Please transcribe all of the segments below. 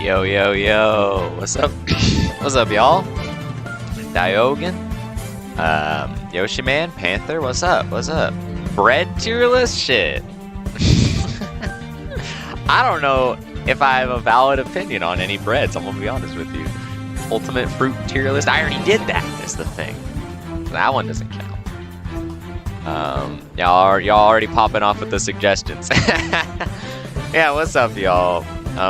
Yo, yo, yo. What's up? What's up, y'all? Diogen? Yoshi Man? Panther? What's up? What's up? Bread tier list? Shit. I don't know if I have a valid opinion on any breads, I'm gonna be honest with you. Ultimate fruit tier list? I already did that, is the thing. That one doesn't count. Y'all already popping off with the suggestions. Yeah, what's up, y'all?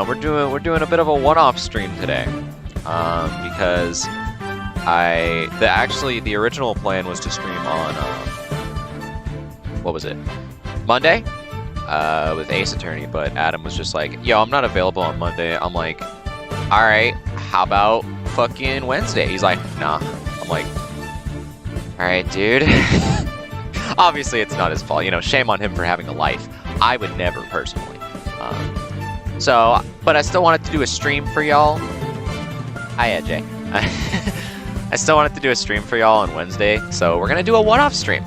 We're doing a bit of a one-off stream today, because the original plan was to stream on what was it, Monday, with Ace Attorney, but Adam was just like, yo, I'm not available on Monday. I'm like, all right, how about fucking Wednesday? He's like, nah. I'm like, all right, dude. Obviously, it's not his fault. You know, shame on him for having a life. I would never personally. But I still wanted to do a stream for y'all. Hi, Jay. I still wanted to do a stream for y'all on Wednesday, so we're gonna do a one-off stream.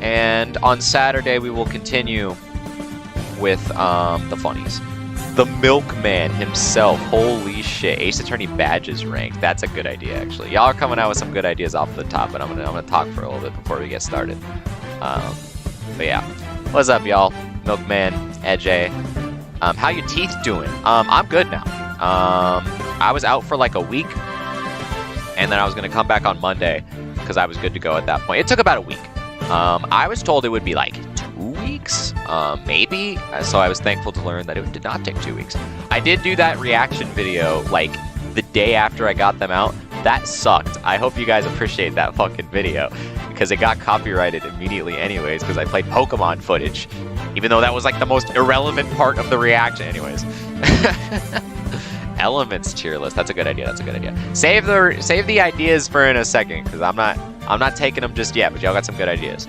And on Saturday we will continue with the funnies. The Milkman himself. Holy shit! Ace Attorney badges ranked. That's a good idea, actually. Y'all are coming out with some good ideas off the top, but I'm gonna talk for a little bit before we get started. But yeah, what's up, y'all? Milkman, Edge. How your teeth doing? I'm good now. I was out for like a week, and then I was gonna come back on Monday because I was good to go at that point. It took about a week. I was told it would be like 2 weeks, maybe. So I was thankful to learn that it did not take 2 weeks. I did do that reaction video like the day after I got them out. That sucked. I hope you guys appreciate that fucking video because it got copyrighted immediately anyways because I played Pokemon footage. Even though that was like the most irrelevant part of the reaction anyways. Elements tier list. That's a good idea. That's a good idea. Save the ideas for in a second because I'm not taking them just yet, but y'all got some good ideas.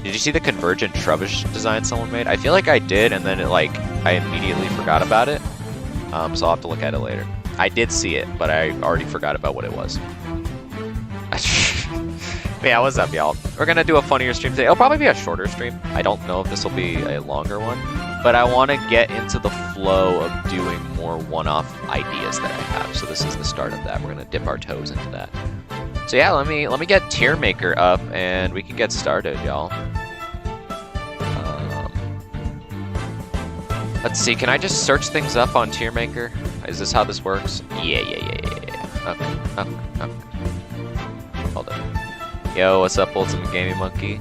Did you see the convergent Trubbish design someone made? I feel like I did, and then I immediately forgot about it. So I'll have to look at it later. I did see it, but I already forgot about what it was. Yeah, what's up, y'all? We're gonna do a funnier stream today. It'll probably be a shorter stream. I don't know if this will be a longer one, but I want to get into the flow of doing more one-off ideas that I have. So this is the start of that. We're gonna dip our toes into that. So yeah, let me get Tier Maker up, and we can get started, y'all. Let's see. Can I just search things up on Tier Maker? Is this how this works? Yeah. Okay. Hold on. Yo, what's up, Ultimate Gaming Monkey?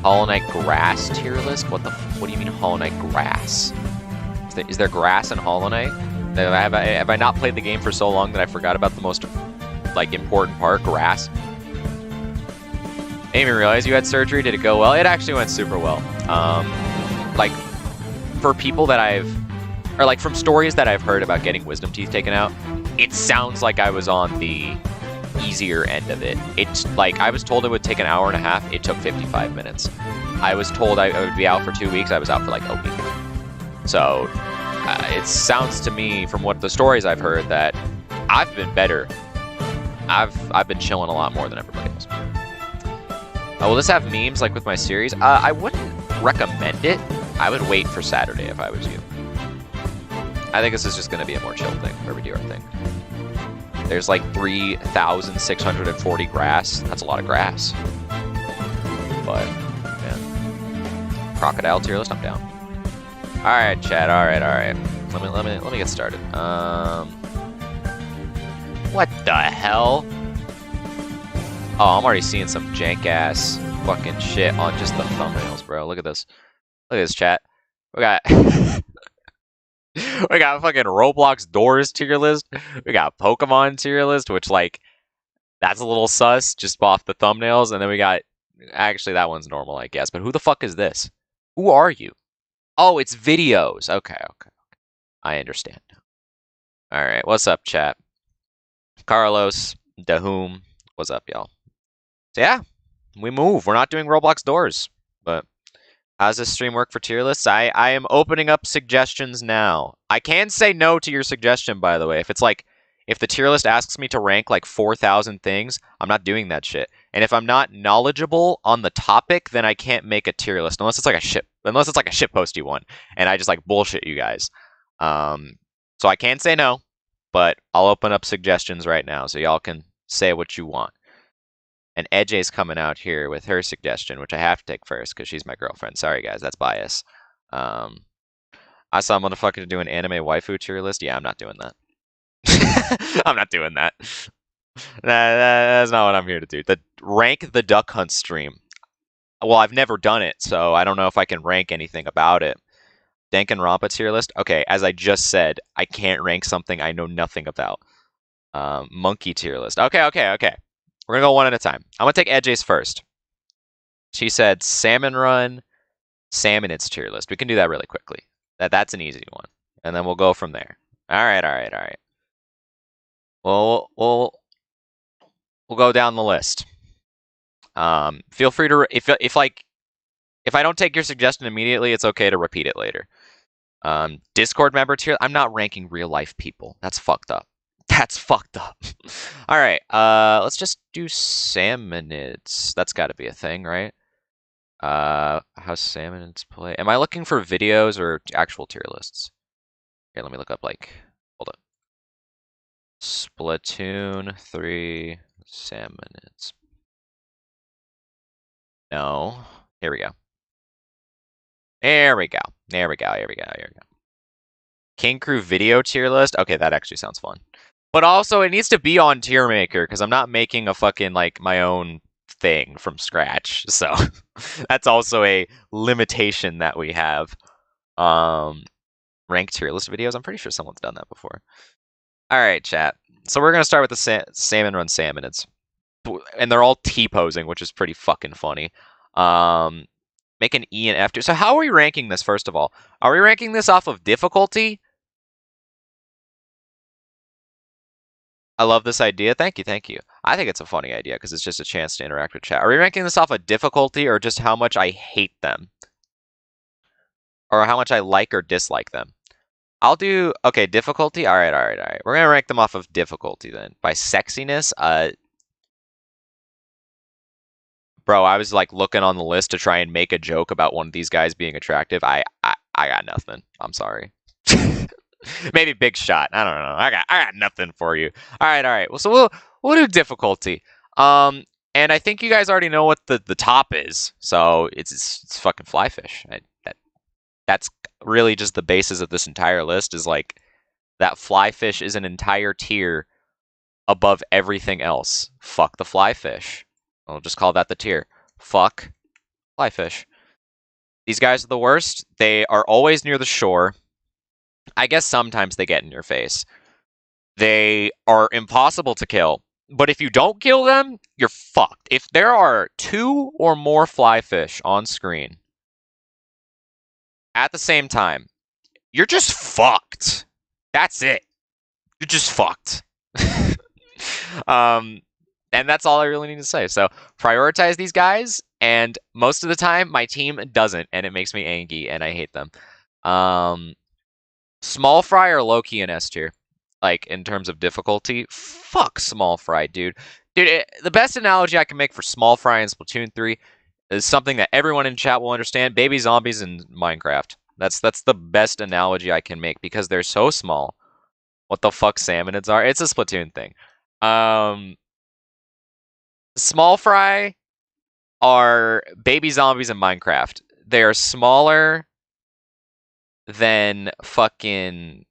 Hollow Knight Grass tier list? What do you mean Hollow Knight Grass? Is there grass in Hollow Knight? Have I not played the game for so long that I forgot about the most important part, grass? I didn't even realize you had surgery. Did it go well? It actually went super well. For people that from stories that I've heard about getting wisdom teeth taken out, it sounds like I was on the easier end of it. It's I was told it would take an hour and a half. It took 55 minutes. I was told I would be out for 2 weeks. I was out for like a week. So it sounds to me from what the stories I've heard that I've been better. I've been chilling a lot more than everybody else. Will this have memes like with my series? I wouldn't recommend it. I would wait for Saturday if I was you. I think this is just going to be a more chill thing where we do our thing. There's like 3,640 grass. That's a lot of grass. But, man. Crocodile tier list, I'm down. Alright, chat. Alright. Let me get started. What the hell? Oh, I'm already seeing some jank-ass fucking shit on just the thumbnails, bro. Look at this. Look at this, chat. We got... We got fucking Roblox Doors tier list. We got Pokemon tier list, which, that's a little sus just off the thumbnails. And then we got... Actually, that one's normal, I guess. But who the fuck is this? Who are you? Oh, it's videos. Okay. I understand now. Alright, what's up, chat? Carlos, Dahum, what's up, y'all? So yeah, we move. We're not doing Roblox Doors, but how does this stream work for tier lists? I am opening up suggestions now. I can say no to your suggestion, by the way. If If the tier list asks me to rank like 4,000 things, I'm not doing that shit. And if I'm not knowledgeable on the topic, then I can't make a tier list unless it's like a shit posty one, and I just like bullshit you guys. So I can say no, but I'll open up suggestions right now so y'all can say what you want. And EJ's coming out here with her suggestion, which I have to take first because she's my girlfriend. Sorry guys, that's bias. I saw a motherfucker do an anime waifu tier list. Yeah, I'm not doing that. I'm not doing that. That's not what I'm here to do. The rank the duck hunt stream. Well, I've never done it, so I don't know if I can rank anything about it. Danganronpa tier list. Okay, as I just said, I can't rank something I know nothing about. Monkey tier list. Okay. We're gonna go one at a time. I'm gonna take EJ's first. She said Salmon Run, Salmonids tier list. We can do that really quickly. That's an easy one, and then we'll go from there. All right. Well, we'll go down the list. Feel free to if I don't take your suggestion immediately, it's okay to repeat it later. Discord member tier. I'm not ranking real life people. That's fucked up. All right. Let's just do Salmonids. That's got to be a thing, right? How Salmonids play. Am I looking for videos or actual tier lists? Here, let me look up hold up. Splatoon 3 Salmonids. No. Here we go. There we go. King Crew video tier list. Okay, that actually sounds fun. But also, it needs to be on Tier Maker because I'm not making a fucking my own thing from scratch. So that's also a limitation that we have. Ranked tier list videos. I'm pretty sure someone's done that before. All right, chat. So we're gonna start with the Salmon Run Salmonids, and they're all T-posing, which is pretty fucking funny. Make an E and F tier. So how are we ranking this? First of all, are we ranking this off of difficulty? I love this idea. Thank you. I think it's a funny idea because it's just a chance to interact with chat. Are we ranking this off of difficulty or just how much I hate them? Or how much I like or dislike them? I'll do, okay, difficulty. All right. We're going to rank them off of difficulty then. By sexiness, bro, I was looking on the list to try and make a joke about one of these guys being attractive. I got nothing. I'm sorry. Maybe Big Shot. I don't know. I got nothing for you. All right. Well, so we'll do difficulty. And I think you guys already know what the top is. So it's fucking Flyfish. That's really just the basis of this entire list. Is that Flyfish is an entire tier above everything else. Fuck the Flyfish. I'll just call that the tier. Fuck Flyfish. These guys are the worst. They are always near the shore. I guess sometimes they get in your face. They are impossible to kill. But if you don't kill them, you're fucked. If there are 2 or more Flyfish on screen at the same time, you're just fucked. That's it. You're just fucked. And that's all I really need to say. So prioritize these guys, and most of the time my team doesn't, and it makes me angry, and I hate them. Small Fry or low-key in S tier? In terms of difficulty? Fuck Small Fry, dude. Dude, the best analogy I can make for Small Fry in Splatoon 3 is something that everyone in chat will understand. Baby zombies in Minecraft. That's the best analogy I can make because they're so small. What the fuck Salmonids are? It's a Splatoon thing. Small Fry are baby zombies in Minecraft. They are smaller than fucking...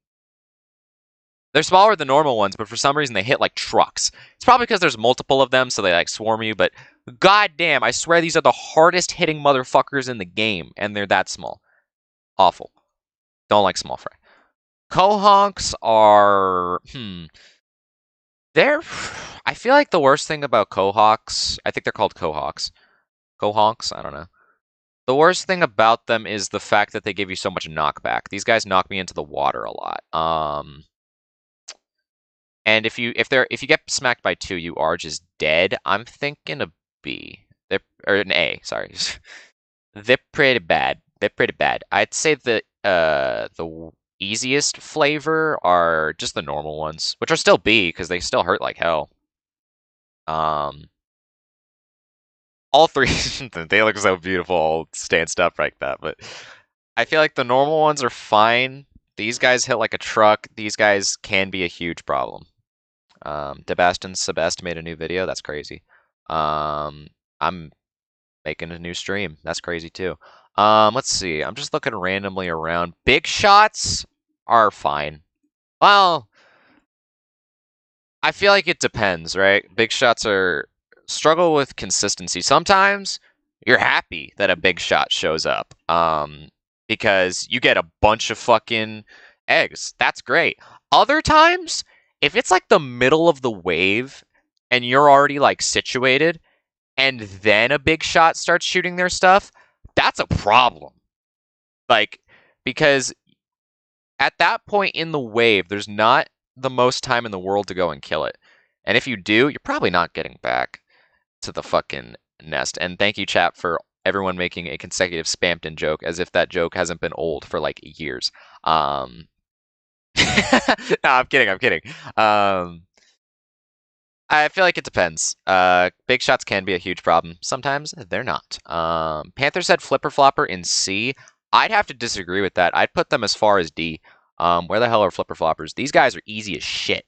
They're smaller than normal ones, but for some reason they hit like trucks. It's probably because there's multiple of them, so they swarm you, but goddamn, I swear these are the hardest hitting motherfuckers in the game, and they're that small. Awful. Don't like Small Fry. Cohonks are... I feel like the worst thing about Cohawks, I think they're called Cohawks. Cohonks? I don't know. The worst thing about them is the fact that they give you so much knockback. These guys knock me into the water a lot. And if you get smacked by 2, you are just dead. I'm thinking a B. Or an A, sorry. They're pretty bad. I'd say the easiest flavor are just the normal ones, which are still B because they still hurt like hell. All three, they look so beautiful all stanced up like that, but I feel like the normal ones are fine. These guys hit like a truck. These guys can be a huge problem. Debastin Sebest made a new video. That's crazy. I'm making a new stream. That's crazy too. Let's see. I'm just looking randomly around. Big shots are fine. Well, I feel like it depends, right? Big shots are struggle with consistency. Sometimes you're happy that a big shot shows up. Because you get a bunch of fucking eggs. That's great. Other times, if it's like the middle of the wave and you're already like situated and then a big shot starts shooting their stuff, that's a problem. Like, because at that point in the wave, there's not the most time in the world to go and kill it. And if you do, you're probably not getting back to the fucking nest. And thank you, chat, for everyone making a consecutive Spampton joke as if that joke hasn't been old for like years. No, I'm kidding. I feel like it depends. Big shots can be a huge problem. Sometimes they're not. Panther said Flipper Flopper in C. I'd have to disagree with that. I'd put them as far as D. Where the hell are Flipper Floppers? These guys are easy as shit.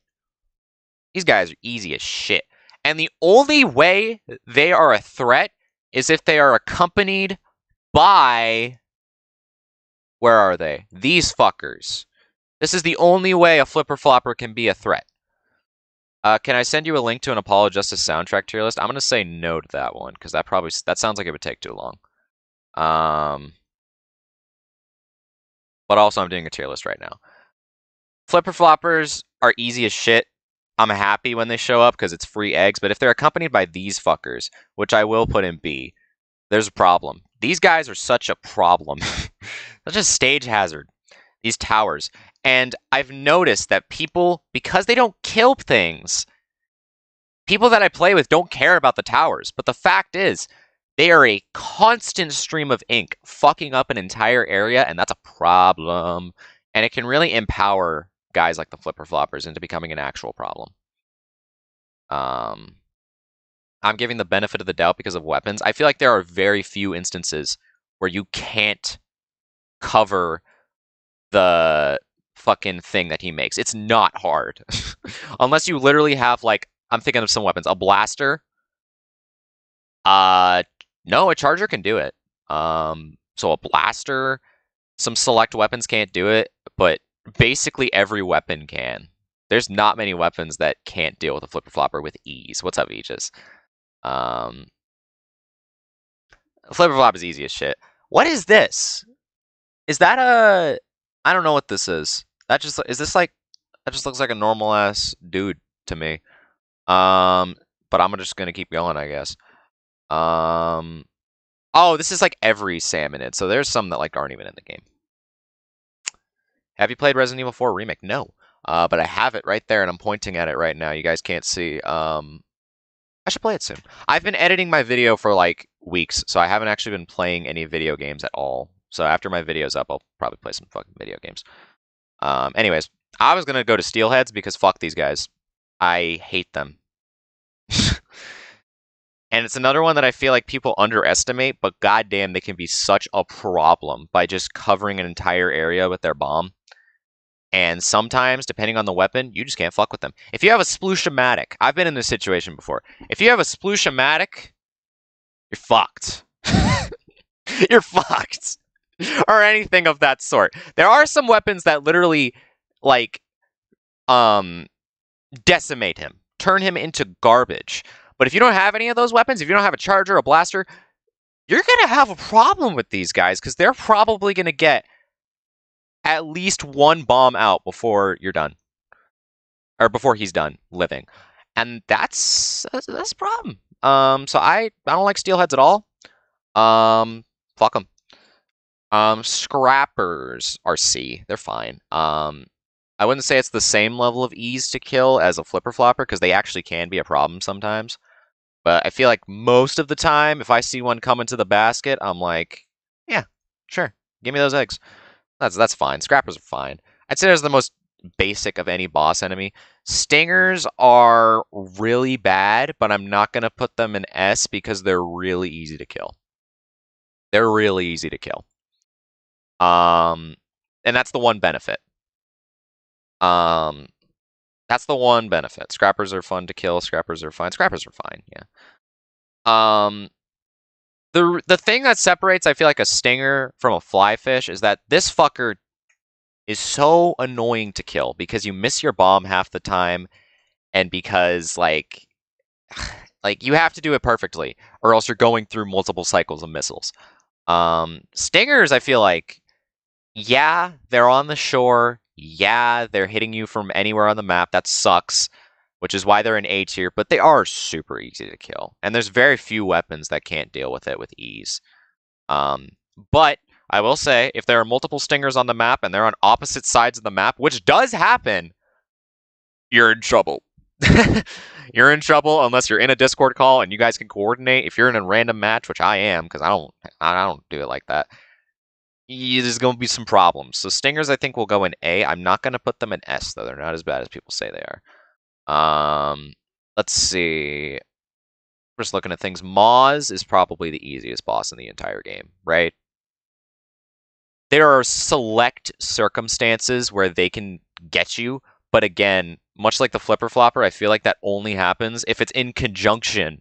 These guys are easy as shit. And the only way they are a threat is if they are accompanied by... Where are they? These fuckers. This is the only way a Flipper Flopper can be a threat. Can I send you a link to an Apollo Justice soundtrack tier list? I'm going to say no to that one, because that sounds like it would take too long. But also I'm doing a tier list right now. Flipper Floppers are easy as shit. I'm happy when they show up because it's free eggs, but if they're accompanied by these fuckers, which I will put in B, there's a problem. These guys are such a problem. Such a stage hazard. These towers. And I've noticed that people, because they don't kill things, people that I play with don't care about the towers. But the fact is, they are a constant stream of ink fucking up an entire area, and that's a problem. And it can really empower guys like the Flipper Floppers into becoming an actual problem. I'm giving the benefit of the doubt because of weapons. I feel like there are very few instances where you can't cover the fucking thing that he makes. It's not hard. Unless you literally have, like, I'm thinking of some weapons. A blaster. No, a charger can do it. So a blaster, some select weapons can't do it, but basically every weapon can. There's not many weapons that can't deal with a Flipper Flopper with ease. What's up, Aegis? Flipper Flop is easy as shit. What is this? Is that a... I don't know what this is. That just looks like a normal ass dude to me. But I'm just gonna keep going, I guess. Oh, this is like every Salmonid, so there's some that like aren't even in the game. Have you played Resident Evil 4 Remake? No. But I have it right there, and I'm pointing at it right now. You guys can't see. I should play it soon. I've been editing my video for like weeks, so I haven't actually been playing any video games at all. So after my video's up, I'll probably play some fucking video games. Anyways, I was gonna go to Steelheads because fuck these guys. I hate them. And it's another one that I feel like people underestimate, but goddamn, they can be such a problem by just covering an entire area with their bomb. And sometimes, depending on the weapon, you just can't fuck with them. If you have a Sploosh-O-Matic, I've been in this situation before. If you have a Sploosh-O-Matic, you're fucked. You're fucked. Or anything of that sort. There are some weapons that literally, like, decimate him. Turn him into garbage. But if you don't have any of those weapons, if you don't have a charger, a blaster, you're going to have a problem with these guys because they're probably going to get at least one bomb out before you're done. Or before he's done living. And that's a problem. So I don't like Steelheads at all. Fuck them. Scrappers are C. They're fine. I wouldn't say it's the same level of ease to kill as a Flipper Flopper, because they actually can be a problem sometimes. But I feel like most of the time, if I see one come into the basket, I'm like, yeah, sure, give me those eggs. That's fine. Scrappers are fine. I'd say there's the most basic of any boss enemy. Stingers are really bad, but I'm not going to put them in S because they're really easy to kill. They're really easy to kill. And that's the one benefit. That's the one benefit. Scrappers are fun to kill. Scrappers are fine. Scrappers are fine, yeah. The thing that separates, I feel like, a stinger from a fly fish is that this fucker is so annoying to kill because you miss your bomb half the time, and because like you have to do it perfectly, or else you're going through multiple cycles of missiles. Stingers, I feel like, yeah, they're on the shore. Yeah, they're hitting you from anywhere on the map. That sucks, which is why they're in A tier, but they are super easy to kill. And there's very few weapons that can't deal with it with ease. But I will say, if there are multiple stingers on the map and they're on opposite sides of the map, which does happen, you're in trouble. You're in trouble unless you're in a Discord call and you guys can coordinate. If you're in a random match, which I am, because I don't do it like that, there's going to be some problems. So stingers, I think, will go in A. I'm not going to put them in S, though. They're not as bad as people say they are. Let's see. Just looking at things. Moz is probably the easiest boss in the entire game, right? There are select circumstances where they can get you, but again, much like the flipper flopper, I feel like that only happens if it's in conjunction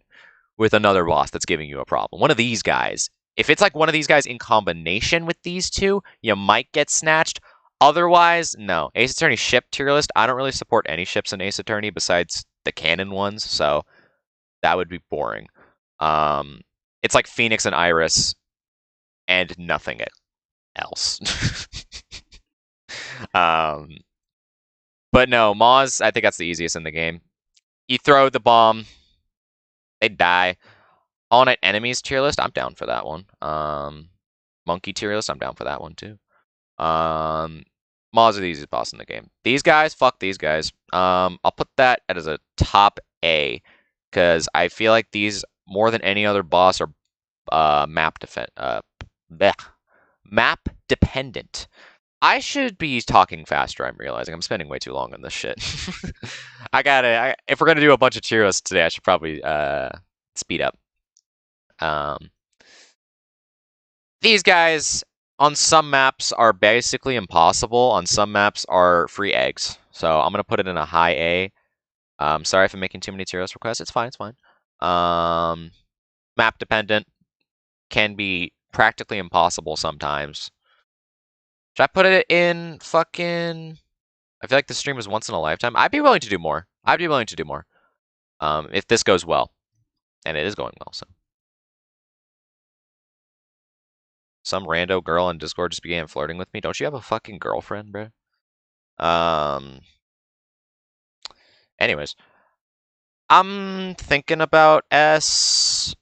with another boss that's giving you a problem. One of these guys. If it's like one of these guys in combination with these two, you might get snatched. Otherwise, no. Ace Attorney ship tier list. I don't really support any ships in Ace Attorney besides the canon ones, so that would be boring. It's like Phoenix and Iris and nothing else. But no, Moz, I think that's the easiest in the game. You throw the bomb, they die. All Night Enemies tier list, I'm down for that one. Monkey tier list, I'm down for that one too. Moz are the easiest boss in the game. These guys, fuck these guys. I'll put that as a top A, because I feel like these, more than any other boss, are map dependent. I should be talking faster, I'm realizing. I'm spending way too long on this shit. If we're gonna do a bunch of tier lists today, I should probably speed up. These guys, on some maps, are basically impossible. On some maps are free eggs. So I'm gonna put it in a high A. Sorry if I'm making too many tier list requests. It's fine, it's fine. Map dependent. Can be practically impossible sometimes. Should I put it in fucking... I feel like this stream is once in a lifetime. I'd be willing to do more. I'd be willing to do more. If this goes well. And it is going well, so. Some rando girl on Discord just began flirting with me. Don't you have a fucking girlfriend, bro? Anyways. I'm thinking about S.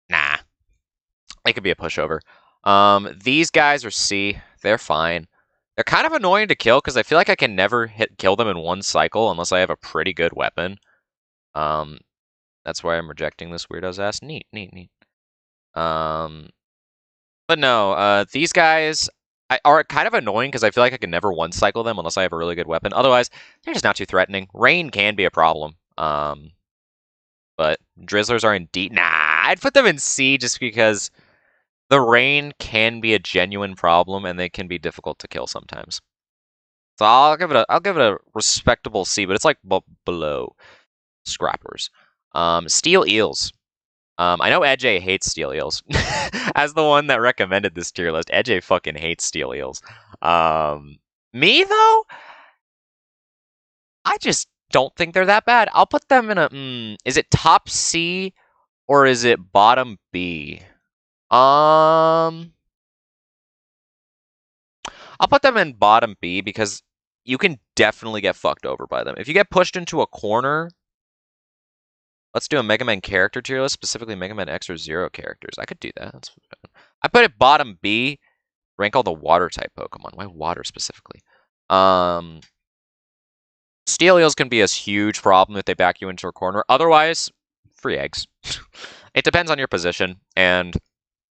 Nah. It could be a pushover. These guys are C. They're fine. They're kind of annoying to kill because I feel like I can never kill them in one cycle unless I have a pretty good weapon. That's why I'm rejecting this weirdo's ass. Neat. But no, these guys are kind of annoying because I feel like I can never one cycle them unless I have a really good weapon. Otherwise, they're just not too threatening. Rain can be a problem. But Drizzlers are in D. Nah, I'd put them in C just because the rain can be a genuine problem and they can be difficult to kill sometimes. So I'll give it a respectable C, but it's like below Scrappers. Steel Eels. I know Edge hates Steel Eels. As the one that recommended this tier list, Edge fucking hates Steel Eels. Me though, I just don't think they're that bad. I'll put them in a. Is it top C or is it bottom B? I'll put them in bottom B because you can definitely get fucked over by them. If you get pushed into a corner, let's do a Mega Man character tier list, specifically Mega Man X or Zero characters. I could do that. I put it bottom B. Rank all the water type Pokemon. Why water specifically? Steel Eels can be a huge problem if they back you into a corner. Otherwise, free eggs. It depends on your position and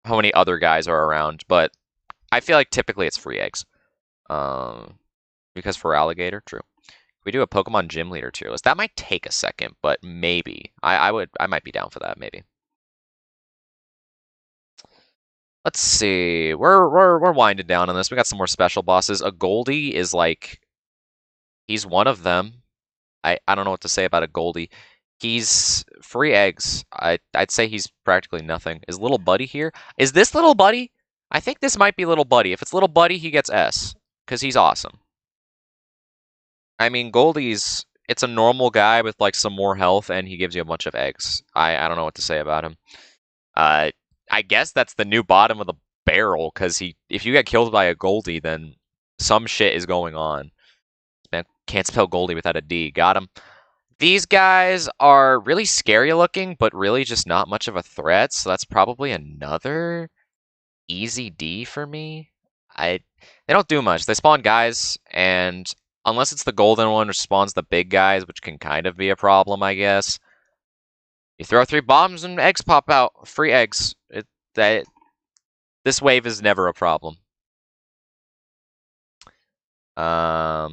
how many other guys are around, but I feel like typically it's free eggs. Because for alligator, true. We do a Pokemon Gym Leader tier list. That might take a second, but maybe. I might be down for that, maybe. Let's see. We're winding down on this. We got some more special bosses. A Goldie is like, he's one of them. I don't know what to say about a Goldie. He's free eggs. I'd say he's practically nothing. Is Little Buddy here? Is this Little Buddy? I think this might be Little Buddy. If it's Little Buddy, he gets S because he's awesome. I mean, Goldie's, it's a normal guy with like some more health, and he gives you a bunch of eggs. I don't know what to say about him. I guess that's the new bottom of the barrel, because if you get killed by a Goldie, then some shit is going on. Man, can't spell Goldie without a D. Got him. These guys are really scary looking, but really just not much of a threat, so that's probably another easy D for me. They don't do much. They spawn guys, and unless it's the golden one, which spawns the big guys, which can kind of be a problem, I guess. You throw 3 bombs and eggs pop out. Free eggs. This wave is never a problem. Yeah.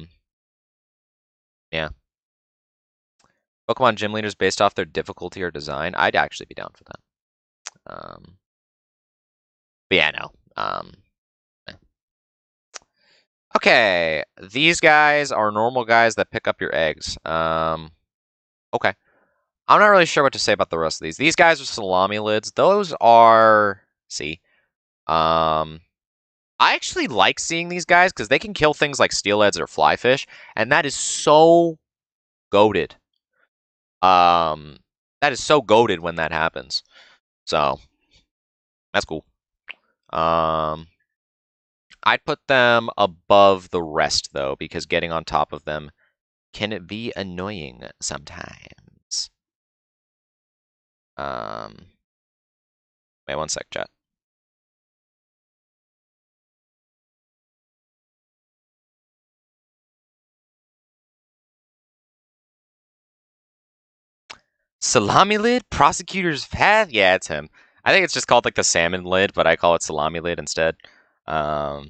Pokemon Gym Leaders based off their difficulty or design. I'd actually be down for that. But yeah, no. Okay, these guys are normal guys that pick up your eggs. Okay. I'm not really sure what to say about the rest of these. These guys are salami lids. Those are... See? I actually like seeing these guys because they can kill things like steelheads or flyfish, and that is so goated. That is so goated when that happens. So, that's cool. I'd put them above the rest, though, because getting on top of them can be annoying sometimes. Wait one sec, chat. Salami lid? Prosecutor's path? Yeah, it's him. I think it's just called like the salmon lid, but I call it salami lid instead. Yeah,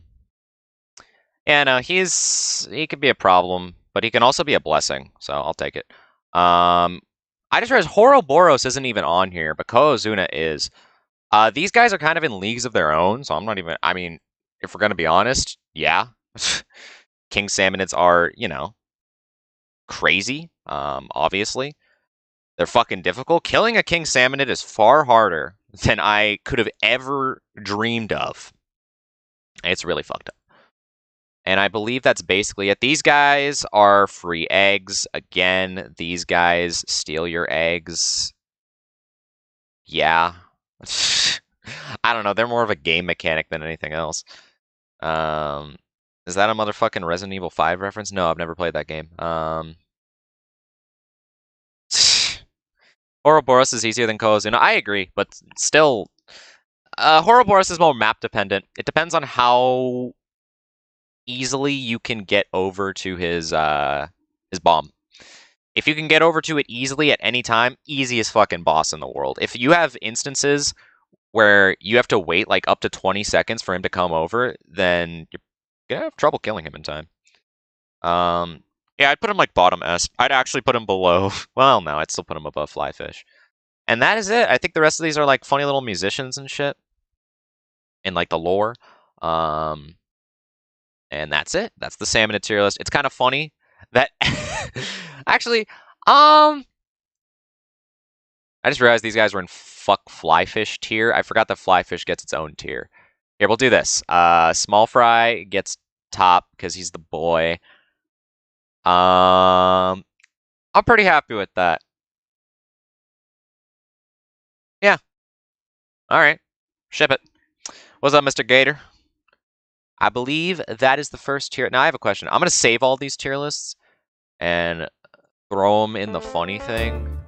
no, he could be a problem, but he can also be a blessing, so I'll take it. I just realized Horoboros isn't even on here, but Koozuna is. These guys are kind of in leagues of their own, so I'm not even... I mean, if we're going to be honest, yeah. King Salmonids are, you know, crazy, obviously. They're fucking difficult. Killing a King Salmonid is far harder than I could have ever dreamed of. It's really fucked up. And I believe that's basically it. These guys are free eggs. Again, these guys steal your eggs. Yeah. I don't know. They're more of a game mechanic than anything else. Is that a motherfucking Resident Evil 5 reference? No, I've never played that game. Ouroboros is easier than Koozuna. I agree, but still, Ouroboros is more map dependent. It depends on how easily you can get over to his bomb. If you can get over to it easily at any time, easiest fucking boss in the world. If you have instances where you have to wait like up to 20 seconds for him to come over, then you're gonna have trouble killing him in time. Yeah, I'd put him like bottom S. I'd actually put him below. Well, no, I'd still put him above Flyfish. And that is it. I think the rest of these are like funny little musicians and shit. And like the lore. And that's it. That's the salmon tier list. It's kind of funny that actually, I just realized these guys were in fuck Flyfish tier. I forgot that Flyfish gets its own tier. Here, we'll do this. Small Fry gets top because he's the boy. I'm pretty happy with that. Yeah. All right. Ship it. What's up, Mr. Gator? I believe that is the first tier. Now, I have a question. I'm going to save all these tier lists and throw them in the funny thing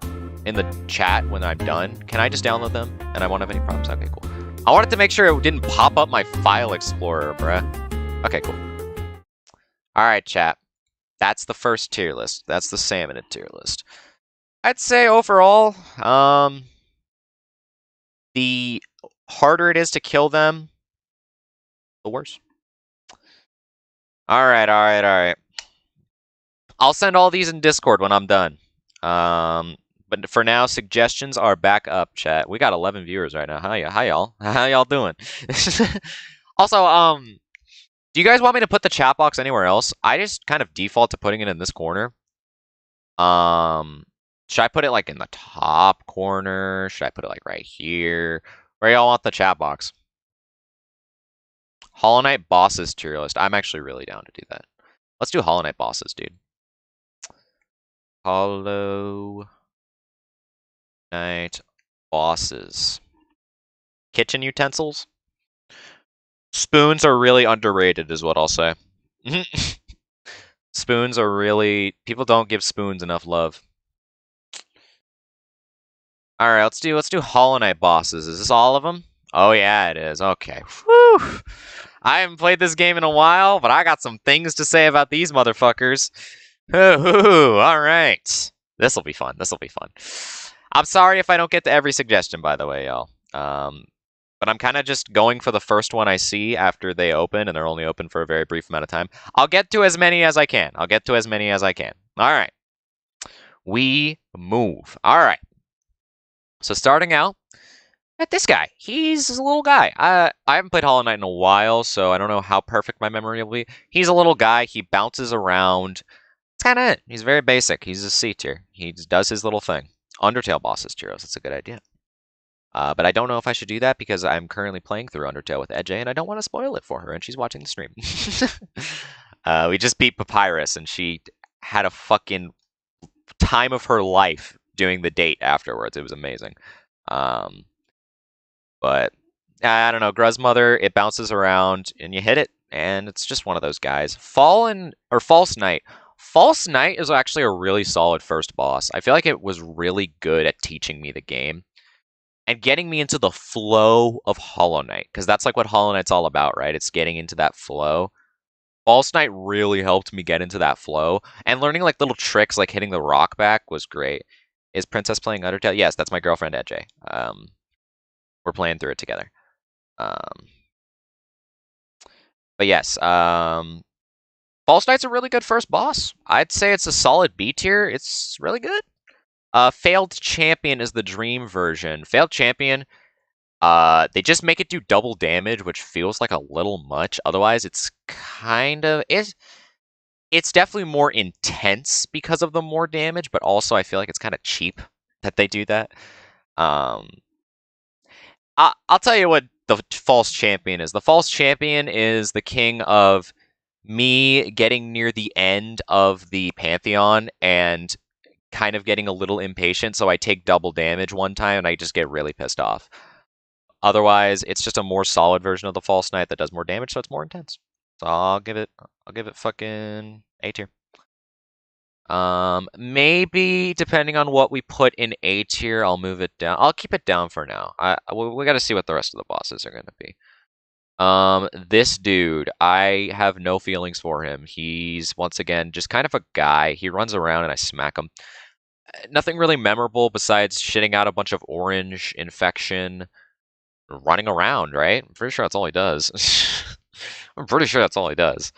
in the chat when I'm done. Can I just download them and I won't have any problems? Okay, cool. I wanted to make sure it didn't pop up my file explorer, bruh. Okay, cool. All right, chat. That's the first tier list. That's the Salmonid tier list. I'd say overall, the harder it is to kill them, the worse. Alright, alright, alright. I'll send all these in Discord when I'm done. But for now, suggestions are back up, chat. We got 11 viewers right now. Hi, y'all. How y'all doing? Also, do you guys want me to put the chat box anywhere else? I just kind of default to putting it in this corner. Should I put it like in the top corner? Should I put it like right here? Where y'all want the chat box? Hollow Knight bosses tier list. I'm actually really down to do that. Let's do Hollow Knight bosses, dude. Hollow Knight bosses. Kitchen utensils? Spoons are really underrated, is what I'll say. Spoons are really... People don't give spoons enough love. Alright, let's do Hollow Knight bosses. Is this all of them? Oh yeah, it is. Okay. Whew. I haven't played this game in a while, but I got some things to say about these motherfuckers. Alright. This'll be fun. This'll be fun. I'm sorry if I don't get to every suggestion, by the way, y'all. But I'm kind of just going for the first one I see after they open, and they're only open for a very brief amount of time. I'll get to as many as I can. All right. We move. All right. So starting out, at this guy. He's a little guy. I haven't played Hollow Knight in a while, so I don't know how perfect my memory will be. He's a little guy. He bounces around. It's kind of it. He's very basic. He's a C tier. He does his little thing. Undertale bosses, Chiros. That's a good idea. But I don't know if I should do that because I'm currently playing through Undertale with Edge, and I don't want to spoil it for her, and she's watching the stream. We just beat Papyrus, and she had a fucking time of her life doing the date afterwards. It was amazing. But I don't know. Gruzmother, it bounces around, and you hit it, and it's just one of those guys. False Knight. False Knight is actually a really solid first boss. I feel like it was really good at teaching me the game and getting me into the flow of Hollow Knight, because that's like what Hollow Knight's all about, right? It's getting into that flow. False Knight really helped me get into that flow, and learning like little tricks like hitting the rock back was great. Is Princess playing Undertale? Yes, that's my girlfriend Edge. We're playing through it together. But yes, False Knight's a really good first boss. I'd say it's a solid B tier. It's really good. Failed Champion is the dream version. Failed Champion, they just make it do double damage, which feels like a little much. Otherwise, it's kind of... It's definitely more intense because of the more damage, but also I feel like it's kind of cheap that they do that. I'll tell you what the false champion is. The false champion is the king of me getting near the end of the Pantheon and kind of getting a little impatient, so I take double damage one time and I just get really pissed off. Otherwise, it's just a more solid version of the False Knight that does more damage, so it's more intense. So I'll give it fucking A tier. Maybe depending on what we put in A tier, I'll move it down. I'll keep it down for now. We got to see what the rest of the bosses are going to be. This dude, I have no feelings for him. He's once again just kind of a guy. He runs around and I smack him. Nothing really memorable besides shitting out a bunch of orange infection, running around. Right? I'm pretty sure that's all he does. I'm pretty sure that's all he does.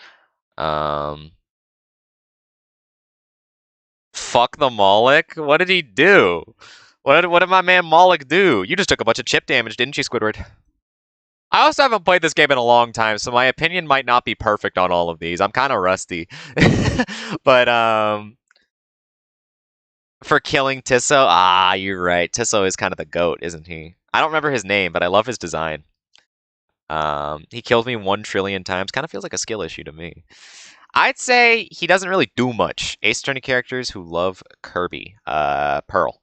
Fuck the Moloch? What did he do? What did my man Moloch do? You just took a bunch of chip damage, didn't you, Squidward? I also haven't played this game in a long time, so my opinion might not be perfect on all of these. I'm kind of rusty. But, for killing Tisso, you're right. Tisso is kind of the GOAT, isn't he? I don't remember his name, but I love his design. He killed me 1 trillion times. Kind of feels like a skill issue to me. I'd say he doesn't really do much. Ace Attorney characters who love Kirby. Pearl.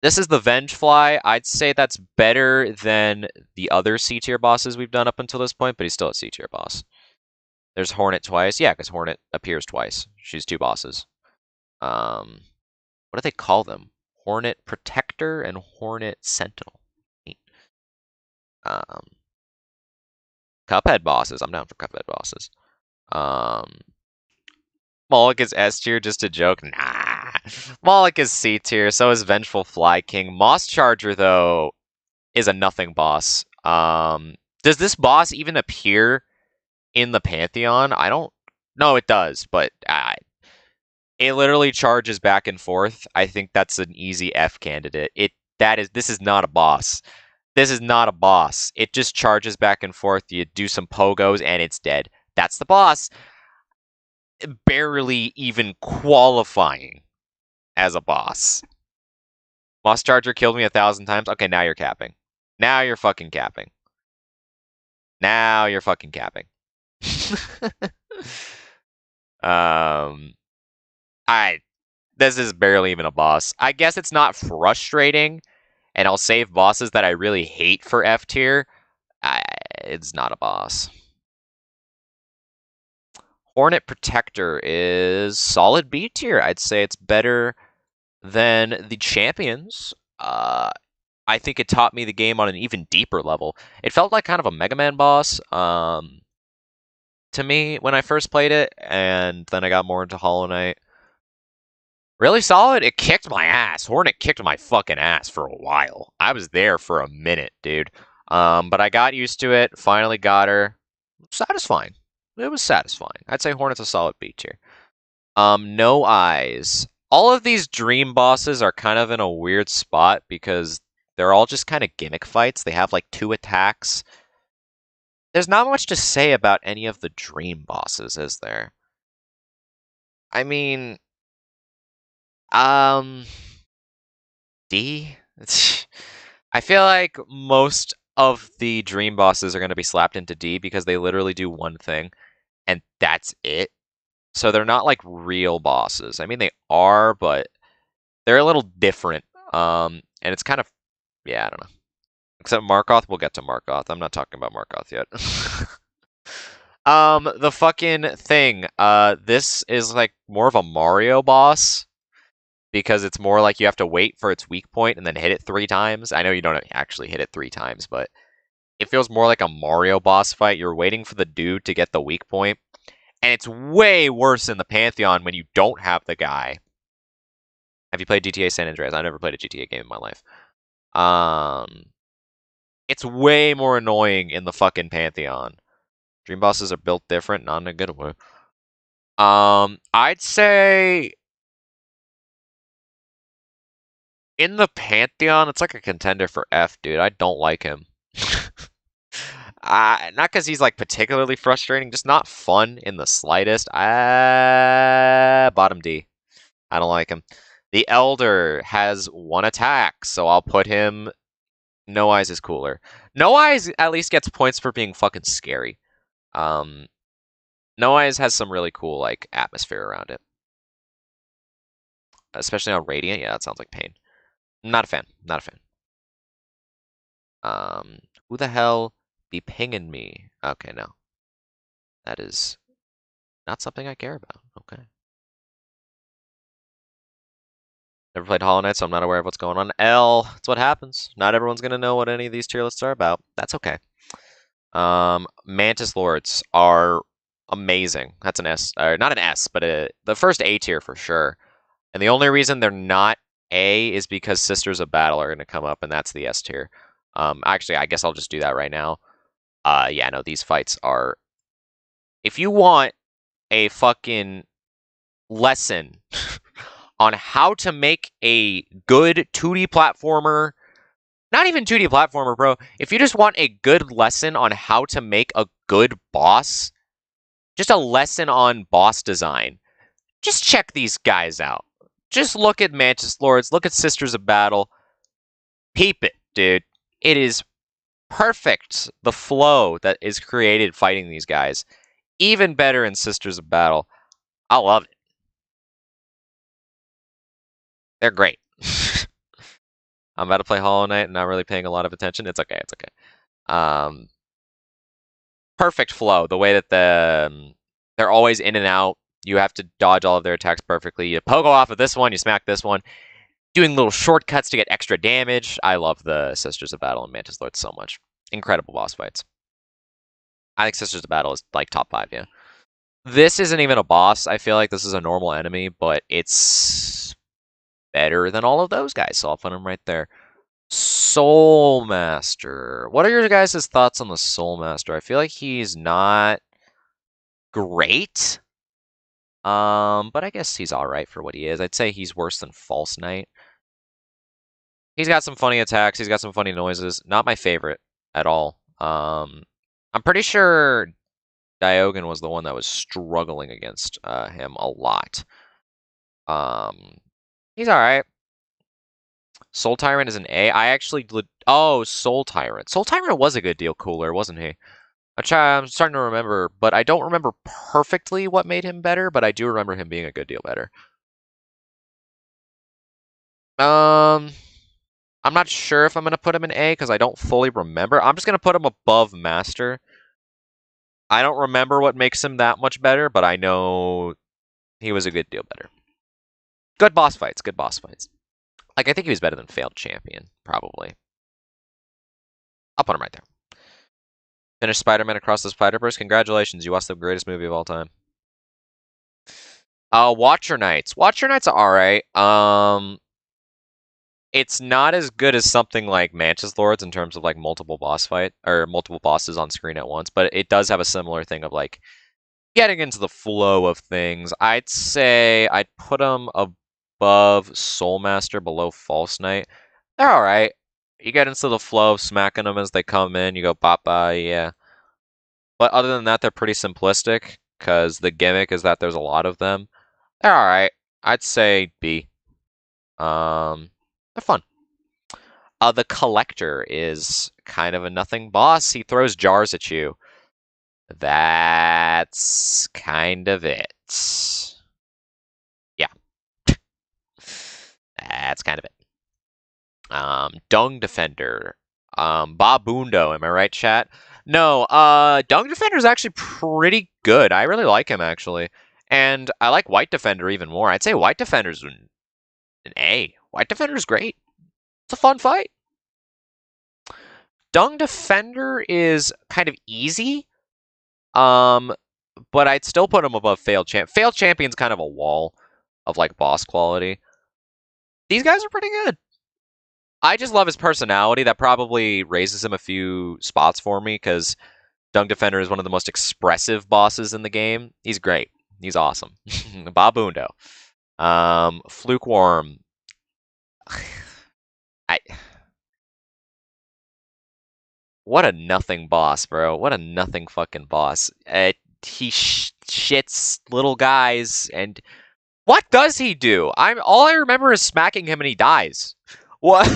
This is the Vengefly. I'd say that's better than the other C tier bosses we've done up until this point, but he's still a C tier boss. There's Hornet twice. Yeah, because Hornet appears twice. She's 2 bosses. What do they call them? Hornet Protector and Hornet Sentinel. Neat. Cuphead bosses. I'm down for Cuphead bosses. Moloch is S tier, just a joke. Nah. Moloch is C tier, so is Vengeful Fly King. Moss Charger, though, is a nothing boss. Does this boss even appear in the Pantheon. I don't. No, it does, but it literally charges back and forth. I think that's an easy F candidate. This is not a boss. This is not a boss. It just charges back and forth. You do some pogos and it's dead. That's the boss. Barely even qualifying as a boss. Moss Charger killed me 1,000 times. Okay, now you're capping. Now you're fucking capping. Now you're fucking capping. This is barely even a boss. I guess it's not frustrating, and I'll save bosses that I really hate for F tier. It's not a boss. Hornet Protector is solid B tier. I'd say it's better than the Champions. I think it taught me the game on an even deeper level. It felt like kind of a Mega Man boss to me when I first played it, and then I got more into Hollow Knight. Really solid. It kicked my ass. Hornet kicked my fucking ass for a while. I was there for a minute, dude. But I got used to it. Finally got her. Satisfying. It was satisfying. I'd say Hornet's a solid B tier. No Eyes. All of these dream bosses are kind of in a weird spot because they're all just kind of gimmick fights. They have like 2 attacks. There's not much to say about any of the dream bosses, is there? I mean, D? I feel like most of the dream bosses are going to be slapped into D because they literally do one thing, and that's it. So they're not like real bosses. I mean, they are, but they're a little different. And it's kind of, yeah, I don't know. Except Markoth, we'll get to Markoth. I'm not talking about Markoth yet. The fucking thing. This is like more of a Mario boss because it's more like you have to wait for its weak point and then hit it 3 times. I know you don't actually hit it 3 times, but it feels more like a Mario boss fight. You're waiting for the dude to get the weak point. And it's way worse in the Pantheon when you don't have the guy. Have you played GTA San Andreas? I've never played a GTA game in my life. It's way more annoying in the fucking Pantheon. Dream bosses are built different, not in a good way. I'd say in the Pantheon, it's like a contender for F, dude. I don't like him. Not because he's like particularly frustrating, just not fun in the slightest. Bottom D. I don't like him. The Elder has 1 attack, so I'll put him. No Eyes is cooler. No Eyes at least gets points for being fucking scary. No Eyes has some really cool like atmosphere around it, especially on Radiant. Yeah, that sounds like pain. Not a fan. Not a fan. Who the hell be pinging me? Okay, no. That is not something I care about. Okay. Never played Hollow Knight, so I'm not aware of what's going on. L, that's what happens. Not everyone's going to know what any of these tier lists are about. That's okay. Mantis Lords are amazing. That's an S, or not an S, but the first A tier for sure. And the only reason they're not A is because Sisters of Battle are going to come up, and that's the S tier. Actually, I guess I'll just do that right now. Yeah, no, these fights are... If you want a fucking lesson on how to make a good 2D platformer, not even 2D platformer, bro. If you just want a good lesson on how to make a good boss, just a lesson on boss design, just check these guys out. Just look at Mantis Lords, look at Sisters of Battle. Peep it, dude. It is perfect, the flow that is created fighting these guys. Even better in Sisters of Battle. I love it. They're great. I'm about to play Hollow Knight and not really paying a lot of attention. It's okay, it's okay. Perfect flow. The way that they're always in and out. You have to dodge all of their attacks perfectly. You pogo off of this one, you smack this one. Doing little shortcuts to get extra damage. I love the Sisters of Battle and Mantis Lord so much. Incredible boss fights. I think Sisters of Battle is like top 5, yeah. This isn't even a boss. I feel like this is a normal enemy, but it's better than all of those guys, so I'll put him right there. Soul Master. What are your guys' thoughts on the Soul Master? I feel like he's not great. But I guess he's alright for what he is. I'd say he's worse than False Knight. He's got some funny attacks, he's got some funny noises. Not my favorite at all. I'm pretty sure Diogen was the one that was struggling against him a lot. He's alright. Soul Tyrant is an A. I actually... Oh, Soul Tyrant. Soul Tyrant was a good deal cooler, wasn't he? I'm starting to remember, but I don't remember perfectly what made him better, but I do remember him being a good deal better. I'm not sure if I'm going to put him in A, because I don't fully remember. I'm just going to put him above Master. I don't remember what makes him that much better, but I know he was a good deal better. Good boss fights, good boss fights. Like, I think he was better than Failed Champion, probably. I'll put him right there. Finished Spider-Man Across the Spider-Verse. Congratulations, you watched the greatest movie of all time. Watcher Knights. Watcher Knights are alright. It's not as good as something like Mantis Lords in terms of, like, multiple bosses on screen at once, but it does have a similar thing of, like, getting into the flow of things. I'd say I'd put them above Soulmaster, below False Knight. They're alright. You get into the flow of smacking them as they come in. You go, papa, yeah. But other than that, they're pretty simplistic, because the gimmick is that there's a lot of them. They're alright. I'd say B. They're fun. The Collector is kind of a nothing boss. He throws jars at you. That's kind of it. Yeah. That's kind of it. Dung Defender. Babundo, am I right, chat? No, Dung Defender is actually pretty good. I really like him, actually. And I like White Defender even more. I'd say White Defender's an A. White Defender's great. It's a fun fight. Dung Defender is kind of easy. But I'd still put him above Failed Champion. Failed Champion's kind of a wall of, like, boss quality. These guys are pretty good. I just love his personality. That probably raises him a few spots for me, because Dung Defender is one of the most expressive bosses in the game. He's great. He's awesome. Babundo. Fluke Worm. What a nothing boss, bro. What a nothing fucking boss. He shits little guys, and what does he do? All I remember is smacking him and he dies. What?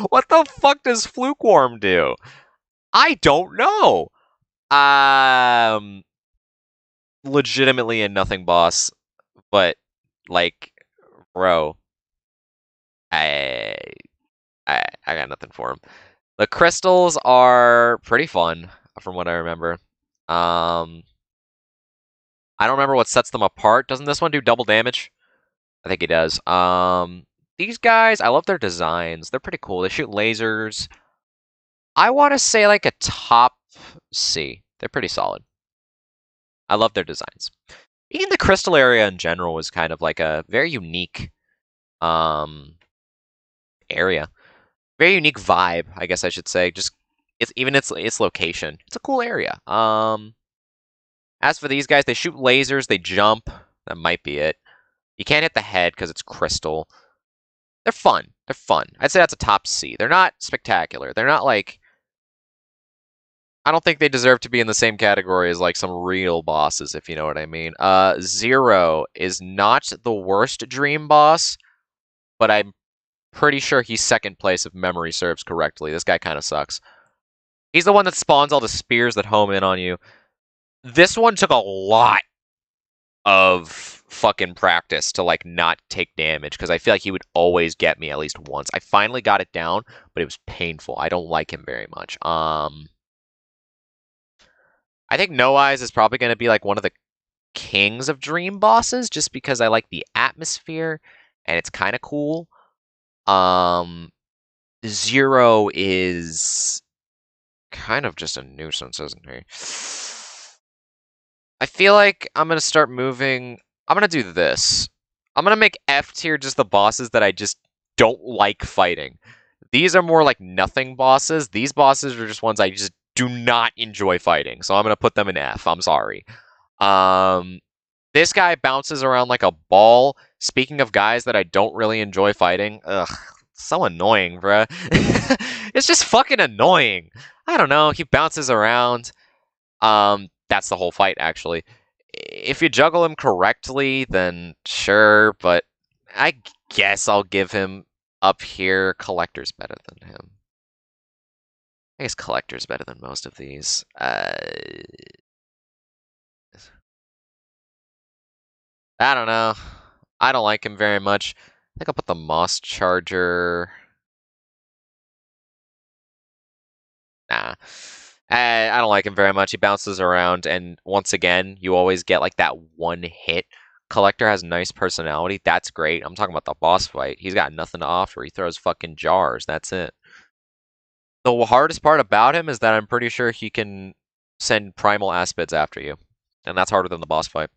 What the fuck does Fluke Worm do? I don't know. Legitimately a nothing boss, but like, bro, I got nothing for him. The crystals are pretty fun, from what I remember. I don't remember what sets them apart. Doesn't this one do double damage? I think it does. These guys, I love their designs. They're pretty cool. They shoot lasers. I want to say like a top C. They're pretty solid. I love their designs. Even the crystal area in general was kind of like a very unique area. Very unique vibe, I guess I should say. Just its location. It's a cool area. As for these guys, they shoot lasers, they jump. That might be it. You can't hit the head because it's crystal. They're fun. They're fun. I'd say that's a top C. They're not spectacular. They're not like... I don't think they deserve to be in the same category as like some real bosses, if you know what I mean. Zero is not the worst dream boss, but I'm pretty sure he's second place if memory serves correctly. This guy kind of sucks. He's the one that spawns all the spears that home in on you. This one took a lot of fucking practice to like not take damage, because I feel like he would always get me at least once. I finally got it down, but it was painful. I don't like him very much. I think No Eyes is probably going to be like one of the kings of dream bosses, just because I like the atmosphere and it's kind of cool. Zero is kind of just a nuisance, isn't he? I feel like I'm going to start moving... I'm going to do this. I'm going to make F tier just the bosses that I just don't like fighting. These are more like nothing bosses. These bosses are just ones I just do not enjoy fighting, so I'm gonna put them in F. I'm sorry. This guy bounces around like a ball. Speaking of guys that I don't really enjoy fighting, ugh, so annoying, bruh. It's just fucking annoying. I don't know. He bounces around. That's the whole fight, actually. If you juggle him correctly, then sure, but I guess I'll give him up here. Collector's better than him. I guess Collector's better than most of these. I don't know. I don't like him very much. I think I'll put the Moss Charger. Nah. I don't like him very much. He bounces around, and once again, you always get like that one hit. Collector has nice personality. That's great. I'm talking about the boss fight. He's got nothing to offer. He throws fucking jars. That's it. The hardest part about him is that I'm pretty sure he can send primal aspids after you. And that's harder than the boss fight.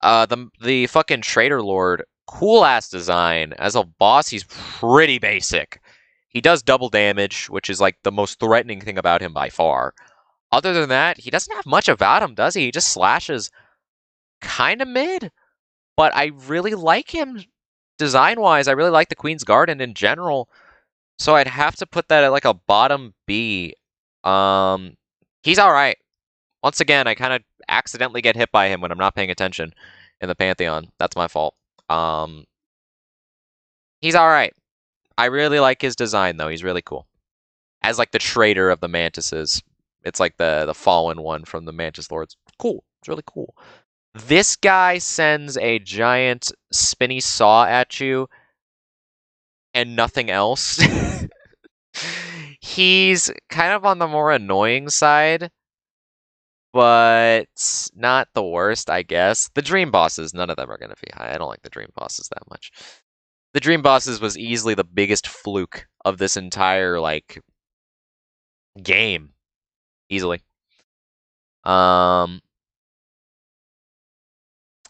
The fucking Trader Lord, cool ass design. As a boss, he's pretty basic. He does double damage, which is like the most threatening thing about him by far. Other than that, he doesn't have much about him, does he? He just slashes kind of mid. But I really like him design-wise. I really like the Queen's Garden in general. So I'd have to put that at like a bottom B. He's alright. Once again, I kind of accidentally get hit by him when I'm not paying attention in the Pantheon. That's my fault. He's alright. I really like his design, though. He's really cool. As like the traitor of the Mantises. It's like the fallen one from the Mantis Lords. Cool. It's really cool. This guy sends a giant spinny saw at you and nothing else. He's kind of on the more annoying side, but not the worst, I guess. The Dream Bosses, none of them are going to be high. I don't like the Dream Bosses that much. The Dream Bosses was easily the biggest fluke of this entire, like, game. Easily. I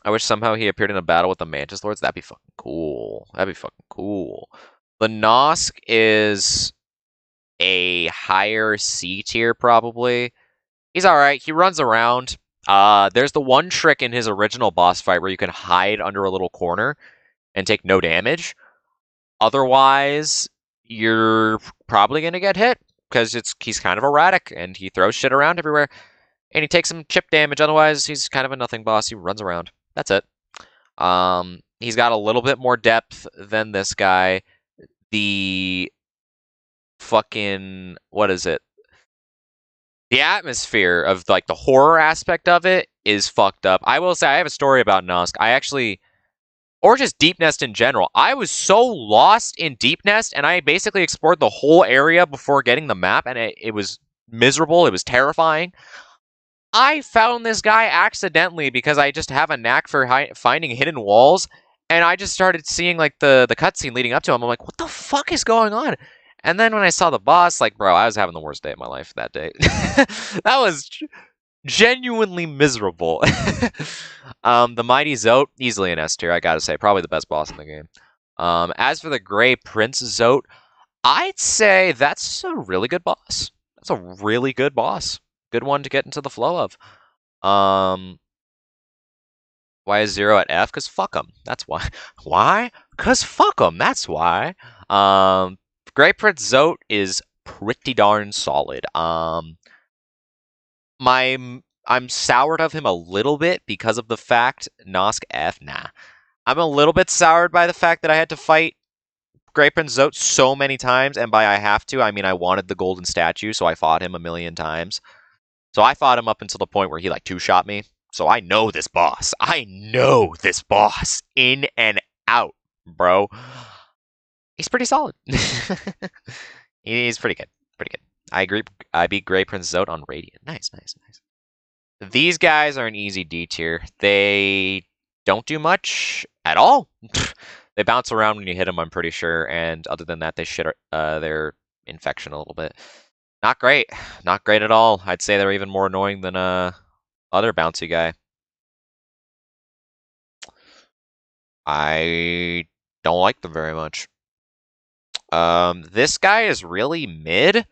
wish somehow he appeared in a battle with the Mantis Lords. That'd be fucking cool. That'd be fucking cool. The Nosk is a higher C tier, probably. He's alright. He runs around. There's the one trick in his original boss fight where you can hide under a little corner and take no damage. Otherwise, you're probably going to get hit because he's kind of erratic and he throws shit around everywhere. And he takes some chip damage. Otherwise, he's kind of a nothing boss. He runs around. That's it. He's got a little bit more depth than this guy. The fucking, what is it? The atmosphere of like the horror aspect of it is fucked up. I will say I have a story about Nosk. Or just Deep Nest in general. I was so lost in Deep Nest, and I basically explored the whole area before getting the map, and it was miserable. It was terrifying. I found this guy accidentally because I just have a knack for finding hidden walls, and I just started seeing like the cutscene leading up to him. I'm like, what the fuck is going on? And then when I saw the boss, like, bro, I was having the worst day of my life that day. That was genuinely miserable. The Mighty Zote, easily an S tier, I gotta say. Probably the best boss in the game. As for the Grey Prince Zote, I'd say that's a really good boss. That's a really good boss. Good one to get into the flow of. Why is Zero at F? Because fuck him. That's why. Why? Because fuck him. That's why. Grey Prince Zote is pretty darn solid. I'm soured of him a little bit because of the fact Nosk F. Nah. I'm a little bit soured by the fact that I had to fight Grey Prince Zote so many times, and by I have to, I mean I wanted the golden statue, so I fought him a million times. So I fought him up until the point where he like two-shot me. So I know this boss. I know this boss in and out, bro. He's pretty solid. He's pretty good. Pretty good. I agree. I beat Grey Prince Zote on Radiant. Nice, nice, nice. These guys are an easy D tier. They don't do much at all. They bounce around when you hit them, I'm pretty sure. And other than that, they shit their infection a little bit. Not great. Not great at all. I'd say they're even more annoying than other bouncy guy. I don't like them very much. This guy is really mid.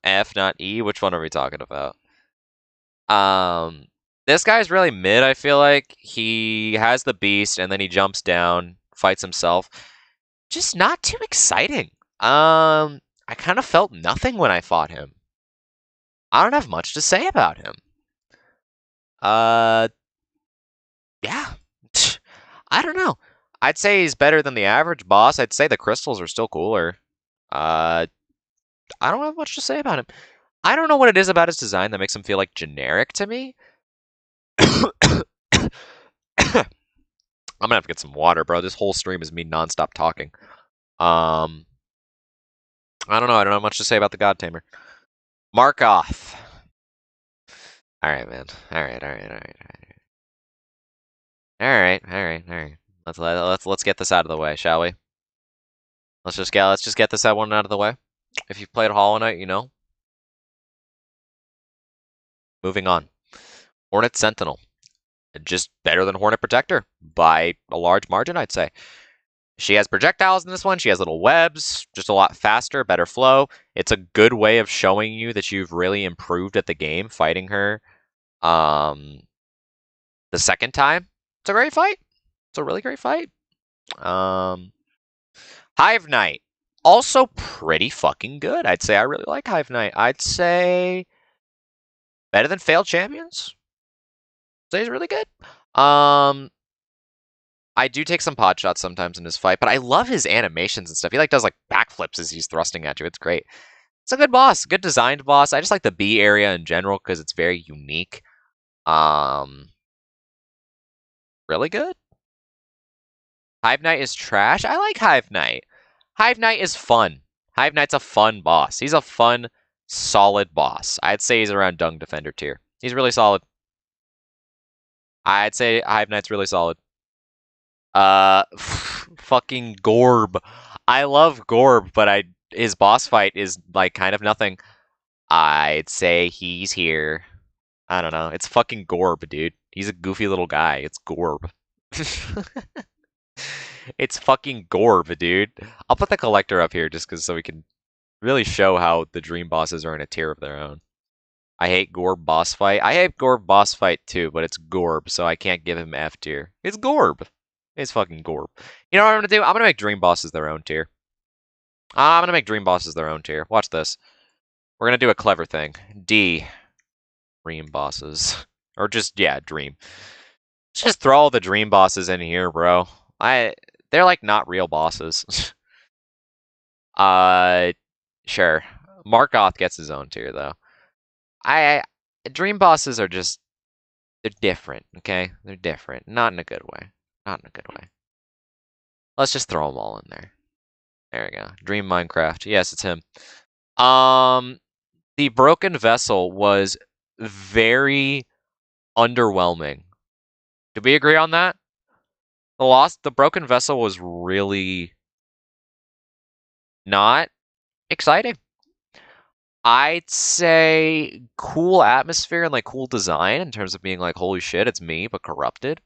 F, not E. Which one are we talking about? This guy's really mid, I feel like. He has the beast, and then he jumps down, fights himself. Just not too exciting. I kind of felt nothing when I fought him. I don't have much to say about him. Yeah. I don't know. I'd say he's better than the average boss. I'd say the crystals are still cooler. I don't have much to say about him. I don't know what it is about his design that makes him feel like generic to me. I'm gonna have to get some water, bro. This whole stream is me nonstop talking. I don't know. I don't have much to say about the God Tamer. Markoth. All right, man. All right. Let's get this out of the way, shall we? Let's just get this one out of the way. If you've played Hollow Knight, you know. Moving on. Hornet Sentinel. Just better than Hornet Protector by a large margin, I'd say. She has projectiles in this one. She has little webs, just a lot faster, better flow. It's a good way of showing you that you've really improved at the game fighting her the second time. It's a great fight. It's a really great fight. Hive Knight. Also pretty fucking good. I'd say I really like Hive Knight. I'd say better than Failed Champions. I'd say he's really good. I do take some pot shots sometimes in his fight, but I love his animations and stuff. He does backflips as he's thrusting at you. It's great. It's a good boss, good designed boss. I just like the B area in general because it's very unique. Really good. Hive Knight is trash. I like Hive Knight. Hive Knight is fun. Hive Knight's a fun boss. He's a fun, solid boss. I'd say he's around Dung Defender tier. He's really solid. I'd say Hive Knight's really solid. Fucking Gorb. I love Gorb, but his boss fight is kind of nothing. I'd say he's here. I don't know. It's fucking Gorb, dude. He's a goofy little guy. It's Gorb. It's fucking Gorb, dude. I'll put the collector up here just so we can really show how the dream bosses are in a tier of their own. I hate Gorb boss fight. I hate Gorb boss fight too, but it's Gorb, so I can't give him F tier. It's Gorb. It's fucking Gorb. You know what I'm gonna do? I'm gonna make dream bosses their own tier. I'm gonna make dream bosses their own tier. Watch this. We're gonna do a clever thing. D. Dream bosses. Or just, yeah, dream. Let's just throw all the dream bosses in here, bro. They're not real bosses. Sure. Markoth gets his own tier though. Dream bosses are just, they're different, okay? They're different. Not in a good way. Not in a good way. Let's just throw them all in there. There we go. Dream Minecraft. Yes, it's him. The Broken Vessel was very underwhelming. Did we agree on that? The Broken Vessel was really not exciting. I'd say cool atmosphere and cool design in terms of being holy shit, it's me, but corrupted.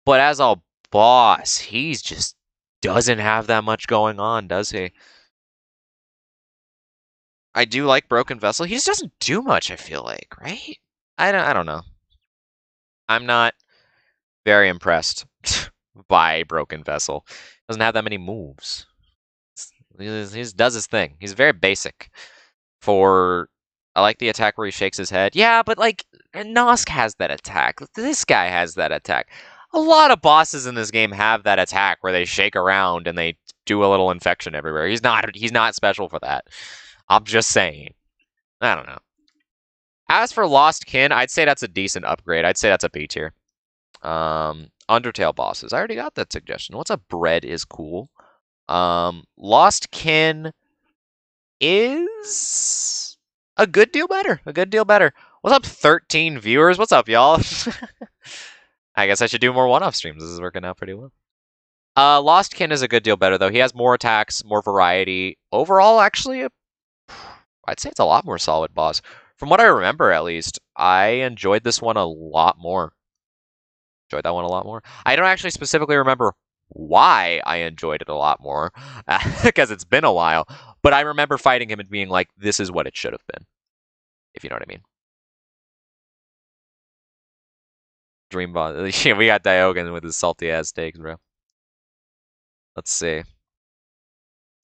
But as a boss, he's just doesn't have that much going on, does he? I do like Broken Vessel. He just doesn't do much, I feel like, right? I don't know. I'm not very impressed by Broken Vessel. Doesn't have that many moves. He just does his thing. He's very basic. I like the attack where he shakes his head. Yeah, but Nosk has that attack. This guy has that attack. A lot of bosses in this game have that attack where they shake around and they do a little infection everywhere. He's not special for that. I'm just saying. I don't know. As for Lost Kin, I'd say that's a decent upgrade. I'd say that's a B tier. Undertale bosses. I already got that suggestion. What's up, Bread is cool. Lost Kin is a good deal better. A good deal better. What's up, 13 viewers? What's up, y'all? I guess I should do more one-off streams. This is working out pretty well. Lost Kin is a good deal better, though. He has more attacks, more variety. Overall, actually, I'd say it's a lot more solid boss. From what I remember, at least, I enjoyed this one a lot more. Enjoyed that one a lot more. I don't actually specifically remember why I enjoyed it a lot more, because it's been a while. But I remember fighting him and being like, this is what it should have been, if you know what I mean. Dream Boss. We got Diogen with his salty ass steaks, bro. Let's see.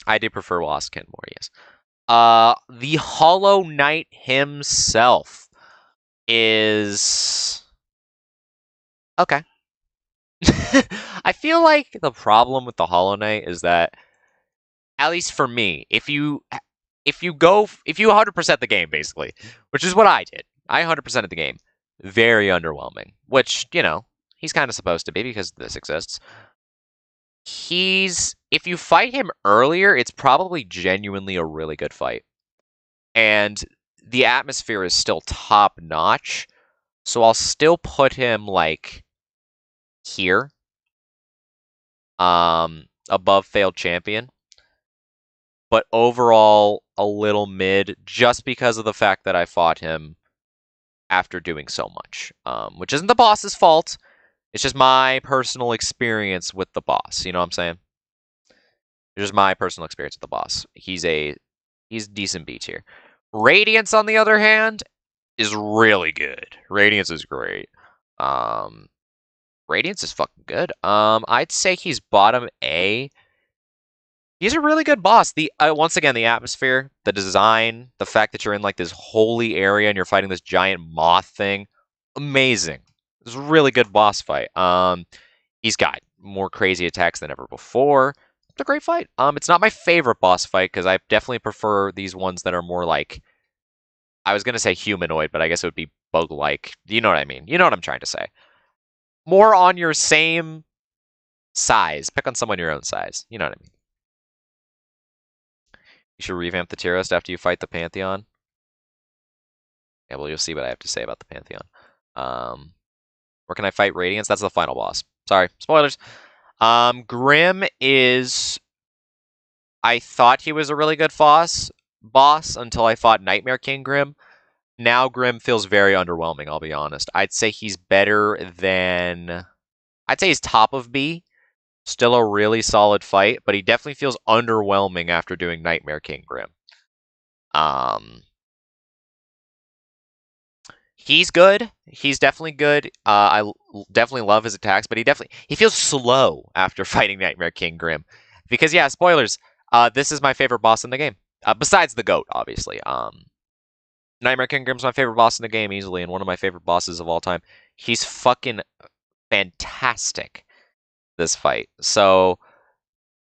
I do prefer Waskin more, yes. The Hollow Knight himself is okay. I feel like the problem with the Hollow Knight is that, at least for me, if you 100% the game, basically, which is what I did. I 100%ed the game. Very underwhelming, which, he's kind of supposed to be because this exists. If you fight him earlier, it's probably genuinely a really good fight. And the atmosphere is still top notch. So I'll still put him like here. Above Failed Champion. But overall, a little mid, just because of the fact that I fought him after doing so much. Which isn't the boss's fault. It's just my personal experience with the boss. You know what I'm saying? It's just my personal experience with the boss. He's decent B tier. Radiance, on the other hand, is really good. Radiance is great. Radiance is fucking good. I'd say he's bottom A. He's a really good boss. Once again, the atmosphere, the design, the fact that you're in like this holy area and you're fighting this giant moth thing, amazing. It's a really good boss fight. He's got more crazy attacks than ever before. It's a great fight. It's not my favorite boss fight because I definitely prefer these ones that are more like, I was gonna say humanoid, but I guess it would be bug-like. You know what I mean? You know what I'm trying to say. More on your same size. Pick on someone your own size. You know what I mean? You should revamp the tier list after you fight the Pantheon. Yeah, well, you'll see what I have to say about the Pantheon. Where can I fight Radiance? That's the final boss. Sorry, spoilers. Grim is... I thought he was a really good boss until I fought Nightmare King Grim. Now Grim feels very underwhelming, I'll be honest. I'd say he's better than... I'd say he's top of B. Still a really solid fight, but he definitely feels underwhelming after doing Nightmare King Grim. He's good. He's definitely good. I definitely love his attacks, but he feels slow after fighting Nightmare King Grim. Because, yeah, spoilers, this is my favorite boss in the game. Besides the GOAT, obviously. Nightmare King Grim's my favorite boss in the game, easily, and one of my favorite bosses of all time. He's fucking fantastic, this fight. So,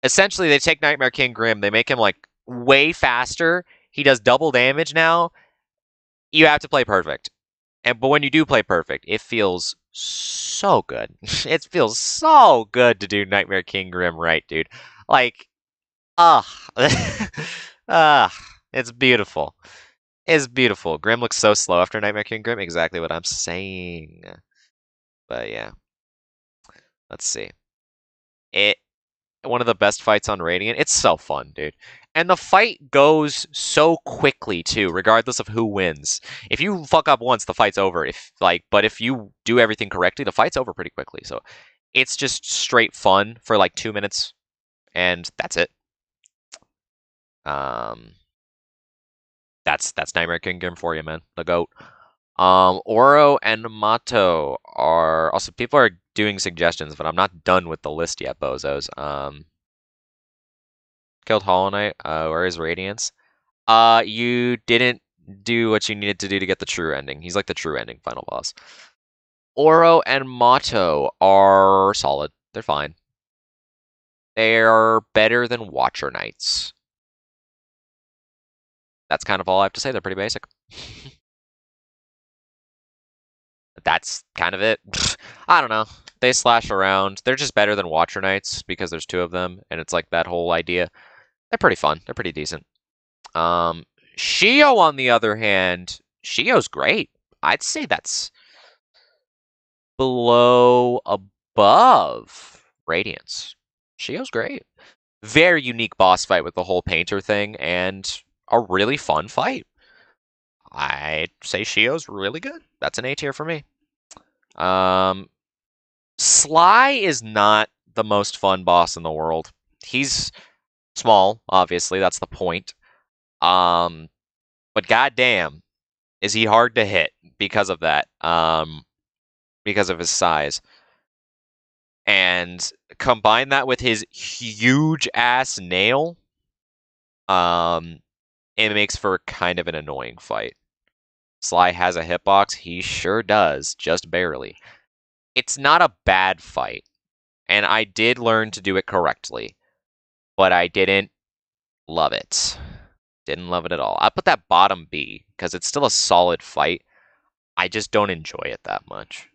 essentially, they take Nightmare King Grim, they make him, like, way faster. He does double damage now. You have to play perfect. But when you do play perfect, it feels so good. It feels so good to do Nightmare King Grim right, dude. Like, it's beautiful. It's beautiful. Grim looks so slow after Nightmare King Grim. Exactly what I'm saying. But yeah. Let's see. One of the best fights on Radiant. It's so fun, dude. And the fight goes so quickly too, regardless of who wins. If you fuck up once, the fight's over. But if you do everything correctly, the fight's over pretty quickly. So it's just straight fun for like 2 minutes, and that's it. That's Nightmare Kingdom for you, man. The GOAT. Oro and Mato are also, people are doing suggestions, but I'm not done with the list yet, bozos. Killed Hollow Knight. Where is Radiance? You didn't do what you needed to do to get the true ending. He's like the true ending final boss. Oro and Mato are solid. They're fine. They're better than Watcher Knights. That's kind of all I have to say. They're pretty basic. That's kind of it. I don't know. They slash around. They're just better than Watcher Knights because there's 2 of them, and it's like that whole idea. They're pretty fun. They're pretty decent. Shio, on the other hand, Shio's great. I'd say that's below above Radiance. Shio's great. Very unique boss fight with the whole painter thing, and a really fun fight. I'd say Shio's really good. That's an A tier for me. Sly is not the most fun boss in the world. He's small, obviously, that's the point. But goddamn, is he hard to hit because of that. Because of his size. And combine that with his huge ass nail, it makes for kind of an annoying fight. Sly has a hitbox, he sure does, just barely. It's not a bad fight, and I did learn to do it correctly, but I didn't love it. Didn't love it at all. I put that bottom B, because it's still a solid fight. I just don't enjoy it that much.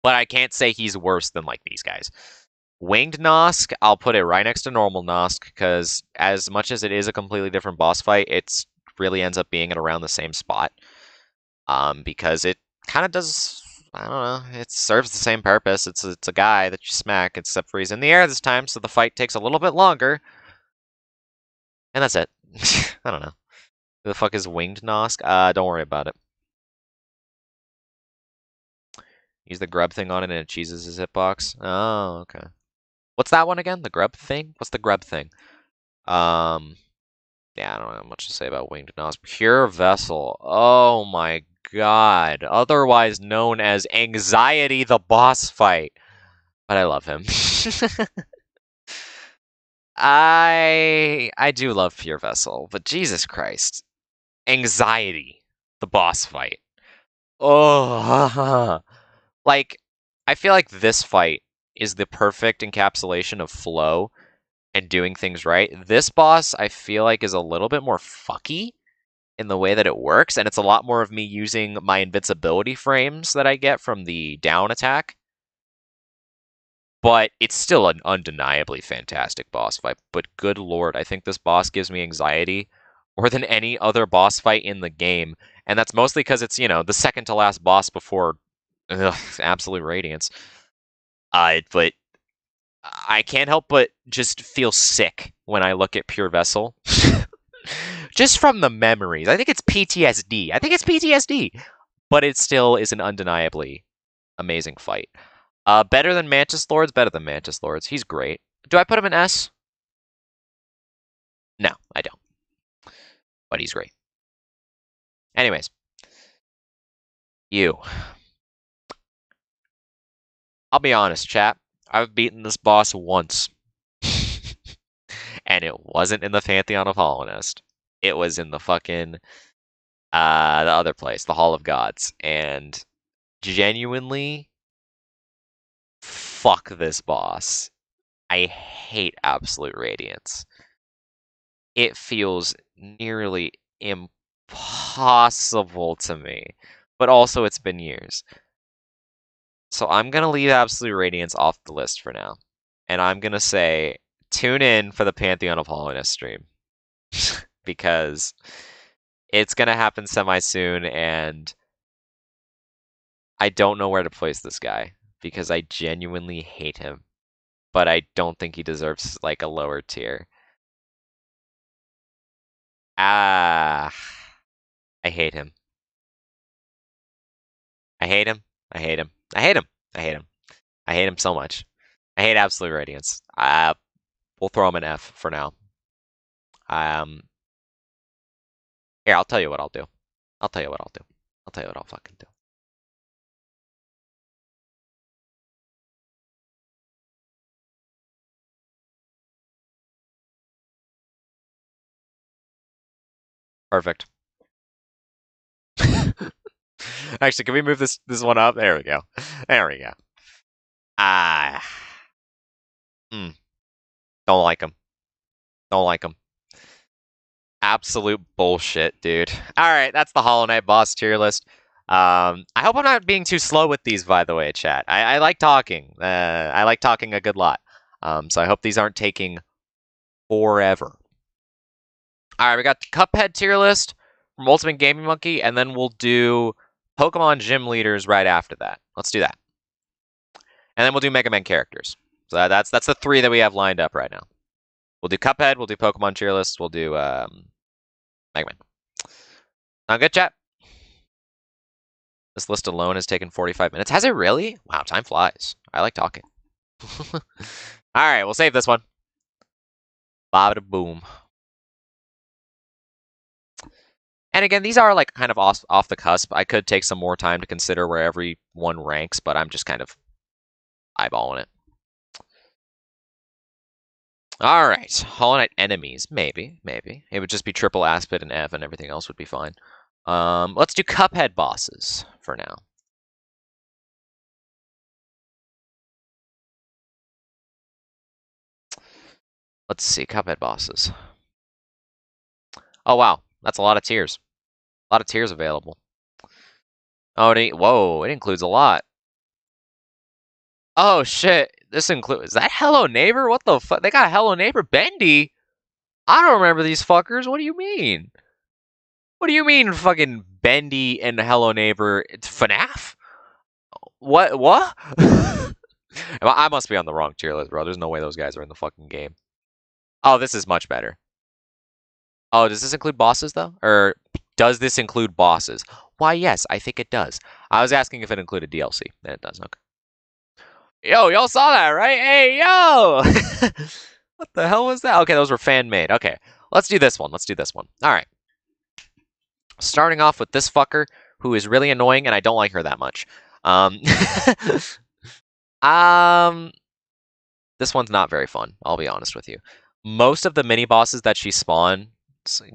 But I can't say he's worse than, like, these guys. Winged Nosk, I'll put it right next to normal Nosk, because as much as it is a completely different boss fight, it really ends up being at around the same spot. Because it kind of does, I don't know, it serves the same purpose. It's a guy that you smack, except for he's in the air this time, so the fight takes a little bit longer. And that's it. I don't know. Who the fuck is Winged Nosk? Don't worry about it. Use the grub thing on it and it cheeses his hitbox. Oh, okay. What's that one again? The grub thing? What's the grub thing? Yeah, I don't have much to say about Winged Nosk. Pure Vessel. Oh my god. Otherwise known as Anxiety the boss fight. But I love him. I do love Pure Vessel, but Jesus Christ. Anxiety the boss fight. Oh, like, I feel like this fight is the perfect encapsulation of flow and doing things right. This boss, I feel like, is a little bit more fucky in the way that it works, and it's a lot more of me using my invincibility frames that I get from the down attack. But it's still an undeniably fantastic boss fight. But good lord, I think this boss gives me anxiety more than any other boss fight in the game. And that's mostly because it's, the second to last boss before Absolute Radiance. But I can't help but just feel sick when I look at Pure Vessel. Just from the memories. I think it's PTSD. But it still is an undeniably amazing fight. Better than Mantis Lords? Better than Mantis Lords. He's great. Do I put him in S? No, I don't. But he's great. Anyways. You. I'll be honest, chat. I've beaten this boss once. And it wasn't in the Pantheon of Hollownest. It was in the fucking, the other place, the Hall of Gods. And genuinely, fuck this boss. I hate Absolute Radiance. It feels nearly impossible to me. But also, it's been years. So I'm going to leave Absolute Radiance off the list for now. And I'm going to say, tune in for the Pantheon of Hollowness stream. Because it's going to happen semi-soon, and I don't know where to place this guy. Because I genuinely hate him. But I don't think he deserves, like, a lower tier. I hate him. I hate him. I hate him. I hate him. I hate him. I hate him so much. I hate Absolute Radiance. We'll throw him an F for now. Here, I'll tell you what I'll do. I'll tell you what I'll do. I'll tell you what I'll fucking do. Perfect. Actually, can we move this one up? There we go. There we go. Don't like him. Don't like him. Absolute bullshit, dude. Alright, that's the Hollow Knight boss tier list. I hope I'm not being too slow with these, by the way, chat. I like talking. I like talking a good lot. So I hope these aren't taking forever. Alright, we got the Cuphead tier list from Ultimate Gaming Monkey, and then we'll do Pokemon Gym Leaders right after that. Let's do that. And then we'll do Mega Man characters. So that's the three that we have lined up right now. We'll do Cuphead, we'll do Pokemon tier list, we'll do Mega Man. Sound good, chat? This list alone has taken 45 minutes. Has it really? Wow, time flies. I like talking. Alright, we'll save this one. Bada boom. And again, these are like kind of off the cusp. I could take some more time to consider where every one ranks, but I'm just kind of eyeballing it. Alright, Hollow Knight enemies. Maybe. It would just be triple Aspid and Ev, and everything else would be fine. Let's do Cuphead bosses for now. Let's see, Cuphead bosses. Oh, wow. That's a lot of tiers. A lot of tiers available. Oh, whoa, it includes a lot. Oh, shit. This includes... Is that Hello Neighbor? What the fuck? They got Hello Neighbor Bendy? I don't remember these fuckers. What do you mean? What do you mean fucking Bendy and Hello Neighbor? It's FNAF? What? I must be on the wrong tier list, bro. There's no way those guys are in the fucking game. Oh, this is much better. Oh, does this include bosses, though? Or does this include bosses? Why, yes, I think it does. I was asking if it included DLC. And it does, okay. Yo, y'all saw that, right? Hey, yo! What the hell was that? Okay, those were fan-made. Okay, let's do this one. All right. Starting off with this fucker, who is really annoying, and I don't like her that much. This one's not very fun, I'll be honest with you. Most of the mini-bosses that she spawns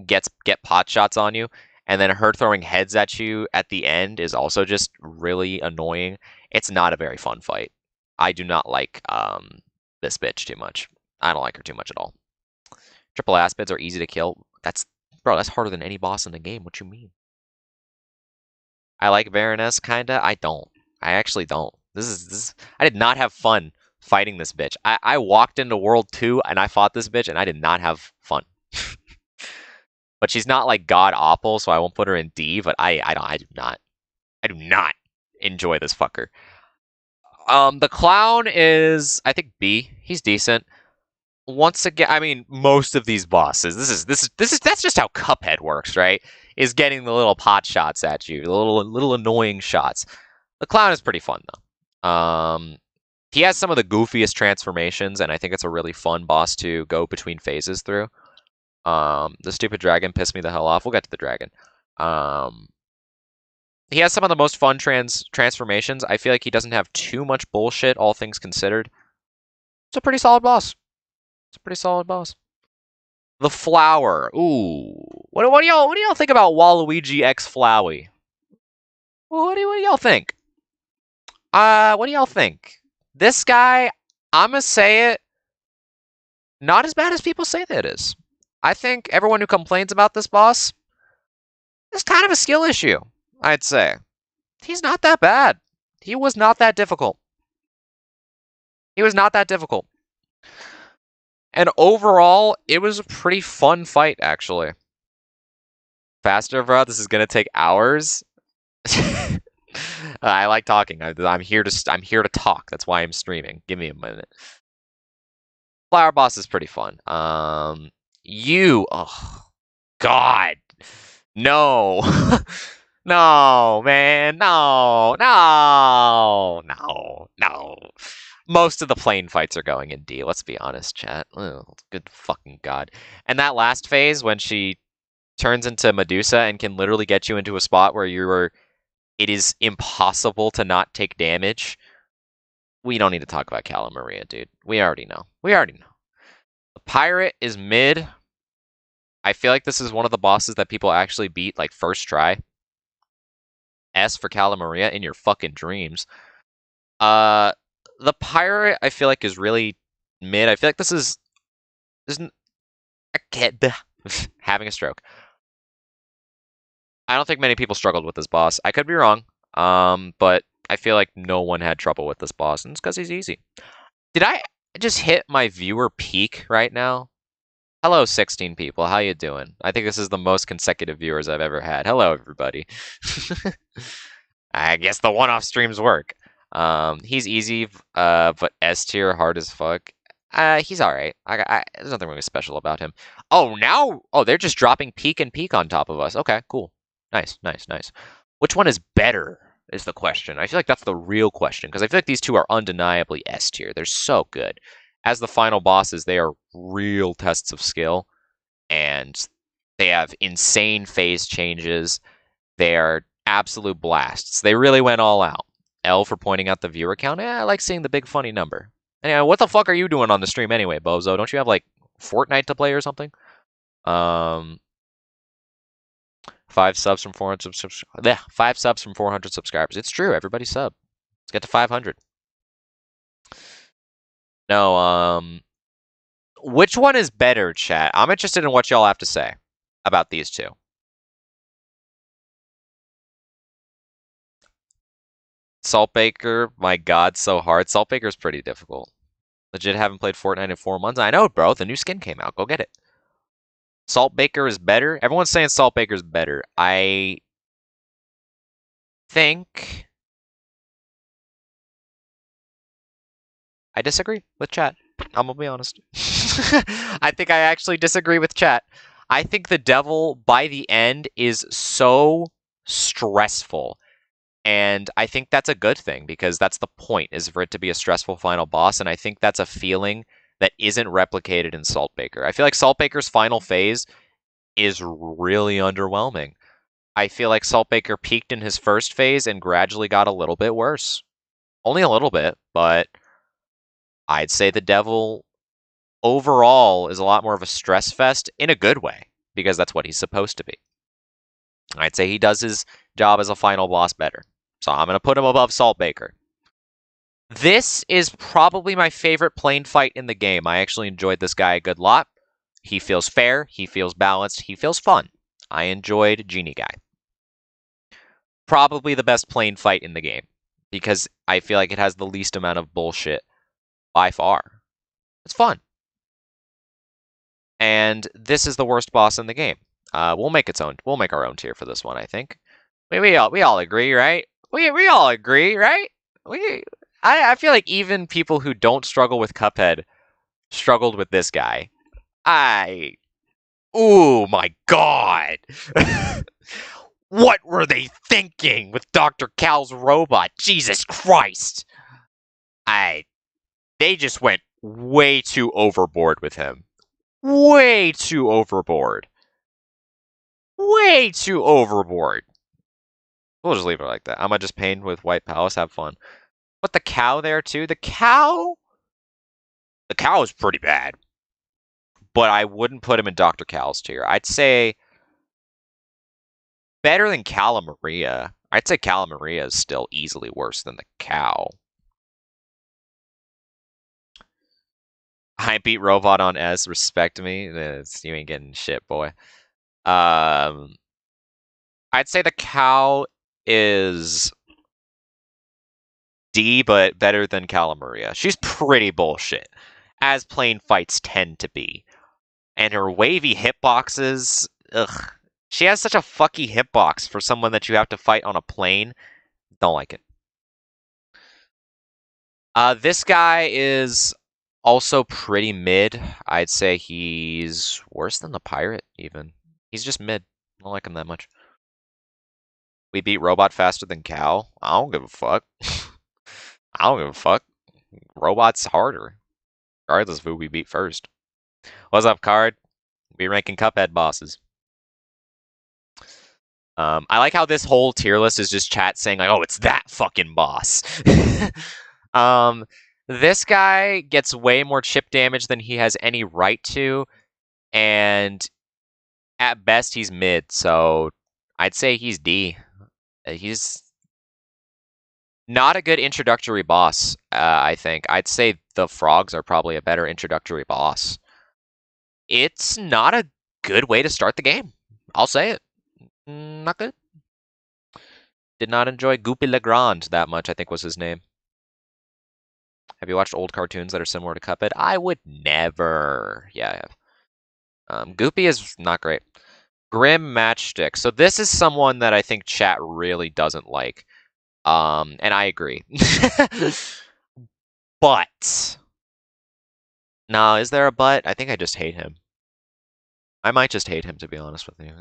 get pot shots on you, and then her throwing heads at you at the end is also just really annoying. It's not a very fun fight. I do not like this bitch too much. I don't like her too much at all. Triple Aspids are easy to kill. That's harder than any boss in the game. What you mean? I like Baroness, kinda. I don't. I actually don't. I did not have fun fighting this bitch. I walked into World 2 and I fought this bitch and I did not have fun. But she's not like god awful, so I won't put her in D, but I do not enjoy this fucker. The clown is, I think, B. He's decent. Once again, I mean, most of these bosses, that's just how Cuphead works, right? Is getting the little pot shots at you, the little annoying shots. The clown is pretty fun though. He has some of the goofiest transformations, and I think it's a really fun boss to go between phases through. The stupid dragon pissed me the hell off. We'll get to the dragon. He has some of the most fun transformations. I feel like he doesn't have too much bullshit, all things considered. It's a pretty solid boss. The flower. Ooh. What do y'all think about Waluigi X Flowey? What do y'all think? What do y'all think? This guy, I'm gonna say it, not as bad as people say that it is. I think everyone who complains about this boss is kind of a skill issue, I'd say. He's not that bad. He was not that difficult. And overall, it was a pretty fun fight, actually. Faster, bro. This is gonna take hours. I like talking. I'm here to talk. That's why I'm streaming. Give me a minute. Flower boss is pretty fun. Oh God, no, no, man, no. Most of the plane fights are going in D. Let's be honest, chat. Oh, good fucking God. And that last phase when she turns into Medusa and can literally get you into a spot where it is impossible to not take damage. We don't need to talk about Cala Maria, dude. We already know. The pirate is mid. I feel like this is one of the bosses that people actually beat, like, first try. S for Cala Maria in your fucking dreams. The pirate, I feel like, is really mid. I feel like this is a kid having a stroke. I don't think many people struggled with this boss. I could be wrong, but I feel like no one had trouble with this boss, and it's because he's easy. Did I just hit my viewer peak right now? Hello, 16 people. How you doing? I think this is the most consecutive viewers I've ever had. Hello, everybody. I guess the one-off streams work. He's easy, but S tier, hard as fuck. He's alright. There's nothing really special about him. Oh, they're just dropping peak and peak on top of us. Okay, cool. Nice. Which one is better? is the question. I feel like that's the real question, because I feel like these two are undeniably S tier. They're so good. As the final bosses, they are real tests of skill, and they have insane phase changes. They are absolute blasts. They really went all out. L for pointing out the viewer count. I like seeing the big funny number. Anyway, what the fuck are you doing on the stream anyway, Bozo? Don't you have like Fortnite to play or something? 5 subs from 400 subscribers. Yeah, 5 subs from 400 subscribers. It's true. Everybody sub. Let's get to 500. No, which one is better, chat? I'm interested in what y'all have to say about these two. Saltbaker, my god, so hard. Saltbaker's pretty difficult. Legit haven't played Fortnite in 4 months. I know, bro. The new skin came out. Go get it. Saltbaker is better. Everyone's saying Saltbaker is better. I think I disagree with chat. I'm gonna be honest. I think I actually disagree with chat. I think the devil by the end is so stressful. And I think that's a good thing, because that's the point, is for it to be a stressful final boss. And I think that's a feeling that isn't replicated in Saltbaker. I feel like Saltbaker's final phase is really underwhelming. I feel like Saltbaker peaked in his first phase and gradually got a little bit worse. Only a little bit, but I'd say the devil overall is a lot more of a stress fest in a good way, because that's what he's supposed to be. I'd say he does his job as a final boss better. So I'm going to put him above Saltbaker. This is probably my favorite plane fight in the game. I actually enjoyed this guy a good lot. He feels fair, he feels balanced, he feels fun. I enjoyed Genie Guy. Probably the best plane fight in the game, because I feel like it has the least amount of bullshit by far. It's fun. And this is the worst boss in the game. We'll make our own tier for this one, I think. We all agree, right? We all agree, right? I feel like even people who don't struggle with Cuphead struggled with this guy. Oh my god! What were they thinking with Dr. Cal's robot? Jesus Christ! They just went way too overboard with him. Way too overboard. Way too overboard. We'll just leave it like that. I'm gonna just paint with White Palace, have fun. But the cow there too. The cow is pretty bad. But I wouldn't put him in Dr. Cal's tier. I'd say better than Calamaria. I'd say Calamaria is still easily worse than the cow. I beat Robot on S. Respect me. You ain't getting shit, boy. I'd say the cow is D, but better than Calamaria. She's pretty bullshit, as plane fights tend to be. And her wavy hitboxes, ugh. She has such a fucky hitbox for someone that you have to fight on a plane. Don't like it. This guy is also pretty mid. I'd say he's worse than the pirate, even. He's just mid. I don't like him that much. We beat Robot faster than Cal. I don't give a fuck. I don't give a fuck. Robot's harder, regardless of who we beat first. What's up, Card? We ranking Cuphead bosses. I like how this whole tier list is just chat saying like, "Oh, it's that fucking boss." This guy gets way more chip damage than he has any right to, and at best he's mid. So I'd say he's D. He's not a good introductory boss. I think I'd say the frogs are probably a better introductory boss. It's not a good way to start the game. I'll say it. Not good. Did not enjoy Goopy Legrand that much, I think was his name. Have you watched old cartoons that are similar to Cuphead? I would never. Yeah, I have. Goopy is not great. Grim Matchstick. So this is someone that I think chat really doesn't like. And I agree. But. No, is there a but? I think I just hate him. I might just hate him, to be honest with you.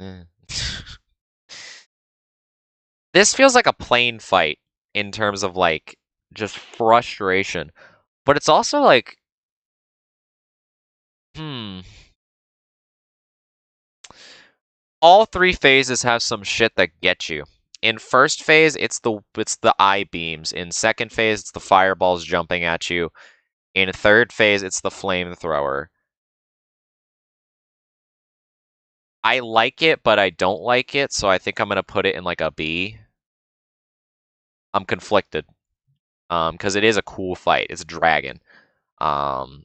This feels like a plane fight in terms of like just frustration, but it's also like, all three phases have some shit that get you. In first phase, it's the eye beams. In second phase, it's the fireballs jumping at you. In third phase, it's the flamethrower. I like it, but I don't like it, so I think I'm gonna put it in like a B. I'm conflicted. Because it is a cool fight. It's a dragon. Um,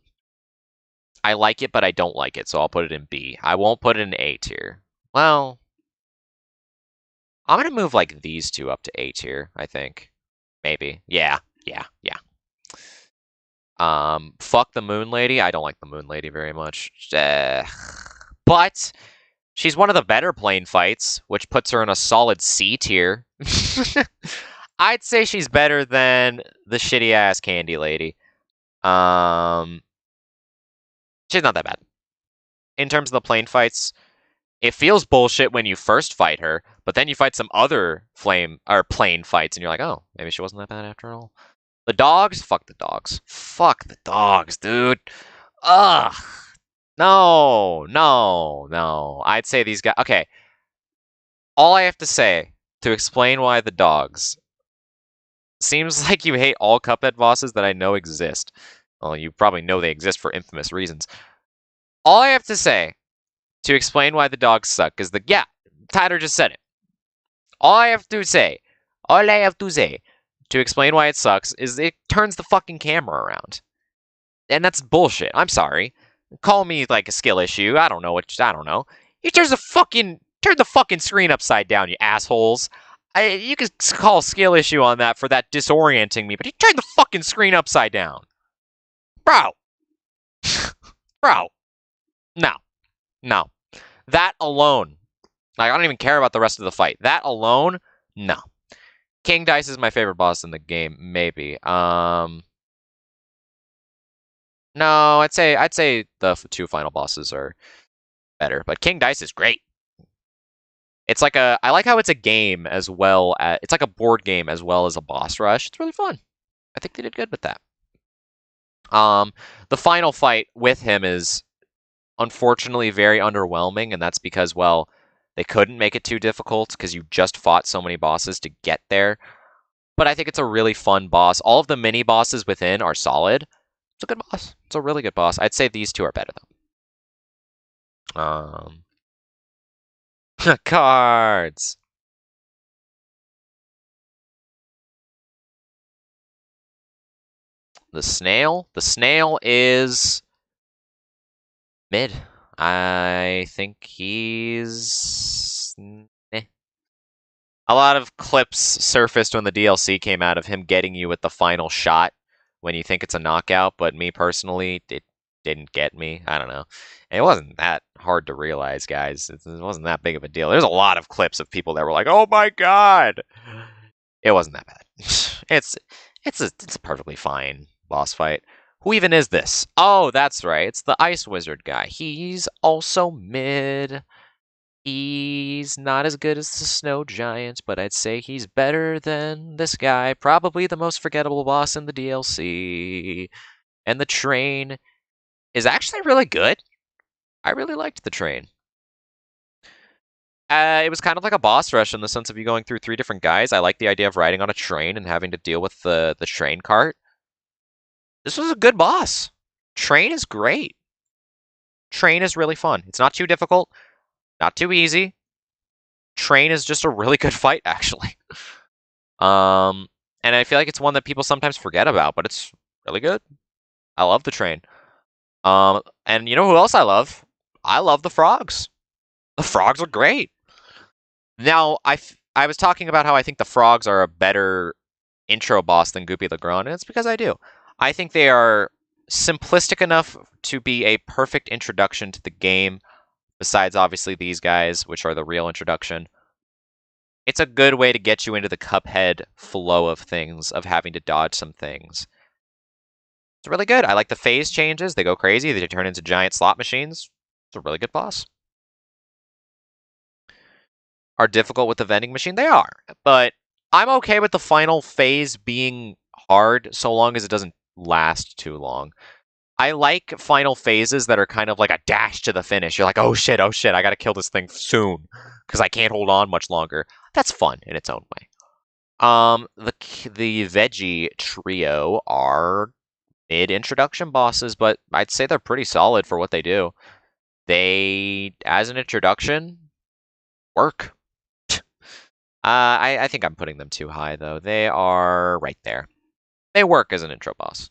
I like it, but I don't like it, so I'll put it in B. I won't put it in A tier. Well, I'm gonna move like these two up to A tier, I think. Maybe. Yeah. Yeah. Fuck the Moon Lady. I don't like the Moon Lady very much. But she's one of the better plane fights, which puts her in a solid C tier. I'd say she's better than the shitty ass Candy Lady. She's not that bad. In terms of the plane fights, it feels bullshit when you first fight her, but then you fight some other flame or plane fights, and you're like, oh, maybe she wasn't that bad after all. The dogs? Fuck the dogs. Fuck the dogs, dude. Ugh. No. I'd say these guys. Okay. All I have to say to explain why the dogs seems like you hate all Cuphead bosses that I know exist. Well, you probably know they exist for infamous reasons. All I have to say to explain why the dogs suck is that, yeah, Tyler just said it. All I have to say to explain why it sucks is it turns the fucking camera around. And that's bullshit. I'm sorry. Call me like a skill issue. I don't know. He turned the fucking screen upside down, you assholes. You could call skill issue on that for that disorienting me, but he turned the fucking screen upside down. Bro. Bro. No. That alone. Like, I don't even care about the rest of the fight. That alone, no. King Dice is my favorite boss in the game, maybe. No, I'd say the two final bosses are better, but King Dice is great. It's like I like how it's a game as well as it's like a board game as well as a boss rush. It's really fun. I think they did good with that. The final fight with him is unfortunately very underwhelming, and that's because, well, they couldn't make it too difficult because you just fought so many bosses to get there. But I think it's a really fun boss. All of the mini bosses within are solid. It's a good boss. It's a really good boss. I'd say these two are better though. Cards. The snail. The snail is mid. I think he's. Eh. A lot of clips surfaced when the DLC came out of him getting you with the final shot when you think it's a knockout, but me personally, it didn't get me. I don't know. And it wasn't that hard to realize, guys. It wasn't that big of a deal. There's a lot of clips of people that were like, "Oh my god!" It wasn't that bad. It's a perfectly fine boss fight. Who even is this? Oh, that's right. It's the Ice Wizard guy. He's also mid. He's not as good as the Snow Giant, but I'd say he's better than this guy. Probably the most forgettable boss in the DLC. And the train is actually really good. I really liked the train. It was kind of like a boss rush in the sense of you going through 3 different guys. I like the idea of riding on a train and having to deal with the train cart. This was a good boss. Train is great. Train is really fun. It's not too difficult, not too easy. Train is just a really good fight, actually. And I feel like it's one that people sometimes forget about, but it's really good. I love the train. And you know who else I love? I love the frogs. The frogs are great. Now, I was talking about how I think the frogs are a better intro boss than Goopy the Grown, and it's because I do. I think they are simplistic enough to be a perfect introduction to the game, besides obviously these guys, which are the real introduction. It's a good way to get you into the Cuphead flow of things, of having to dodge some things. It's really good. I like the phase changes. They go crazy. They turn into giant slot machines. It's a really good boss. are difficult with the vending machine. They are, but I'm okay with the final phase being hard so long as it doesn't last too long. I like final phases that are kind of like a dash to the finish. You're like, oh shit, I gotta kill this thing soon because I can't hold on much longer. That's fun in its own way. The veggie trio are mid-introduction bosses, but I'd say they're pretty solid for what they do. They, as an introduction, work. I think I'm putting them too high, though. They are right there. They work as an intro boss.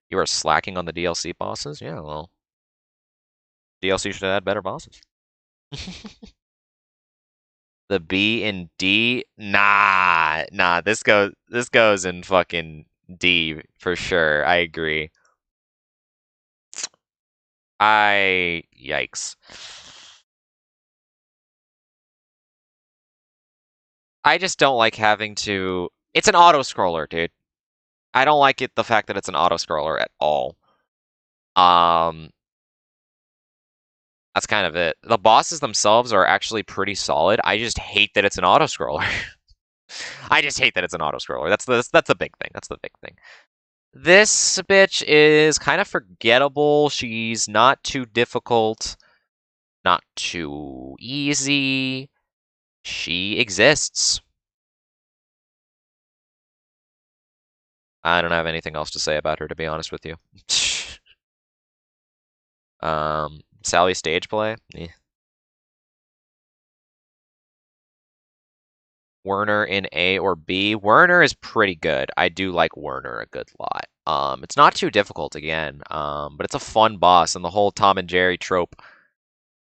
You are slacking on the DLC bosses? Yeah, well, DLC should add better bosses. The B and D? Nah. This goes in fucking D for sure. I agree. Yikes. I just don't like having to. It's an auto scroller, dude. I don't like the fact that it's an auto scroller at all. That's kind of it. The bosses themselves are actually pretty solid. I just hate that it's an auto scroller. I just hate that it's an auto scroller. That's the big thing. That's the big thing. This bitch is kind of forgettable. She's not too difficult, not too easy. She exists. I don't have anything else to say about her, to be honest with you. Sally stage play? Eh. Werner in A or B? Werner is pretty good. I do like Werner a good lot. It's not too difficult again, but it's a fun boss, and the whole Tom and Jerry trope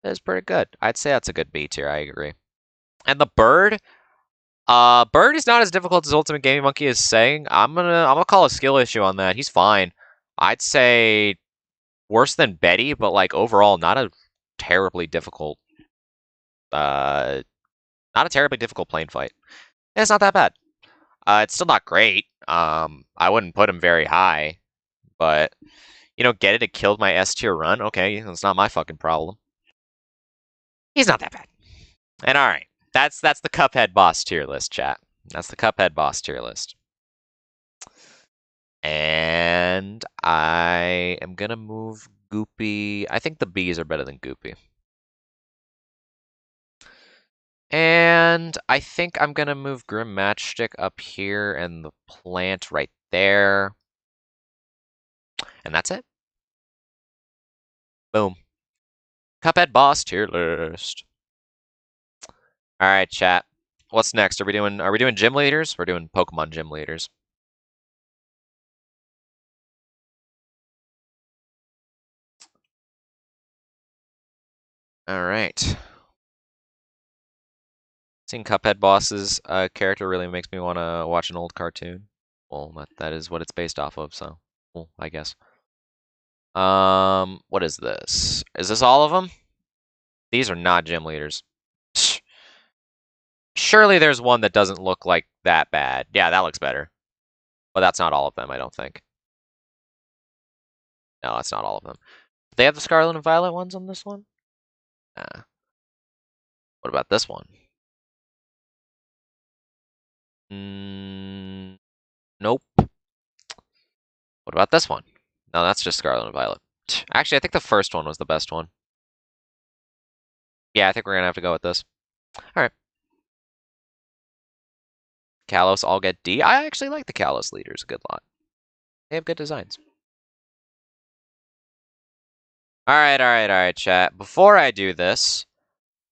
is pretty good. I'd say that's a good B tier, I agree. And the bird? Bird is not as difficult as Ultimate Gaming Monkey is saying. I'm gonna call a skill issue on that. He's fine. I'd say worse than Betty, but like overall not a terribly difficult plane fight. It's not that bad. It's still not great. I wouldn't put him very high, but get it killed my S tier run. Okay, that's not my fucking problem. He's not that bad. And all right, that's the Cuphead boss tier list, chat. That's the Cuphead boss tier list. And I am gonna move Goopy. I think the Bs are better than Goopy. And I think I'm gonna move Grim Matchstick up here and the plant right there. And that's it. Boom. Cuphead boss tier list. All right, chat. What's next? Are we doing gym leaders? We're doing Pokemon gym leaders. All right. Seeing Cuphead boss's character really makes me want to watch an old cartoon. Well, that is what it's based off of, so well, I guess. What is this? Is this all of them? These are not gym leaders. Surely there's one that doesn't look like that bad. Yeah, that looks better. But that's not all of them, I don't think. No, that's not all of them. Do they have the Scarlet and Violet ones on this one? Nah. What about this one? Nope. What about this one? No, that's just Scarlet and Violet. Actually, I think the first one was the best one. Yeah, I think we're gonna have to go with this. Alright. Kalos all get D. I actually like the Kalos leaders a good lot. They have good designs. Alright, chat. Before I do this,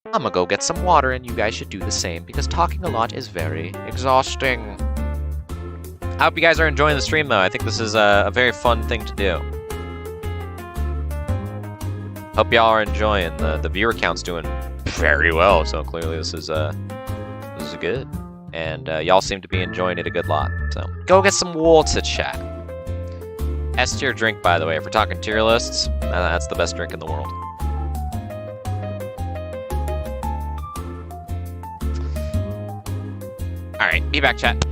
I'm gonna go get some water, and you guys should do the same, because talking a lot is very exhausting. I hope you guys are enjoying the stream, though. I think this is a very fun thing to do. Hope y'all are enjoying. The viewer count's doing very well, so clearly this is good. And y'all seem to be enjoying it a good lot. So go get some water, chat. S tier drink, by the way. If we're talking tier lists, that's the best drink in the world. Alright, be back, chat.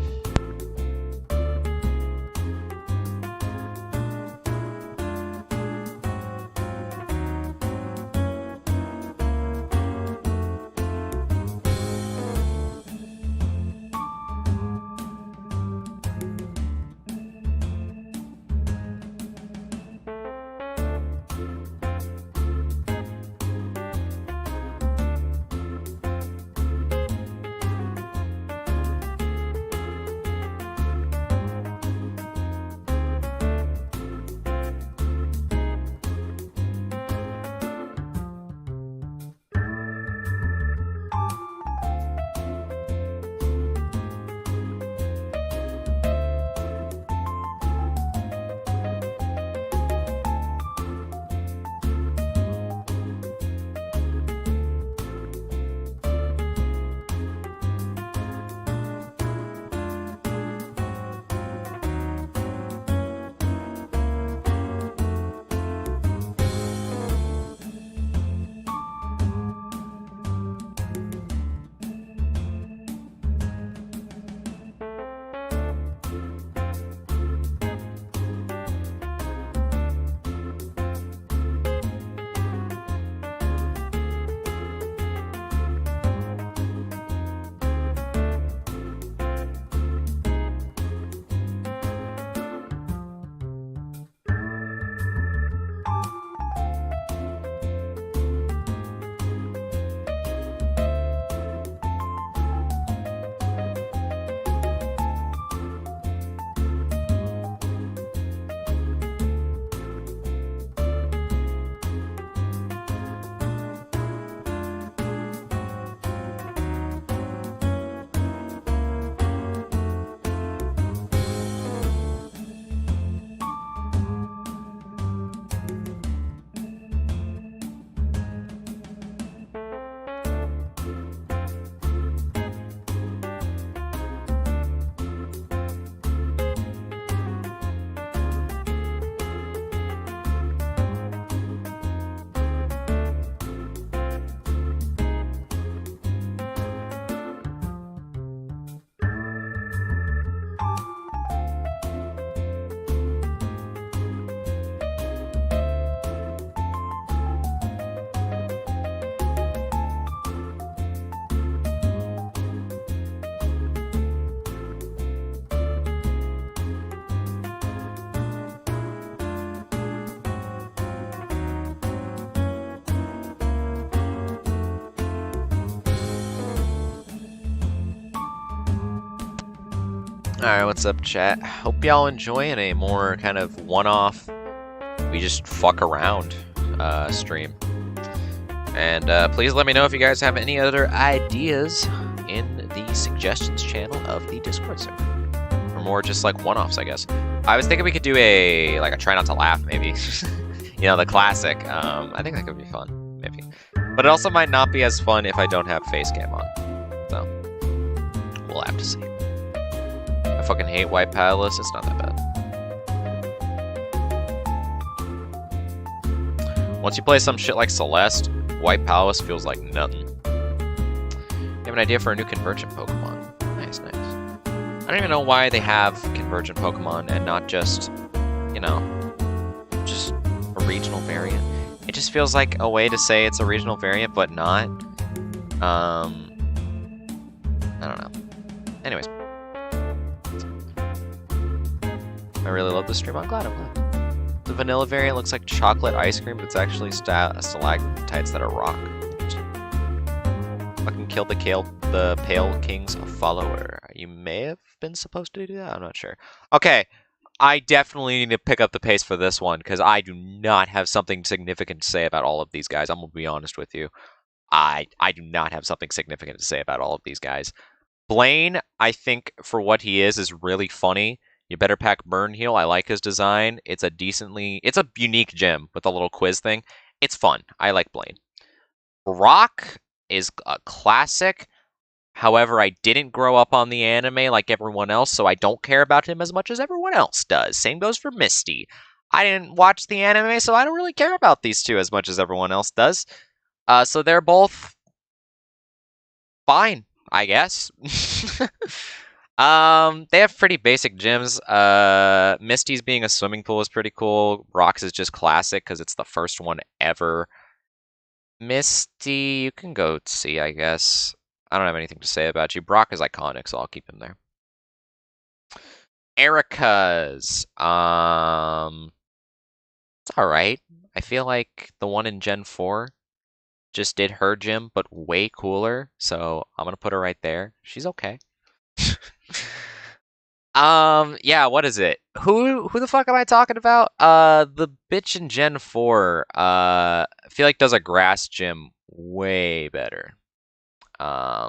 Alright, what's up, chat? Hope y'all enjoying a more kind of one-off, we just fuck around stream. And please let me know if you guys have any other ideas in the suggestions channel of the Discord server. Or more just like one-offs, I guess. I was thinking we could do a try not to laugh, maybe. You know, the classic. I think that could be fun, maybe. But it also might not be as fun if I don't have face cam on. So, we'll have to see. I fucking hate White Palace, it's not that bad. Once you play some shit like Celeste, White Palace feels like nothing. You have an idea for a new Convergent Pokemon. Nice, nice. I don't even know why they have Convergent Pokemon and not just, you know, just a regional variant. It just feels like a way to say it's a regional variant, but not. I don't know. Anyways. I really love this stream. I'm glad. The vanilla variant looks like chocolate ice cream, but it's actually stalactites that are rock. Fucking killed the Pale King's follower. You may have been supposed to do that? I'm not sure. Okay, I definitely need to pick up the pace for this one, because I do not have something significant to say about all of these guys. I'm going to be honest with you. I do not have something significant to say about all of these guys. Blaine, I think, for what he is really funny. You better pack Burn Heal. I like his design. It's a unique gym with a little quiz thing. It's fun. I like Blaine. Brock is a classic. However, I didn't grow up on the anime like everyone else, so I don't care about him as much as everyone else does. Same goes for Misty. I didn't watch the anime, so I don't really care about these two as much as everyone else does. So they're both fine, I guess. They have pretty basic gyms. Misty's being a swimming pool is pretty cool. Brock's is just classic because it's the first one ever. Misty, you can go see, I guess. I don't have anything to say about you. Brock is iconic, so I'll keep him there. Erica's, it's alright. I feel like the one in Gen 4 just did her gym, but way cooler, so I'm gonna put her right there. She's okay. Yeah, what is it? Who the fuck am I talking about? The bitch in Gen 4, I feel like does a grass gym way better. Yeah.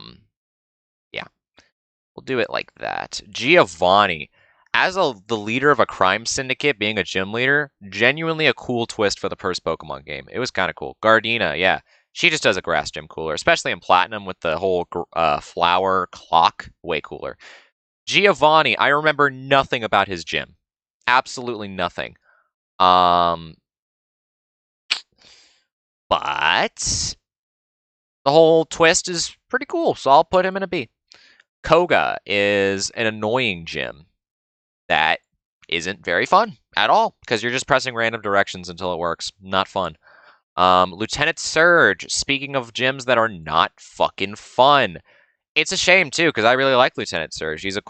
We'll do it like that. Giovanni. As the leader of a crime syndicate, being a gym leader, genuinely a cool twist for the first Pokemon game. It was kind of cool. Gardena, yeah. She just does a grass gym cooler, especially in Platinum with the whole flower clock. Way cooler. Giovanni, I remember nothing about his gym. Absolutely nothing. But the whole twist is pretty cool, so I'll put him in a B. Koga is an annoying gym that isn't very fun at all, because you're just pressing random directions until it works. Not fun. Lieutenant Surge, speaking of gyms that are not fucking fun. It's a shame, too, because I really like Lieutenant Surge. He's a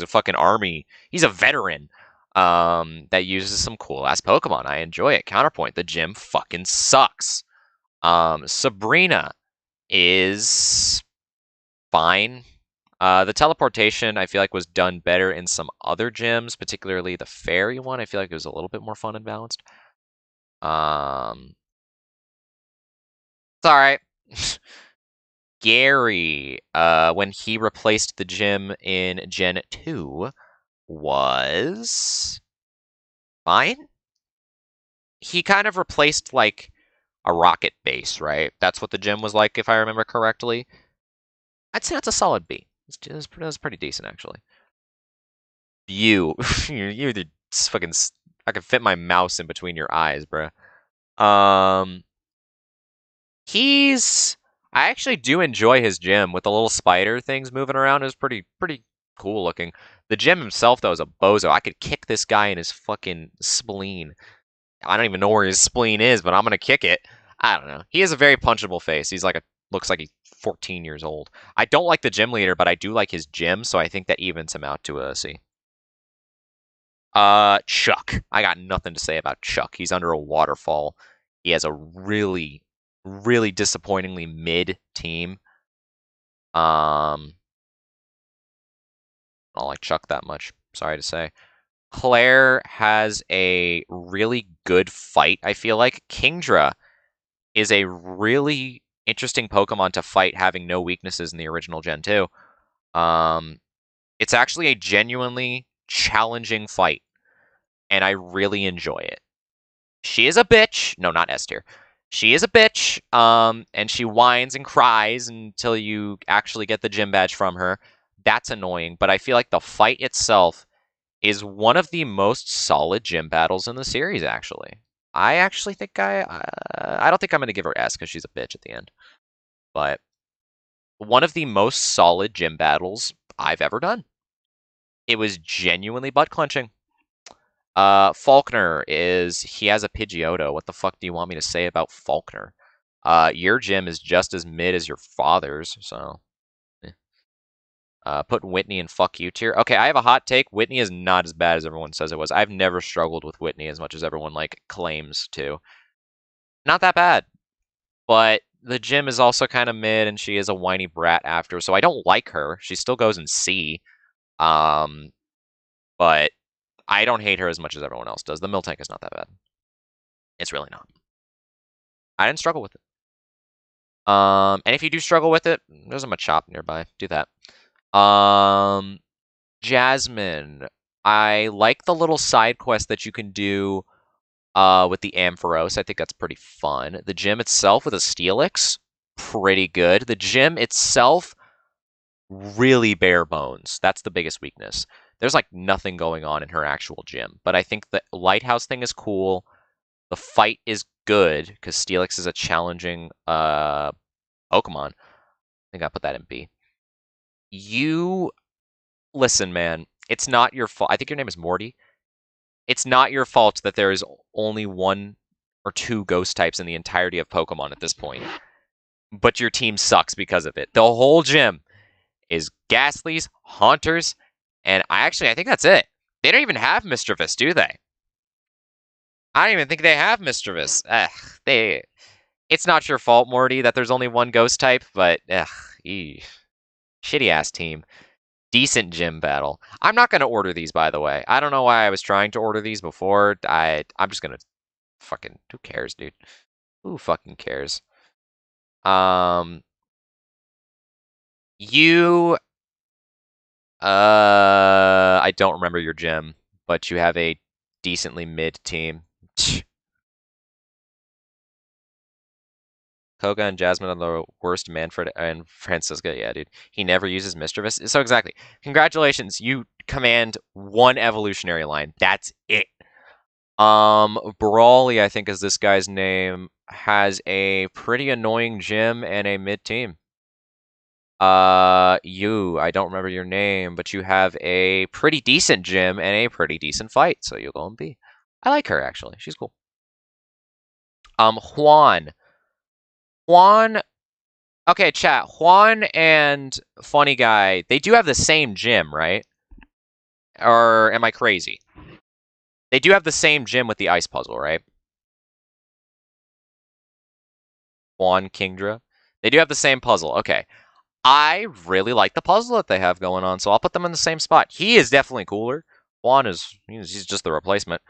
fucking army. He's a veteran that uses some cool-ass Pokemon. I enjoy it. Counterpoint, the gym fucking sucks. Sabrina is fine. The teleportation, I feel like, was done better in some other gyms, particularly the fairy one. I feel like it was a little bit more fun and balanced. It's alright. Gary, when he replaced the gym in Gen 2, was fine. He kind of replaced, like, a rocket base, right? That's what the gym was like, if I remember correctly. I'd say that's a solid B. It was pretty decent, actually. You the fucking... I can fit my mouse in between your eyes, bruh. I actually do enjoy his gym with the little spider things moving around. It was pretty cool looking. The gym himself, though, is a bozo. I could kick this guy in his fucking spleen. I don't even know where his spleen is, but I'm gonna kick it. I don't know. He has a very punchable face. He's like looks like he's 14 years old. I don't like the gym leader, but I do like his gym, so I think that evens him out to a C. Chuck. I got nothing to say about Chuck. He's under a waterfall. He has a really disappointingly mid team. I'll like chuck that much. Sorry to say. Claire has a really good fight, I feel like. Kingdra is a really interesting Pokemon to fight, having no weaknesses in the original Gen 2. It's actually a genuinely challenging fight, and I really enjoy it. She is a bitch. No, not S tier. She is a bitch, and she whines and cries until you actually get the gym badge from her. That's annoying, but I feel like the fight itself is one of the most solid gym battles in the series, actually. I actually think I don't think I'm going to give her S because she's a bitch at the end. But one of the most solid gym battles I've ever done. It was genuinely butt-clenching. Faulkner he has a Pidgeotto. What the fuck do you want me to say about Faulkner? Your gym is just as mid as your father's, so... Put Whitney in fuck you tier. Okay, I have a hot take. Whitney is not as bad as everyone says it was. I've never struggled with Whitney as much as everyone, like, claims to. Not that bad. But the gym is also kind of mid, and she is a whiny brat after, so I don't like her. She still goes in C. But I don't hate her as much as everyone else does. The Miltank is not that bad. It's really not. I didn't struggle with it. And if you do struggle with it, there's a Machop nearby. Do that. Jasmine. I like the little side quest that you can do with the Ampharos. I think that's pretty fun. The gym itself with a Steelix, pretty good. The gym itself, really bare bones. That's the biggest weakness. There's like nothing going on in her actual gym. But I think the Lighthouse thing is cool. The fight is good because Steelix is a challenging Pokemon. I think I put that in B. You listen, man. It's not your fault. I think your name is Morty. It's not your fault that there is only one or two ghost types in the entirety of Pokemon at this point. But your team sucks because of it. The whole gym is Ghastlies, Haunters, and I think that's it. They don't even have Mischievous, do they? I don't even think they have Mischievous. It's not your fault, Morty, that there's only one ghost type, but shitty ass team. Decent gym battle. I'm not gonna order these, by the way. I don't know why I was trying to order these before. I'm just gonna fucking, who cares, dude? Who fucking cares? You I don't remember your gym, but you have a decently mid team. Koga and Jasmine are the worst. Manfred and Francisca, yeah, dude. He never uses Mischievous. So exactly. Congratulations, you command one evolutionary line. That's it. Brawly, I think is this guy's name, has a pretty annoying gym and a mid team. I don't remember your name, but you have a pretty decent gym and a pretty decent fight, so you'll go and B. I like her, actually. She's cool. Juan. Okay, chat. Juan and Funny Guy, they do have the same gym, right? Or am I crazy? They do have the same gym with the ice puzzle, right? Juan, Kingdra. They do have the same puzzle. Okay. I really like the puzzle that they have going on, so I'll put them in the same spot. He is definitely cooler. Juan he's just the replacement.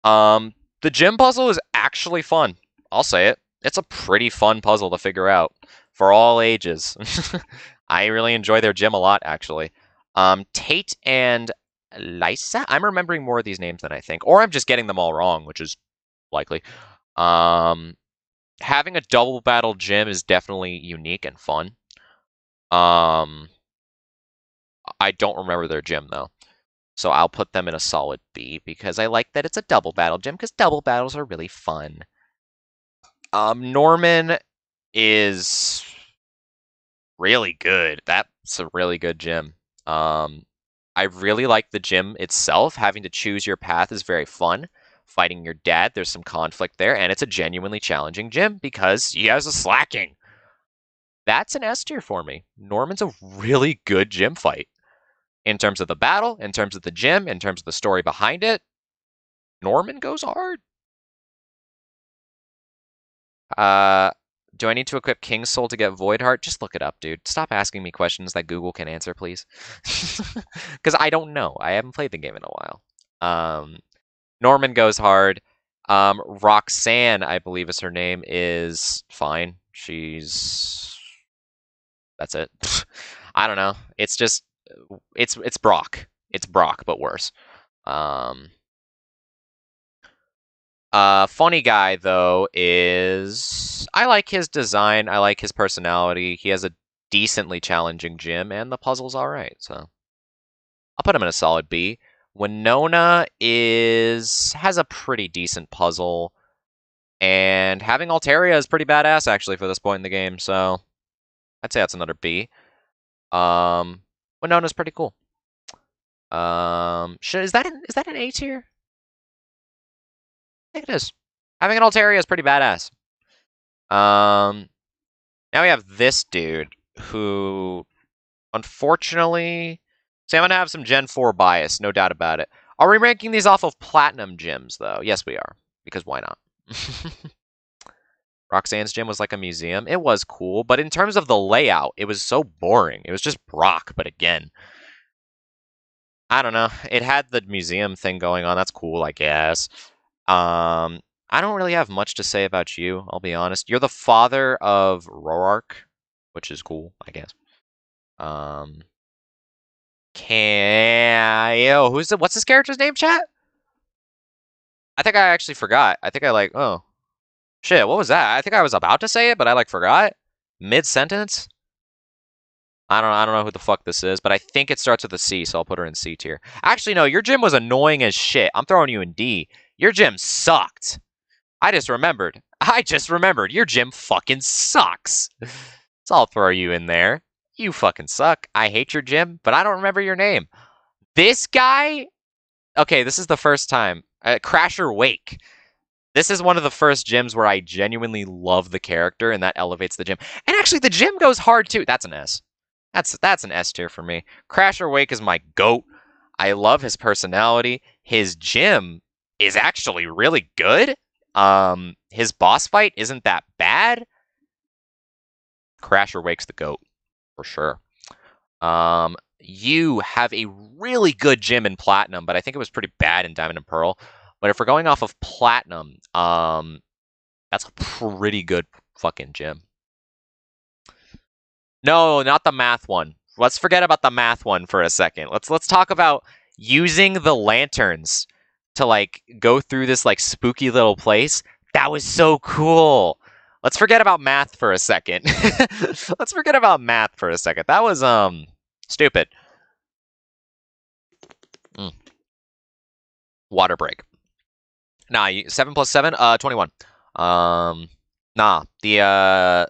The gym puzzle is actually fun. I'll say it. It's a pretty fun puzzle to figure out for all ages. I really enjoy their gym a lot, actually. Tate and Lysa? I'm remembering more of these names than I think. Or I'm just getting them all wrong, which is likely. Having a double battle gym is definitely unique and fun. I don't remember their gym, though. So I'll put them in a solid B because I like that it's a double battle gym because double battles are really fun. Norman is really good. That's a really good gym. I really like the gym itself. Having to choose your path is very fun. Fighting your dad, there's some conflict there, and it's a genuinely challenging gym because he has a slacking. That's an S tier for me. Norman's a really good gym fight. In terms of the battle, in terms of the gym, in terms of the story behind it, Norman goes hard. Do I need to equip King's Soul to get Void Heart? Just look it up, dude. Stop asking me questions that Google can answer, please. Because I don't know. I haven't played the game in a while. Norman goes hard. Roxanne, I believe is her name, is fine. That's it. I don't know. It's just it's Brock. It's Brock, but worse. Funny guy though is I like his design. I like his personality. He has a decently challenging gym, and the puzzle's all right. So I'll put him in a solid B. Winona has a pretty decent puzzle, and having Altaria is pretty badass actually for this point in the game. So I'd say that's another B. Winona's pretty cool. Is that an A tier? I think it is. Having an Altaria is pretty badass. Now we have this dude who, unfortunately, see, I'm gonna have some Gen 4 bias, no doubt about it. Are we ranking these off of Platinum gyms, though? Yes, we are, because why not? Roxanne's gym was like a museum. It was cool, but in terms of the layout, it was so boring. It was just Brock, but again, I don't know. It had the museum thing going on. That's cool, I guess. I don't really have much to say about you, I'll be honest. You're the father of Roark, which is cool, I guess. What's this character's name, chat? I think I actually forgot. I think oh. Shit, what was that? I think I was about to say it, but I forgot. Mid-sentence? I don't know who the fuck this is, but I think it starts with a C, so I'll put her in C tier. Actually, no, your gym was annoying as shit. I'm throwing you in D. Your gym sucked. I just remembered. Your gym fucking sucks. So I'll throw you in there. You fucking suck. I hate your gym, but I don't remember your name. This guy? Okay, this is the first time. Crasher Wake. This is one of the first gyms where I genuinely love the character, and that elevates the gym. And actually, the gym goes hard, too. That's an S. That's an S tier for me. Crasher Wake is my GOAT. I love his personality. His gym is actually really good. His boss fight isn't that bad. Crasher Wake's the GOAT, for sure. You have a really good gym in Platinum, but I think it was pretty bad in Diamond and Pearl. But if we're going off of Platinum, that's a pretty good fucking gym. No, not the math one. Let's forget about the math one for a second. Let's talk about using the lanterns to go through this spooky little place. That was so cool. Let's forget about math for a second. Let's forget about math for a second. That was stupid. Water break. Nah, 7 plus 7, 21. Nah, the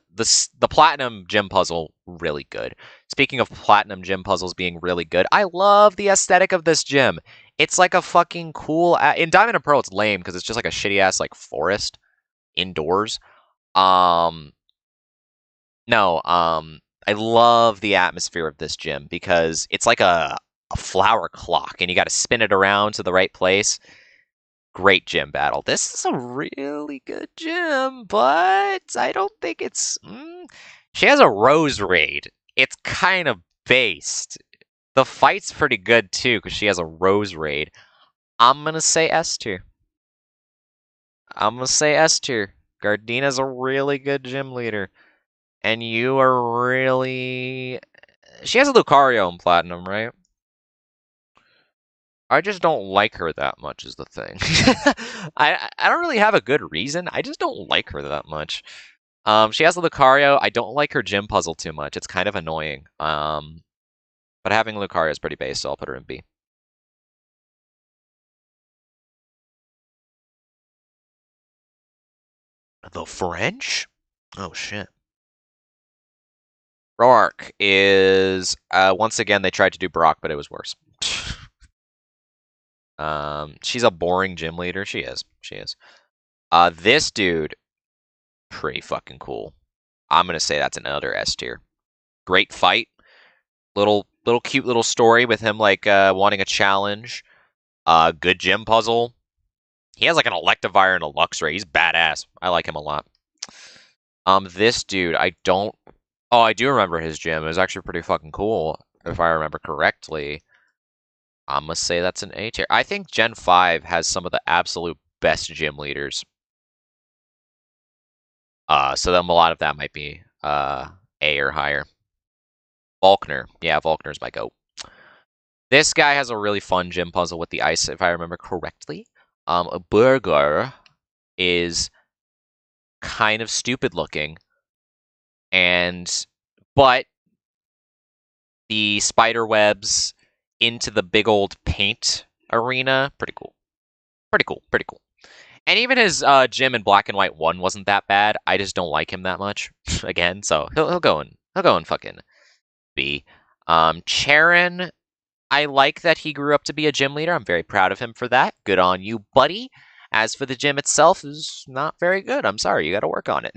Platinum gym puzzle, really good. Speaking of Platinum gym puzzles being really good, I love the aesthetic of this gym. It's like a fucking cool... in Diamond and Pearl, it's lame because it's just like a shitty-ass forest indoors. I love the atmosphere of this gym because it's like a flower clock, and you got to spin it around to the right place. Great gym battle. This is a really good gym, but I don't think it's... She has a Rose Raid. It's kind of based. The fight's pretty good, too, because she has a Rose Raid. I'm going to say S tier. Gardina's a really good gym leader. And you are really... She has a Lucario in Platinum, right? I just don't like her that much is the thing. I don't really have a good reason. I just don't like her that much. She has a Lucario. I don't like her gym puzzle too much. It's kind of annoying. But having Lucario is pretty base, so I'll put her in B. The French? Oh, shit. Roark is... once again, they tried to do Brock, but it was worse. She's a boring gym leader. She is. This dude, pretty fucking cool. I'm gonna say that's another S tier. Great fight. Little cute little story with him wanting a challenge. Good gym puzzle. He has an Electivire and a Luxray. He's badass. I like him a lot. This dude, I don't. Oh, I do remember his gym. It was actually pretty fucking cool, if I remember correctly. I'm gonna say that's an A tier. I think Gen 5 has some of the absolute best gym leaders. So then a lot of that might be A or higher. Volkner. Yeah, Volkner's my goat. This guy has a really fun gym puzzle with the ice, if I remember correctly. A burger is kind of stupid looking, and but the spider webs into the big old paint arena, pretty cool. Pretty cool. Pretty cool. And even his gym in Black and White 1 wasn't that bad. I just don't like him that much. Again, so he'll go in fucking B. Charon, I like that he grew up to be a gym leader. I'm very proud of him for that. Good on you, buddy. As for the gym itself, is not very good. I'm sorry, you got to work on it.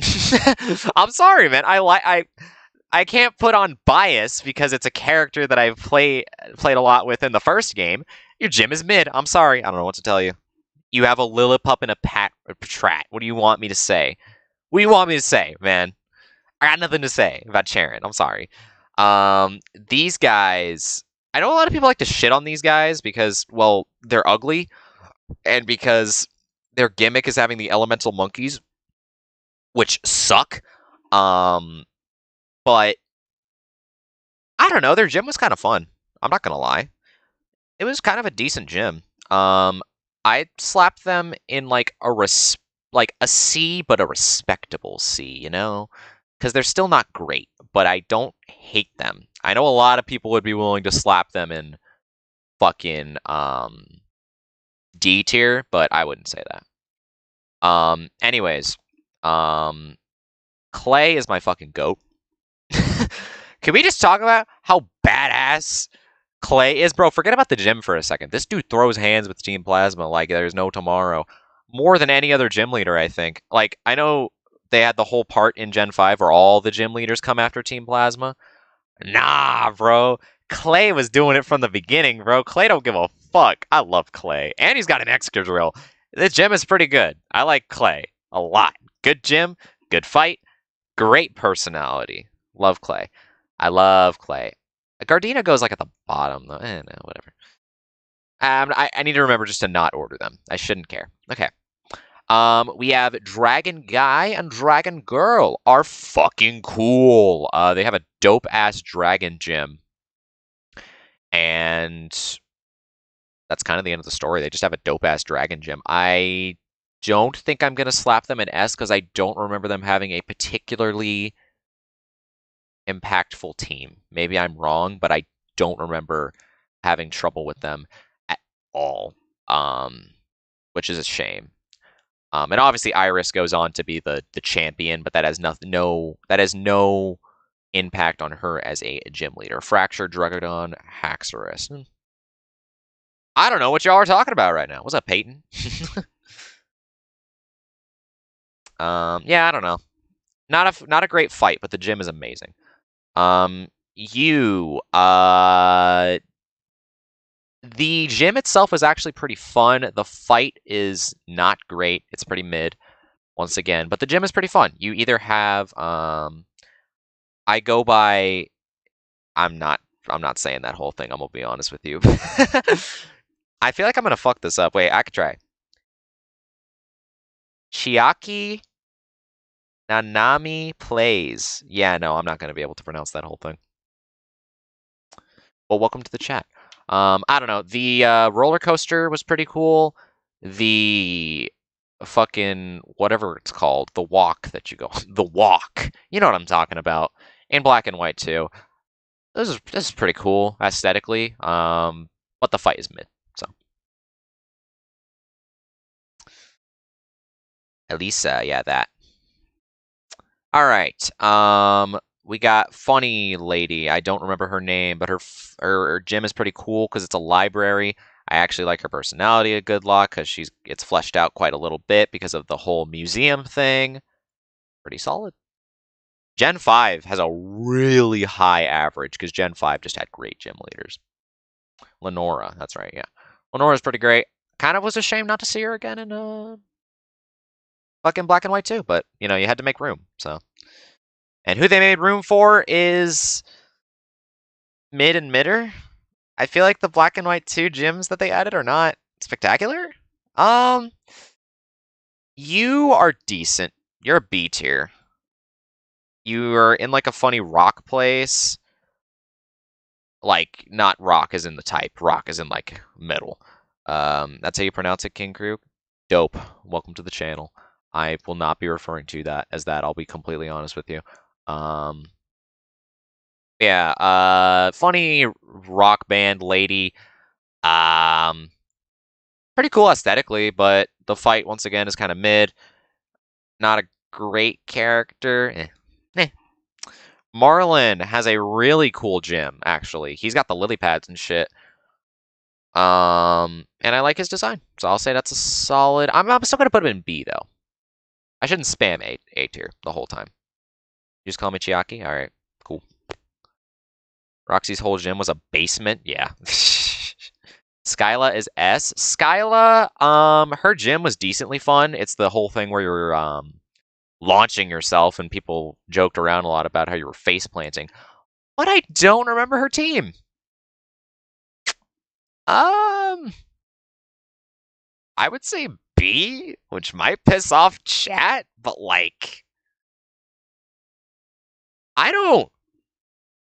I'm sorry, man. I can't put on bias because it's a character that I've played a lot with in the first game. Your gym is mid. I'm sorry. I don't know what to tell you. You have a Lillipup and a Patrat. What do you want me to say? What do you want me to say, man? I got nothing to say about Charon. I'm sorry. These guys. I know a lot of people like to shit on these guys because, well, they're ugly, and because their gimmick is having the elemental monkeys, which suck. But I don't know. Their gym was kind of fun. I'm not gonna lie. It was kind of a decent gym. I slapped them in like like a C, but a respectable C, you know, because they're still not great, but I don't hate them. I know a lot of people would be willing to slap them in fucking D tier, but I wouldn't say that. Anyways, um, Clay is my fucking goat. Can we just talk about how badass Clay is? Bro, forget about the gym for a second. This dude throws hands with Team Plasma like there's no tomorrow. More than any other gym leader, I think. Like, I know they had the whole part in Gen 5 where all the gym leaders come after Team Plasma. Nah, bro. Clay was doing it from the beginning, bro. Clay don't give a fuck. I love Clay. And he's got an extra drill. This gym is pretty good. I like Clay a lot. Good gym, good fight, great personality. Love Clay. I love Clay. Gardena goes like at the bottom though. No, whatever. I need to remember just to not order them. I shouldn't care. Okay. We have Dragon Guy and Dragon Girl are fucking cool. They have a dope ass dragon gym, and that's kind of the end of the story. They just have a dope ass dragon gym. I don't think I'm gonna slap them an S because I don't remember them having a particularly impactful team. Maybe I'm wrong, but I don't remember having trouble with them at all, which is a shame. And obviously Iris goes on to be the champion, but that has no impact on her as a gym leader. Fracture, Drugodon, Haxorus. I don't know what y'all are talking about right now. What's up, Peyton? Yeah, I don't know. Not a great fight, but the gym is amazing. The gym itself was actually pretty fun. The fight is not great. It's pretty mid, once again, but the gym is pretty fun. You either have, I go by, I'm not saying that whole thing. I'm gonna be honest with you. I feel like I'm gonna fuck this up. Wait, I could try. Chiaki Nanami plays. Yeah, no, I'm not gonna be able to pronounce that whole thing. Well, welcome to the chat. I don't know. The roller coaster was pretty cool. The fucking whatever it's called, the walk that you go, the walk. You know what I'm talking about. In Black and White too. This is pretty cool aesthetically. But the fight is mid. So Elisa, yeah, that. All right. We got funny lady. I don't remember her name, but her gym is pretty cool because it's a library. I actually like her personality a good lot because it's fleshed out quite a little bit because of the whole museum thing. Pretty solid. Gen 5 has a really high average because Gen 5 just had great gym leaders. Lenora, that's right, yeah. Lenora's pretty great. Kind of was a shame not to see her again in fucking Black and White too, but you know, you had to make room, so. And who they made room for is mid and midder. I feel like the Black and White 2 gyms that they added are not spectacular. You are decent. You're a B tier. You are in like a funny rock place. Like, not rock as in the type. Rock as in like metal. That's how you pronounce it, King Krug. Dope. Welcome to the channel. I will not be referring to that as that. I'll be completely honest with you. Yeah, funny rock band lady. Pretty cool aesthetically, but the fight, once again, is kind of mid. Not a great character. Marlin has a really cool gym, actually. He's got the lily pads and shit. And I like his design, so I'll say that's a solid. I'm still gonna put him in B, though. I shouldn't spam A tier the whole time. You just call me Chiaki? Alright, cool. Roxy's whole gym was a basement? Yeah. Skyla is S. Skyla, her gym was decently fun. It's the whole thing where you're, launching yourself, and people joked around a lot about how you were face planting. But I don't remember her team. I would say B, which might piss off chat, but like, I don't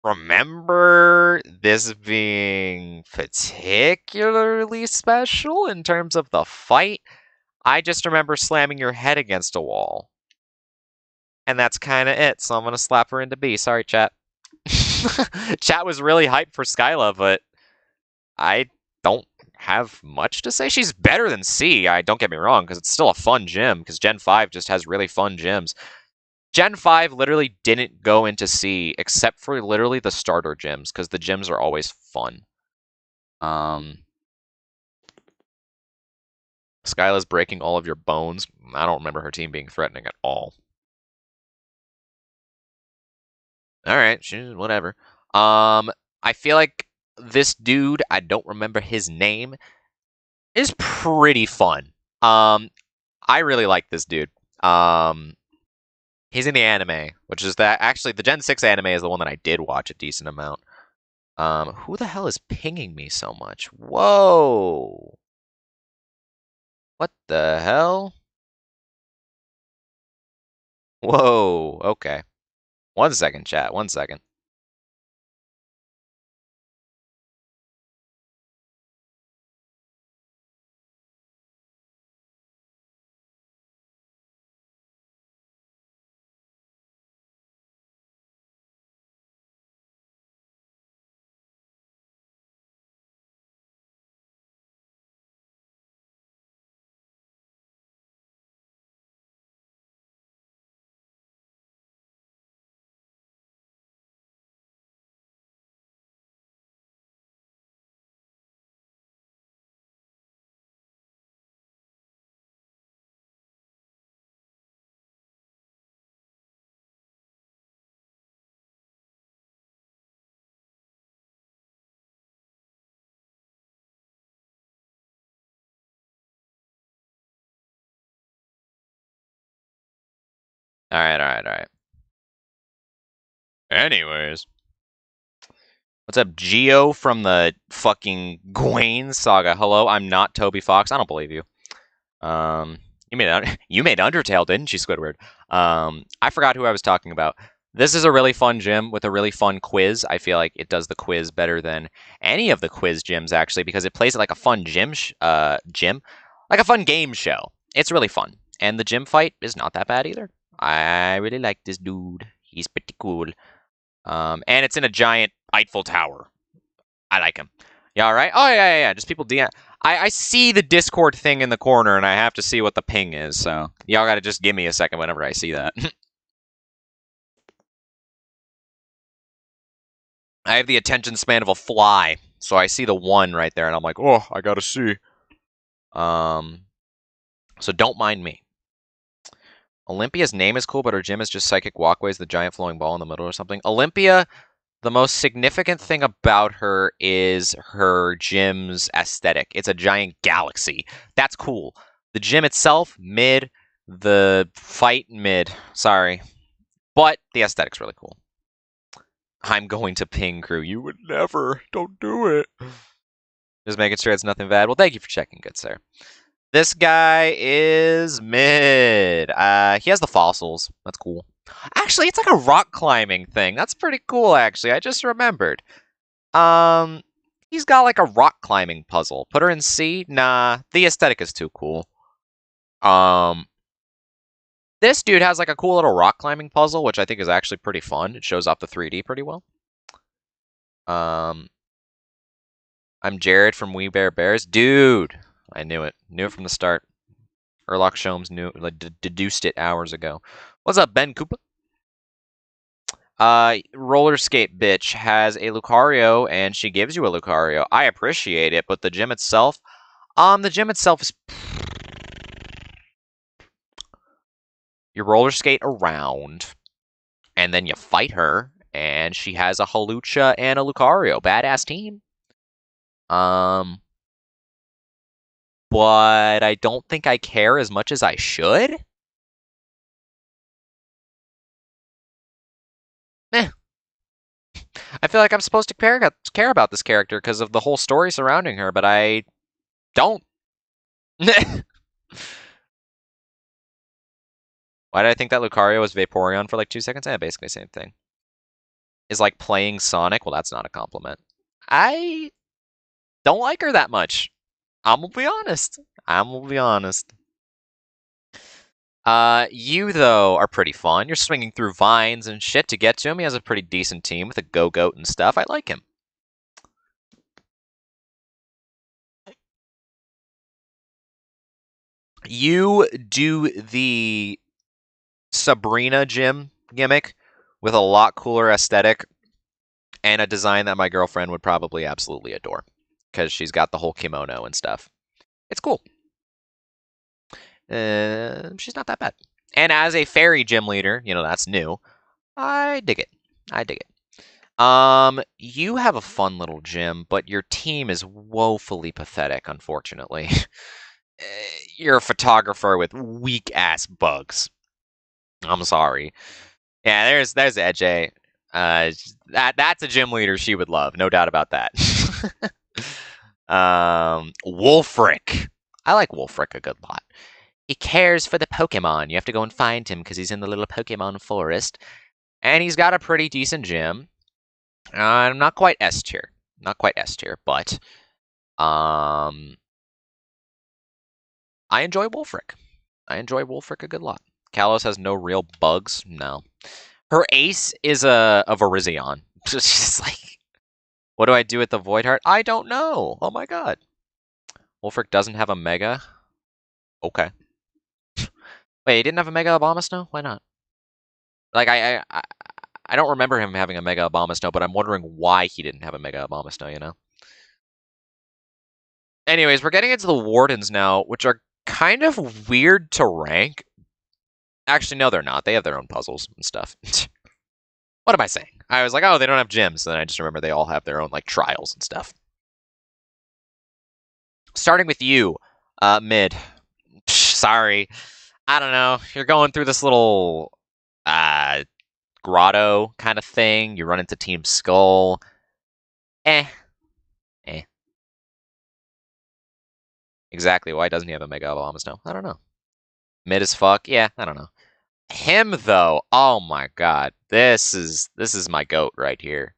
remember this being particularly special in terms of the fight. I just remember slamming your head against a wall. And that's kind of it, so I'm going to slap her into B. Sorry, chat. Chat was really hyped for Skyla, but I don't have much to say. She's better than C, don't get me wrong, because it's still a fun gym, because Gen 5 just has really fun gyms. Gen 5 literally didn't go into C, except for literally the starter gyms, because the gyms are always fun. Skyla's breaking all of your bones. I don't remember her team being threatening at all. Alright, whatever. I feel like this dude, I don't remember his name, is pretty fun. I really like this dude. He's in the anime, which is that actually the Gen 6 anime is the one that I did watch a decent amount. Who the hell is pinging me so much? Whoa. What the hell? Whoa, okay. 1 second, chat, 1 second. Alright. Anyways. What's up, Geo from the fucking Gwaine saga? Hello, I'm not Toby Fox. I don't believe you. You made Undertale, didn't you, Squidward? I forgot who I was talking about. This is a really fun gym with a really fun quiz. I feel like it does the quiz better than any of the quiz gyms, actually, because it plays it like a fun like a fun game show. It's really fun. And the gym fight is not that bad either. I really like this dude. He's pretty cool. And it's in a giant Eiffel Tower. I like him. Yeah, all right? Oh, yeah. Just people DM. I see the Discord thing in the corner, and I have to see what the ping is, so y'all gotta just give me a second whenever I see that. I have the attention span of a fly, so I see the 1 right there, and I'm like, oh, I gotta see. So don't mind me. Olympia's name is cool, but her gym is just Psychic Walkways, the giant flowing ball in the middle or something. Olympia, the most significant thing about her is her gym's aesthetic. It's a giant galaxy. That's cool. The gym itself, mid. the fight mid. Sorry. But the aesthetic's really cool. I'm going to ping crew. You would never. Don't do it. Just making sure it's nothing bad. Well, thank you for checking, good sir. This guy is mid. He has the fossils. That's cool. Actually, it's like a rock climbing thing. That's pretty cool, actually. I just remembered. He's got like a rock climbing puzzle. Put her in C? Nah, the aesthetic is too cool. This dude has like a cool little rock climbing puzzle, which I think is actually pretty fun. It shows off the 3D pretty well. I'm Jared from We Bear Bears. Dude, I knew it. Knew it from the start. Erlock Sholmes knew, like, deduced it hours ago. What's up, Ben Koopa? Roller Skate Bitch has a Lucario, and she gives you a Lucario. I appreciate it, but the gym itself is... You roller skate around, and then you fight her, and she has a Hawlucha and a Lucario. Badass team. But I don't think I care as much as I should. Eh. I feel like I'm supposed to care about this character because of the whole story surrounding her, but I don't. Why did I think that Lucario was Vaporeon for like 2 seconds? Basically the same thing. Is like playing Sonic? Well, that's not a compliment. I don't like her that much. I'm gonna be honest. You, though, are pretty fun. You're swinging through vines and shit to get to him. He has a pretty decent team with a Go-Goat and stuff. I like him. You do the Sabrina gym gimmick with a lot cooler aesthetic and a design that my girlfriend would probably absolutely adore because she's got the whole kimono and stuff. It's cool. She's not that bad. And as a fairy gym leader, you know, that's new. I dig it. You have a fun little gym, but your team is woefully pathetic, unfortunately. You're a photographer with weak-ass bugs. I'm sorry. Yeah, there's EJ. That's a gym leader she would love, no doubt about that. Wolfric. I like Wolfric a good lot. He cares for the Pokemon. You have to go and find him because he's in the little Pokemon forest. And he's got a pretty decent gym. Not quite S tier. But I enjoy Wolfric. A good lot. Kalos has no real bugs. No. Her ace is a Virizion. It's just like, what do I do with the Void Heart? I don't know. Oh my god. Wolfric doesn't have a Mega? Okay. Wait, he didn't have a Mega Abomasnow? Why not? Like, I don't remember him having a Mega Abomasnow, but I'm wondering why he didn't have a Mega Abomasnow, you know? Anyways, we're getting into the Wardens now, which are kind of weird to rank. Actually, no, they're not. They have their own puzzles and stuff. What am I saying? I was like, oh, they don't have gyms. And then I just remember they all have their own, like, trials and stuff. Starting with you, mid. Sorry. I don't know. You're going through this little grotto kind of thing. You run into Team Skull. Exactly. Why doesn't he have a Mega Abomasnow? I don't know. Mid as fuck? Yeah, I don't know. Him, though, oh my god. This is my goat right here.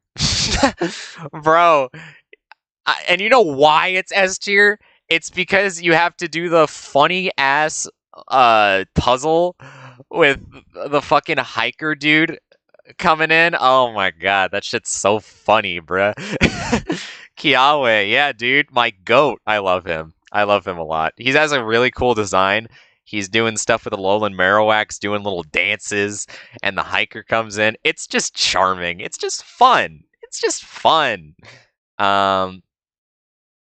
Bro. And you know why it's S tier? It's because you have to do the funny-ass puzzle with the fucking hiker dude coming in. Oh my god, that shit's so funny, bruh. Kiawe, yeah, dude, my goat. I love him a lot. He has a really cool design. He's doing stuff with Alolan Marowak's, doing little dances, and the hiker comes in. It's just charming. It's just fun.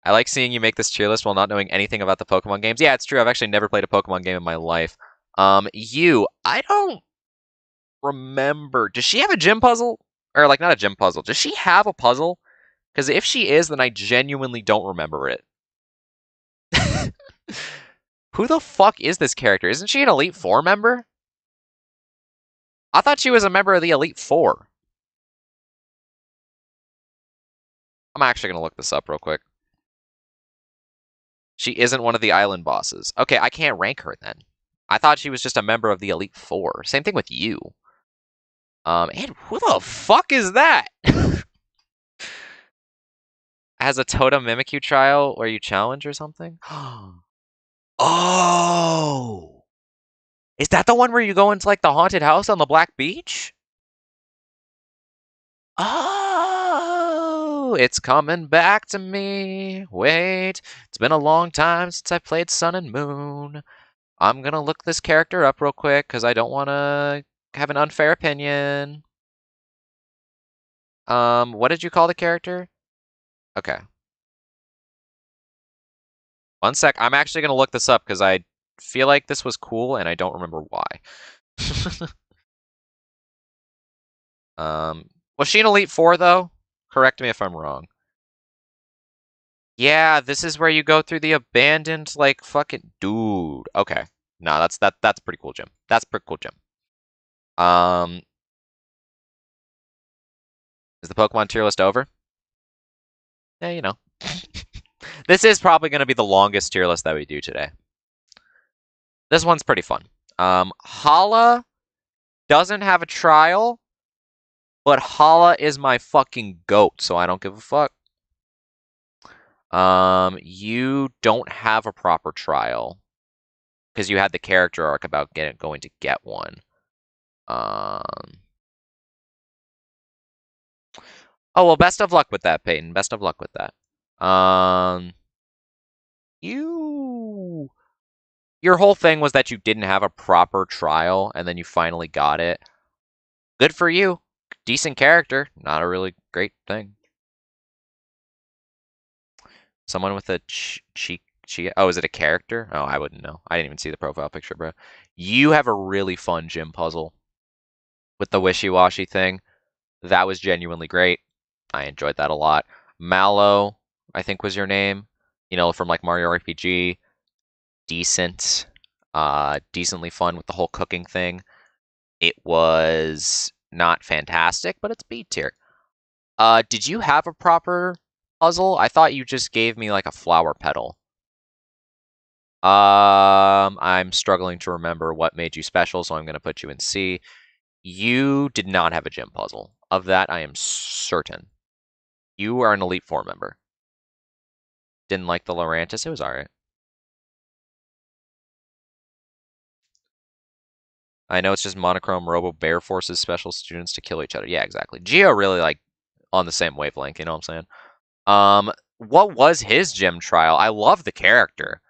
I like seeing you make this tier list while not knowing anything about the Pokemon games. Yeah, it's true. I've actually never played a Pokemon game in my life. I don't remember. Does she have a gym puzzle? Or, like, not a gym puzzle. Does she have a puzzle? Because if she is, then I genuinely don't remember it. Who the fuck is this character? Isn't she an Elite Four member? I thought she was a member of the Elite Four. I'm actually going to look this up real quick. She isn't one of the island bosses. Okay, I can't rank her then. I thought she was just a member of the Elite Four. Same thing with you. And who the fuck is that? Has a totem Mimikyu trial where you challenge or something? Oh! Is that the one where you go into, like, the haunted house on the Black Beach? Oh! It's coming back to me. Wait, it's been a long time since I played Sun and Moon. I'm gonna look this character up real quick, because I don't want to have an unfair opinion. What did you call the character? Okay. One sec. I'm actually gonna look this up, because I feel like this was cool, and I don't remember why. Was she an Elite Four, though? Correct me if I'm wrong. Yeah, this is where you go through the abandoned, like, fucking... Dude. Okay. No, that's pretty cool, Jim. That's pretty cool, Jim. Is the Pokemon tier list over? Yeah, you know. This is probably going to be the longest tier list that we do today. This one's pretty fun. Hala doesn't have a trial, but Hala is my fucking goat, so I don't give a fuck. You don't have a proper trial because you had the character arc about going to get one. Oh, well, best of luck with that, Peyton. Best of luck with that. Your whole thing was that you didn't have a proper trial, and then you finally got it. Good for you. Decent character. Not a really great thing. Someone with a oh, is it a character? Oh, I wouldn't know. I didn't even see the profile picture, bro. You have a really fun gym puzzle with the wishy-washy thing. That was genuinely great. I enjoyed that a lot. Mallow, I think was your name. You know, from like Mario RPG. Decent. Decently fun with the whole cooking thing. It was not fantastic, but it's B tier. Did you have a proper puzzle? I thought you just gave me like a flower petal. I'm struggling to remember what made you special, so I'm going to put you in C. You did not have a gym puzzle. Of that, I am certain. You are an Elite Four member. Didn't like the Lurantis. It was alright. I know it's just monochrome Robo Bear forces special students to kill each other. Yeah, exactly. Geo really like on the same wavelength, you know what I'm saying? What was his gym trial? I love the character.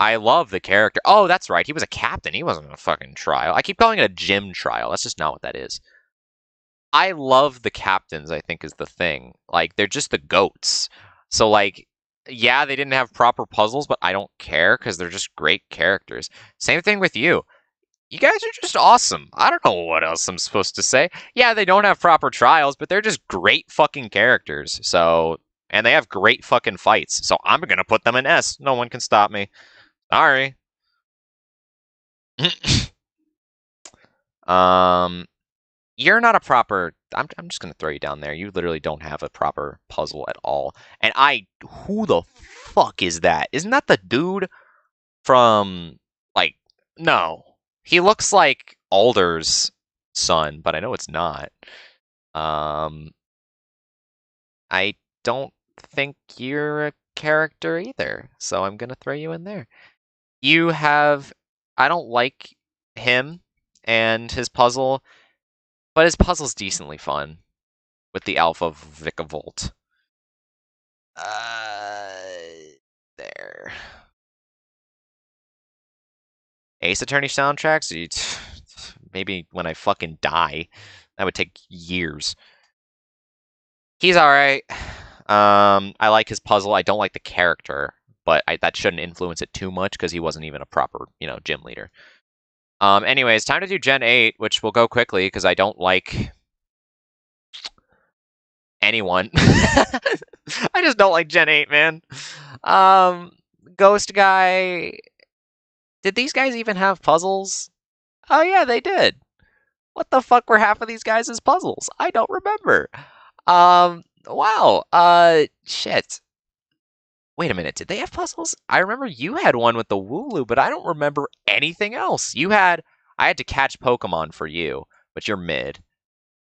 I love the character. Oh, that's right. He was a captain. He wasn't a fucking trial. I keep calling it a gym trial. That's just not what that is. I love the captains, I think, is the thing. Like, they're just the goats. So, like, yeah, they didn't have proper puzzles, but I don't care because they're just great characters. Same thing with you. You guys are just awesome. I don't know what else I'm supposed to say. Yeah, they don't have proper trials, but they're just great fucking characters. So, and they have great fucking fights. So I'm going to put them in S. No one can stop me. Sorry. You're not a proper... I'm just going to throw you down there. You literally don't have a proper puzzle at all. And who the fuck is that? Isn't that the dude from, like... No. He looks like Alder's son, but I know it's not. I don't think you're a character either, so I'm going to throw you in there. You have... I don't like him and his puzzle, but his puzzle's decently fun with the Alpha Vikavolt. There. Ace Attorney soundtracks? Maybe when I fucking die. That would take years. He's alright. I like his puzzle. I don't like the character, but that shouldn't influence it too much because he wasn't even a proper, gym leader. Anyways, time to do Gen 8, which will go quickly because I don't like anyone. I just don't like Gen 8, man. Ghost Guy, Did these guys even have puzzles? Oh yeah, they did. What the fuck were half of these guys' puzzles? I don't remember. Wow. Shit. Wait a minute, did they have puzzles? I remember you had one with the Wooloo, but I don't remember anything else. I had to catch Pokemon for you, but you're mid.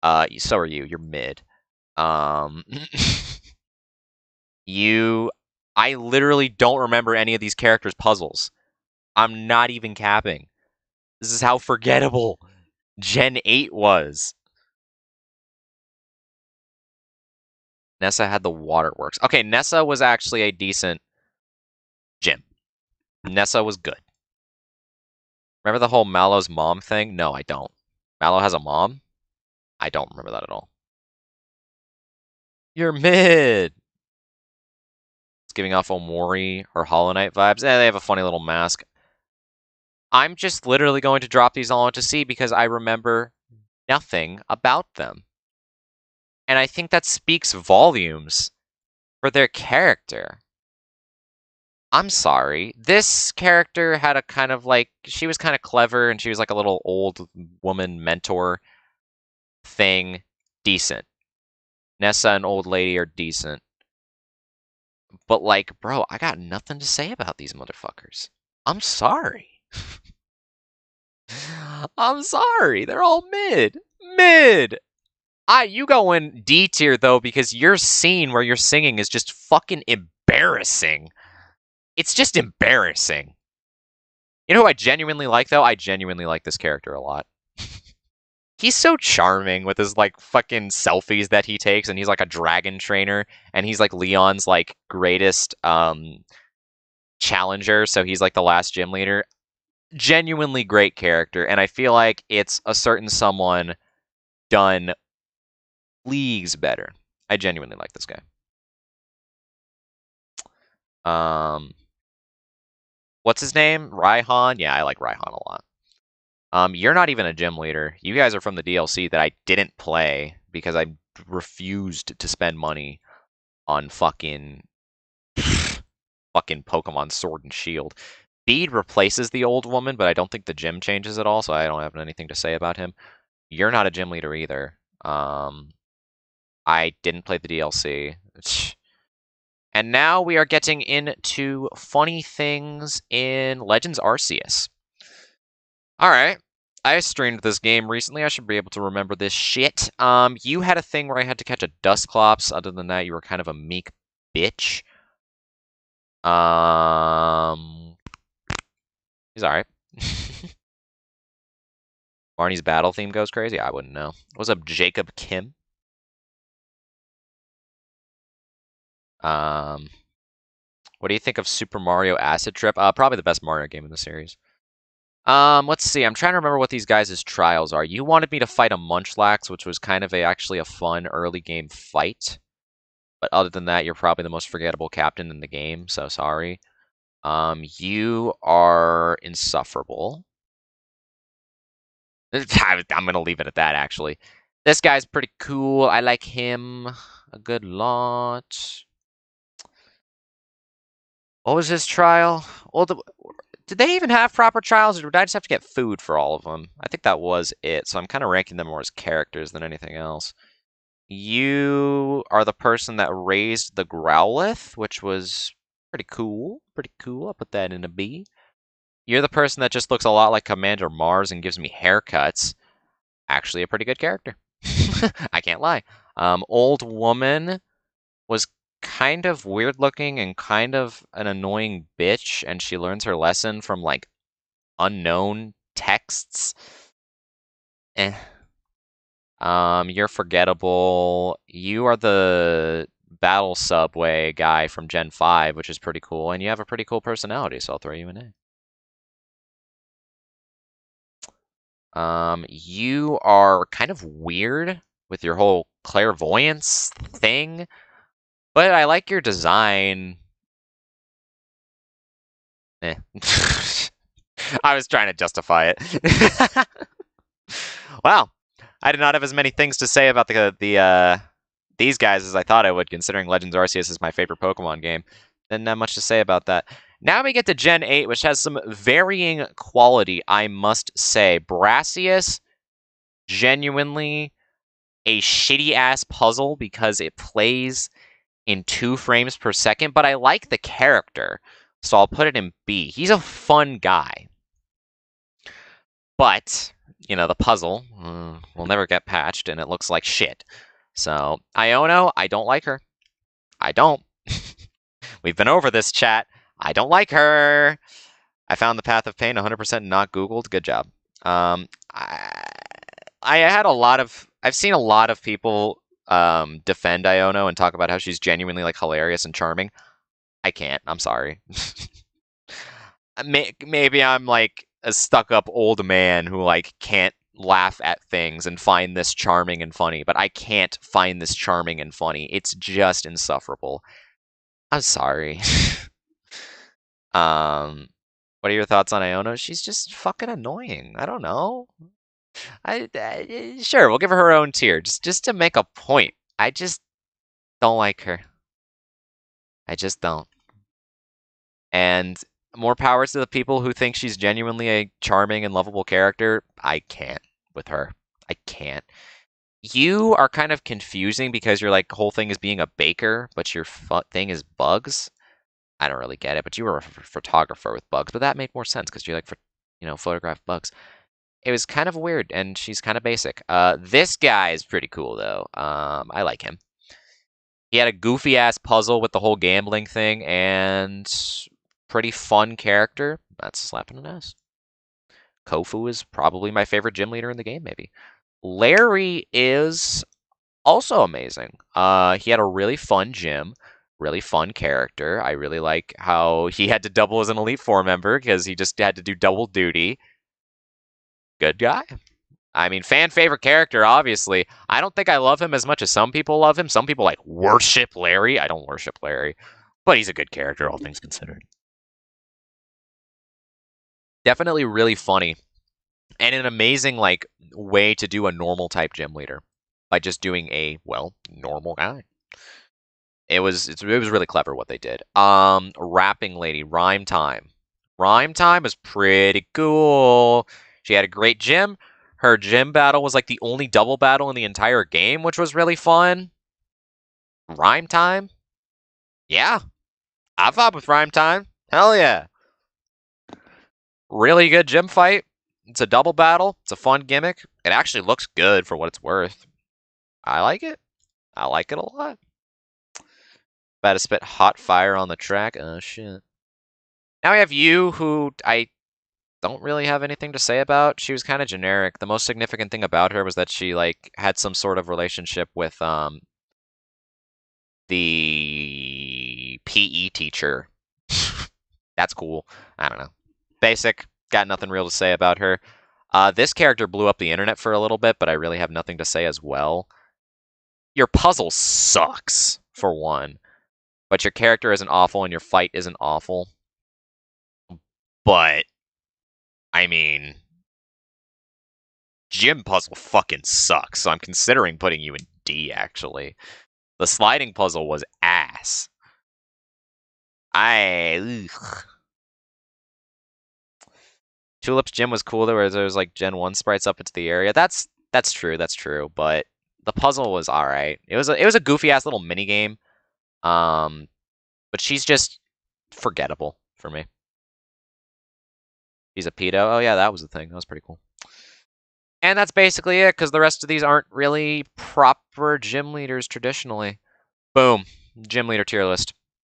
So are you. You're mid. Um, I literally don't remember any of these characters' puzzles. I'm not even capping. This is how forgettable Gen 8 was. Nessa had the waterworks. Okay, Nessa was actually a decent gym. Nessa was good. Remember the whole Mallow's mom thing? No, I don't. Mallow has a mom? I don't remember that at all. You're mid! It's giving off Omori or Hollow Knight vibes. They have a funny little mask. I'm just literally going to drop these all into C because I remember nothing about them. And I think that speaks volumes for their character. I'm sorry. This character had a kind of like, she was kind of clever and she was like a little old woman mentor thing. Decent. Nessa and old lady are decent. But like, bro, I got nothing to say about these motherfuckers. I'm sorry. I'm sorry. They're all mid. Mid. You go in D tier though because your scene where you're singing is just fucking embarrassing. It's just embarrassing. You know who I genuinely like though? I genuinely like this character a lot. He's so charming with his like fucking selfies that he takes, and he's like a dragon trainer, and he's like Leon's like greatest challenger, so he's like the last gym leader. Genuinely great character, and I feel like it's a certain someone done leagues better. I genuinely like this guy. What's his name? Raihan? Yeah, I like Raihan a lot. You're not even a gym leader. You guys are from the DLC that I didn't play because I refused to spend money on fucking Pokemon Sword and Shield. Bede replaces the old woman, but I don't think the gym changes at all, so I don't have anything to say about him. You're not a gym leader either. I didn't play the DLC. And now we are getting into funny things in Legends Arceus. Alright. I streamed this game recently. I should be able to remember this shit. You had a thing where I had to catch a Dusclops. Other than that, you were kind of a meek bitch. He's alright. Barney's battle theme goes crazy? I wouldn't know. What's up, Jacob Kim? What do you think of Super Mario Acid Trip? Probably the best Mario game in the series. Let's see. I'm trying to remember what these guys' trials are. You wanted me to fight a Munchlax, which was kind of actually a fun early game fight. But other than that, you're probably the most forgettable captain in the game, so sorry. You are insufferable. I'm gonna leave it at that, actually. This guy's pretty cool. I like him a good lot. What was his trial? Well, did they even have proper trials, or did I just have to get food for all of them? I think that was it, so I'm kind of ranking them more as characters than anything else. You are the person that raised the Growlithe, which was pretty cool. Pretty cool. I'll put that in a B. You're the person that just looks a lot like Commander Mars and gives me haircuts. Actually a pretty good character. I can't lie. Old Woman was kind of weird looking and kind of an annoying bitch, and she learns her lesson from like unknown texts. You're forgettable. You are the Battle Subway guy from Gen 5, which is pretty cool, and you have a pretty cool personality, so I'll throw you an A. You are kind of weird with your whole clairvoyance thing, but I like your design. I was trying to justify it. Wow. I did not have as many things to say about these guys as I thought I would, considering Legends Arceus is my favorite Pokemon game. Didn't have much to say about that. Now we get to Gen 8, which has some varying quality, I must say. Brassius, genuinely a shitty-ass puzzle because it plays in 2 frames per second, but I like the character, so I'll put it in B. He's a fun guy. But, you know, the puzzle will never get patched, and it looks like shit. So, Iono, I don't like her. I don't. We've been over this, chat. I don't like her. I found the Path of Pain 100% not Googled. Good job. I had a lot of... I've seen a lot of people defend Iono and talk about how she's genuinely, like, hilarious and charming. I can't. I'm sorry. Maybe I'm, like, a stuck-up old man who, like, can't laugh at things and find this charming and funny, but I can't find this charming and funny. It's just insufferable. I'm sorry. What are your thoughts on Iono? She's just fucking annoying. I don't know. Sure, we'll give her her own tier, just to make a point. I just don't like her. I just don't. And more power to the people who think she's genuinely a charming and lovable character. I can't with her. I can't. You are kind of confusing because your like whole thing is being a baker, but your thing is bugs. I don't really get it, but you were a photographer with bugs, but that made more sense because you like, photograph bugs. It was kind of weird, and she's kind of basic. This guy is pretty cool though. I like him. He had a goofy ass puzzle with the whole gambling thing, and pretty fun character. That's a slap in the ass. Kofu is probably my favorite gym leader in the game, maybe. Larry is also amazing. He had a really fun gym, really fun character. I really like how he had to double as an Elite Four member because he just had to do double duty. Good guy. I mean, fan favorite character, obviously. I don't think I love him as much as some people love him. Some people like worship Larry. I don't worship Larry, but he's a good character, all things considered. Definitely really funny, and an amazing like way to do a normal type gym leader by just doing a normal guy. It was really clever what they did. Rapping lady, Rhyme Time. Rhyme Time was pretty cool. She had a great gym. Her gym battle was like the only double battle in the entire game, which was really fun. Rhyme Time? Yeah. I vibe with Rhyme Time. Hell yeah. Really good gym fight. It's a double battle. It's a fun gimmick. It actually looks good for what it's worth. I like it. I like it a lot. About to spit hot fire on the track. Oh, shit. Now we have you, who I don't really have anything to say about. She was kind of generic. The most significant thing about her was that she, like, had some sort of relationship with, the PE teacher. That's cool. I don't know. Basic. Got nothing real to say about her. This character blew up the internet for a little bit, but I really have nothing to say as well. Your puzzle sucks, for one. But your character isn't awful, and your fight isn't awful. But, I mean, gym puzzle fucking sucks, so I'm considering putting you in D, actually. The sliding puzzle was ass. Ugh. Tulip's gym was cool, where there was like Gen 1 sprites up into the area. That's true, but the puzzle was alright. It was a goofy ass little mini game. But she's just forgettable for me. She's a pedo. Oh yeah, that was the thing. That was pretty cool. And that's basically it, because the rest of these aren't really proper gym leaders traditionally. Boom. Gym leader tier list.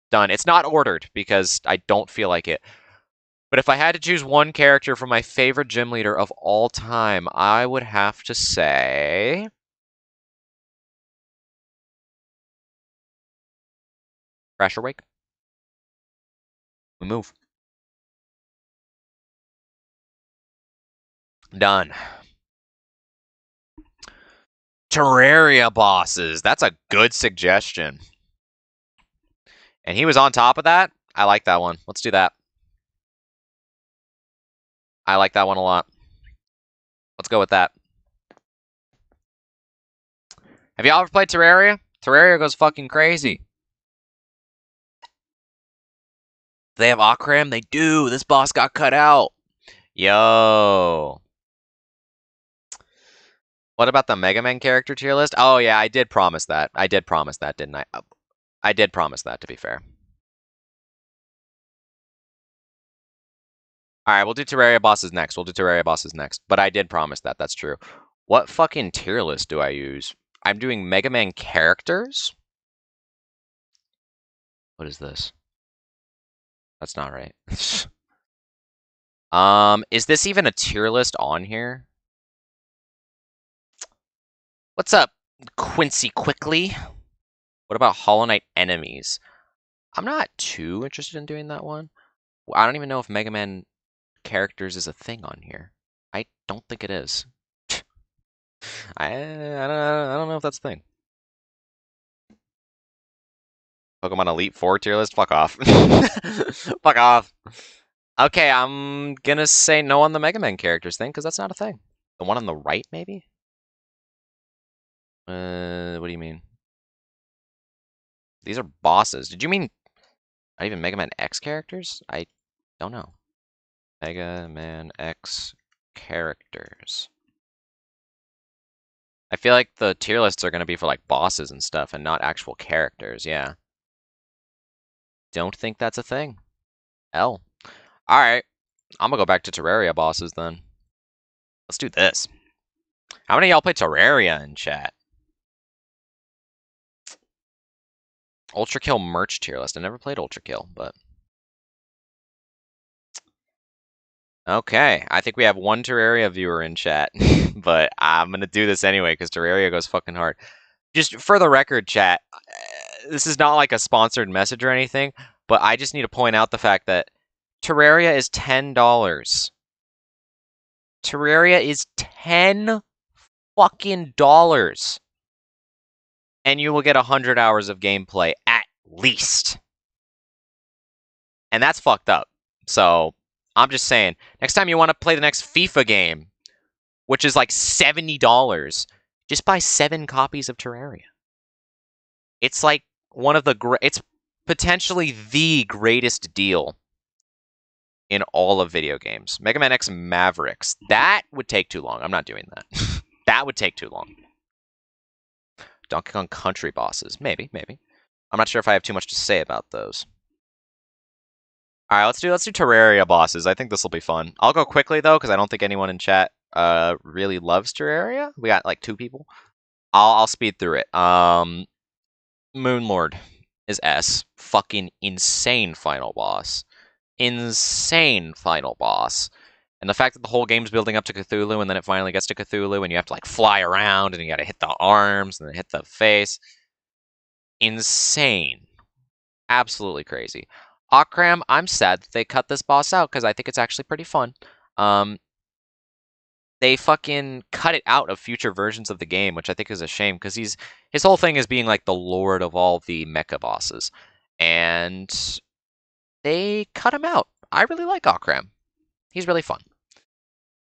Done. It's not ordered, because I don't feel like it. But if I had to choose one character from my favorite gym leader of all time, I would have to say... Crasher Wake. We move. Done. Terraria bosses. That's a good suggestion. And he was on top of that? I like that one. Let's do that. I like that one a lot. Let's go with that. Have y'all ever played Terraria? Terraria goes fucking crazy. They have Akram? They do. This boss got cut out. Yo. What about the Mega Man character tier list? Oh, yeah, I did promise that. I did promise that, didn't I? I did promise that, to be fair. Alright, we'll do Terraria bosses next. But I did promise that. That's true. What fucking tier list do I use? I'm doing Mega Man characters? What is this? That's not right. Is this even a tier list on here? What's up, Quincy Quickly? What about Hollow Knight enemies? I'm not too interested in doing that one. I don't even know if Mega Man characters is a thing on here. I don't think it is. I don't know if that's a thing. Pokemon Elite 4 tier list? Fuck off. Fuck off. Okay, I'm gonna say no on the Mega Man characters thing, because that's not a thing. The one on the right, maybe? What do you mean? These are bosses. Did you mean not even Mega Man X characters? I don't know. Mega Man X characters. I feel like the tier lists are going to be for like bosses and stuff and not actual characters, yeah. Don't think that's a thing. L. Alright, I'm gonna go back to Terraria bosses then. Let's do this. How many of y'all play Terraria in chat? Ultra Kill merch tier list. I never played Ultra Kill, but... Okay, I think we have one Terraria viewer in chat, but I'm gonna do this anyway because Terraria goes fucking hard. Just for the record, chat, this is not like a sponsored message or anything, but I just need to point out the fact that Terraria is $10. Terraria is $10 fucking dollars. And you will get 100 hours of gameplay at least. And that's fucked up. So, I'm just saying, next time you want to play the next FIFA game, which is like $70, just buy 7 copies of Terraria. It's like one of the it's potentially the greatest deal in all of video games. Mega Man X Mavericks. That would take too long. I'm not doing that. That would take too long. Donkey Kong Country bosses. Maybe. I'm not sure if I have too much to say about those. Alright, let's do Terraria bosses. I think this will be fun. I'll go quickly though, because I don't think anyone in chat really loves Terraria. We got like 2 people. I'll speed through it. Moonlord is S. Fucking insane final boss. Insane final boss. And the fact that the whole game's building up to Cthulhu, and then it finally gets to Cthulhu, and you have to like fly around, and you gotta hit the arms, and then hit the face. Insane. Absolutely crazy. Akram, I'm sad that they cut this boss out, because I think it's actually pretty fun. They fucking cut it out of future versions of the game, which I think is a shame, because his whole thing is being like the lord of all the mecha bosses. And they cut him out. I really like Akram. He's really fun.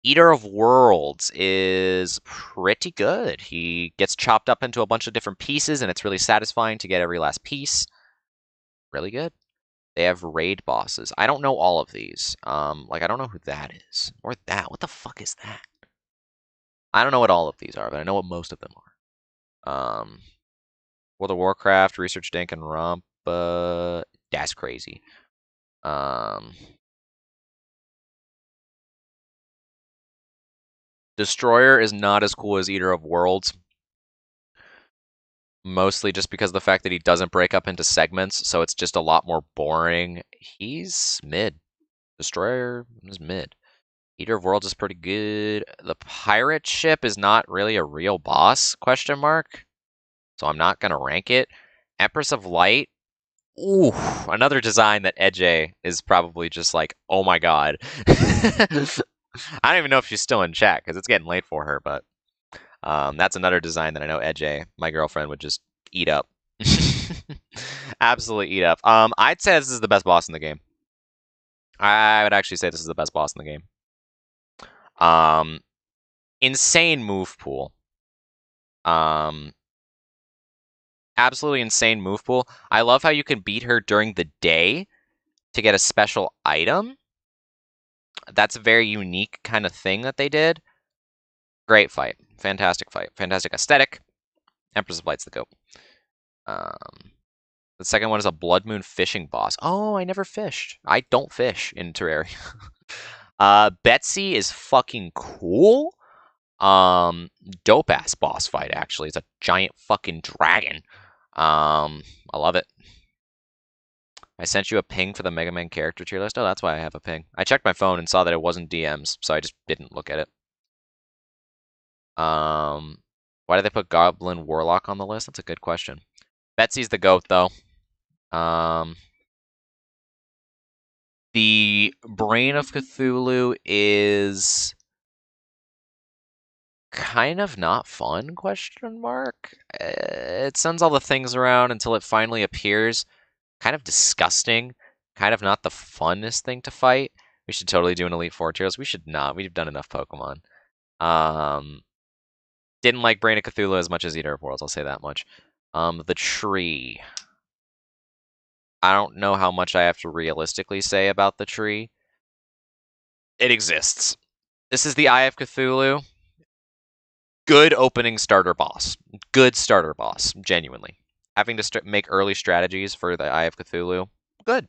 Eater of Worlds is pretty good. He gets chopped up into a bunch of different pieces, and it's really satisfying to get every last piece. Really good. They have raid bosses. I don't know all of these. Like, I don't know who that is. Or that. What the fuck is that? I don't know what all of these are, but I know what most of them are. World of Warcraft, Research Dank, and Romp. That's crazy. Destroyer is not as cool as Eater of Worlds. Mostly just because of the fact that he doesn't break up into segments, so it's just a lot more boring. He's mid. Destroyer is mid. Eater of Worlds is pretty good. The pirate ship is not really a real boss, question mark. So I'm not going to rank it. Empress of Light. Ooh, another design that Edge is probably just like, oh my god. I don't even know if she's still in chat because it's getting late for her, but that's another design that I know Edge, my girlfriend, would just eat up. Absolutely eat up. I'd say this is the best boss in the game. I would actually say this is the best boss in the game. Insane move pool. Absolutely insane move pool. I love how you can beat her during the day, to get a special item. That's a very unique kind of thing that they did. Great fight. Fantastic fight. Fantastic aesthetic. Empress of Light's the GOAT. The second one is a Blood Moon fishing boss. Oh, I never fished. I don't fish in Terraria. Betsy is fucking cool. Dope ass boss fight, actually. It's a giant fucking dragon. I love it. I sent you a ping for the Mega Man character tier list. Oh, that's why I have a ping. I checked my phone and saw that it wasn't DMs, so I just didn't look at it. Why did they put Goblin Warlock on the list? That's a good question. Betsy's the GOAT, though. The Brain of Cthulhu is kind of not fun, question mark. It sends all the things around until it finally appears. Kind of disgusting. Kind of not the funnest thing to fight. We should totally do an Elite Four tiers. We should not. We've done enough Pokemon. Didn't like Brain of Cthulhu as much as Eater of Worlds, I'll say that much. The tree. I don't know how much I have to realistically say about the tree. It exists. This is the Eye of Cthulhu. Good opening starter boss. Good starter boss, genuinely. Having to make early strategies for the Eye of Cthulhu. Good.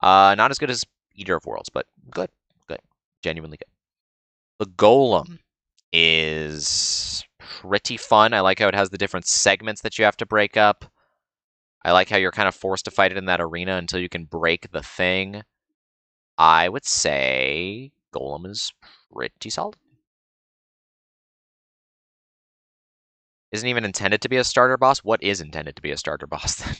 Not as good as Eater of Worlds, but good. Good. Genuinely good. The Golem is pretty fun. I like how it has the different segments that you have to break up. I like how you're kind of forced to fight it in that arena until you can break the thing. I would say Golem is pretty solid. Isn't even intended to be a starter boss? What is intended to be a starter boss then?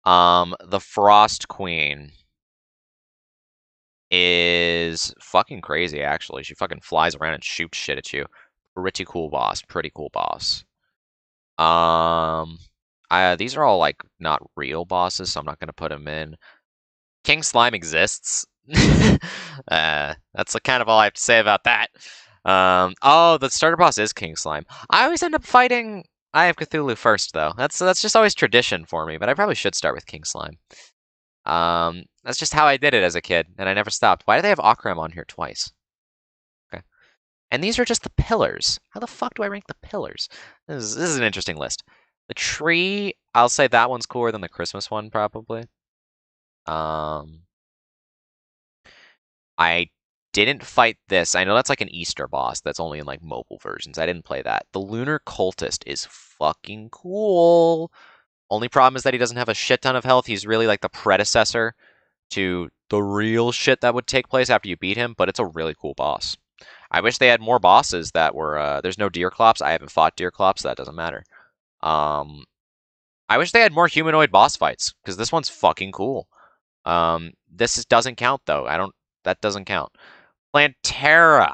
The Frost Queen is fucking crazy, actually. She fucking flies around and shoots shit at you. Pretty cool boss. Pretty cool boss. These are all, like, not real bosses, so I'm not gonna put them in. King Slime exists. That's kind of all I have to say about that. Oh, the starter boss is King Slime. I always end up fighting Eye of Cthulhu first, though. That's just always tradition for me, but I probably should start with King Slime. That's just how I did it as a kid, and I never stopped. Why do they have Akram on here twice? Okay. And these are just the pillars. How the fuck do I rank the pillars? This is an interesting list. The tree, I'll say that one's cooler than the Christmas one, probably. I didn't fight this. I know that's like an Easter boss that's only in like mobile versions. I didn't play that. The Lunar Cultist is fucking cool. Only problem is that he doesn't have a shit ton of health. He's really like the predecessor to the real shit that would take place after you beat him, but it's a really cool boss. I wish they had more bosses that were, there's no Deerclops. I haven't fought Deerclops, so that doesn't matter. I wish they had more humanoid boss fights, because this one's fucking cool. This doesn't count, though. That doesn't count. Plantera.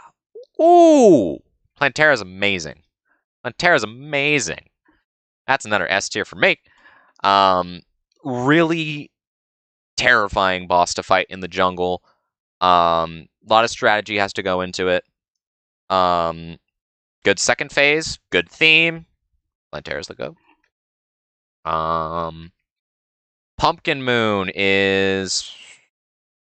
Ooh! Plantera's amazing. Plantera's amazing. That's another S tier for me. Really terrifying boss to fight in the jungle. A lot of strategy has to go into it. Good second phase. Good theme. Plantera's the go. Pumpkin Moon is...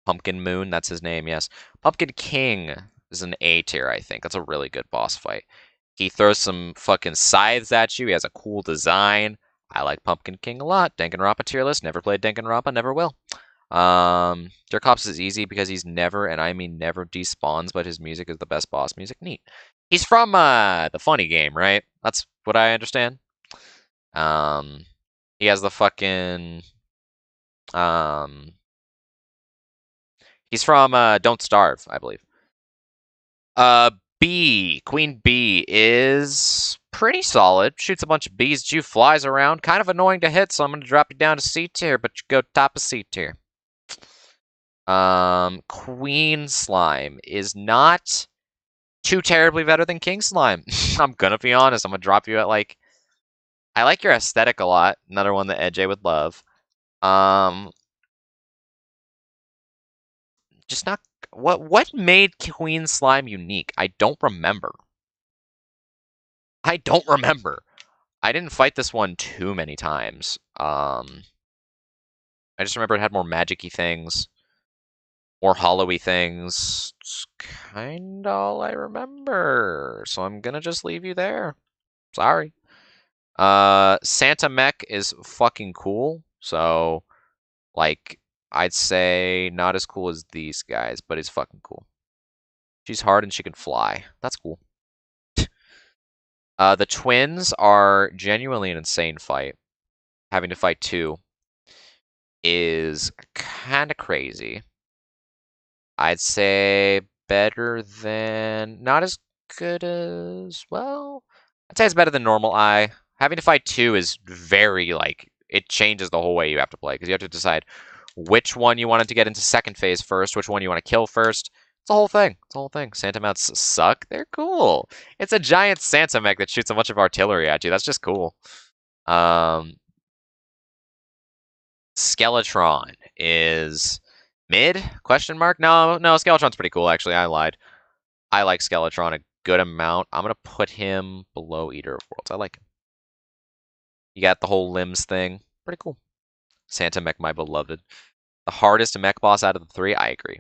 Pumpkin Moon, that's his name, yes. Pumpkin King is an A tier, I think. That's a really good boss fight. He throws some fucking scythes at you. He has a cool design. I like Pumpkin King a lot. Danganronpa tier list. Never played Danganronpa, never will. Deerclops is easy because he's never, and I mean never, despawns, but his music is the best boss music. Neat. He's from the funny game, right? That's what I understand. He has the fucking... He's from Don't Starve, I believe. Queen Bee is pretty solid. Shoots a bunch of bees at you, flies around. Kind of annoying to hit, so I'm going to drop you down to C tier, but you go top of C tier. Queen Slime is not too terribly better than King Slime. I'm going to be honest. I'm going to drop you at, like... I like your aesthetic a lot. Another one that EJ would love. Just not... What made Queen Slime unique? I don't remember. I don't remember. I didn't fight this one too many times. I just remember it had more magic-y things, more hollow-y things. It's kind of all I remember, so I'm gonna just leave you there. Sorry. Santa Mech is fucking cool, so, like, I'd say not as cool as these guys, but it's fucking cool. She's hard and she can fly. That's cool. The twins are genuinely an insane fight. Having to fight two is kind of crazy. I'd say better than... not as good as... well, I'd say it's better than normal eye. Having to fight two is very, like... it changes the whole way you have to play, because you have to decide which one you wanted to get into second phase first, which one you want to kill first. It's a whole thing. It's a whole thing. Santa Mounts suck. They're cool. It's a giant Santa mech that shoots a bunch of artillery at you. That's just cool. Skeletron is mid? Question mark? No, Skeletron's pretty cool, actually. I lied. I like Skeletron a good amount. I'm going to put him below Eater of Worlds. I like him. You got the whole limbs thing. Pretty cool. Santa Mech, my beloved. The hardest mech boss out of the three? I agree.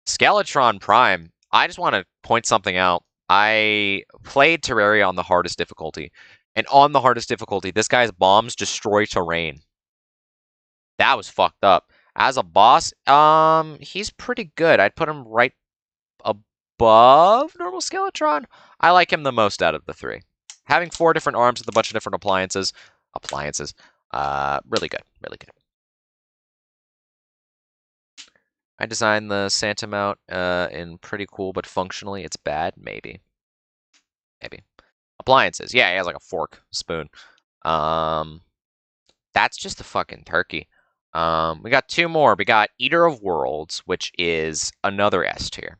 Skeletron Prime. I just want to point something out. I played Terraria on the hardest difficulty. And on the hardest difficulty, this guy's bombs destroy terrain. That was fucked up. As a boss, he's pretty good. I'd put him right above normal Skeletron. I like him the most out of the three. Having 4 different arms with a bunch of different appliances, really good, really good. I designed the Santa mount in pretty cool, but functionally it's bad. Maybe. Appliances. Yeah, he has like a fork, spoon. That's just a fucking turkey. We got 2 more. We got Eater of Worlds, which is another S tier.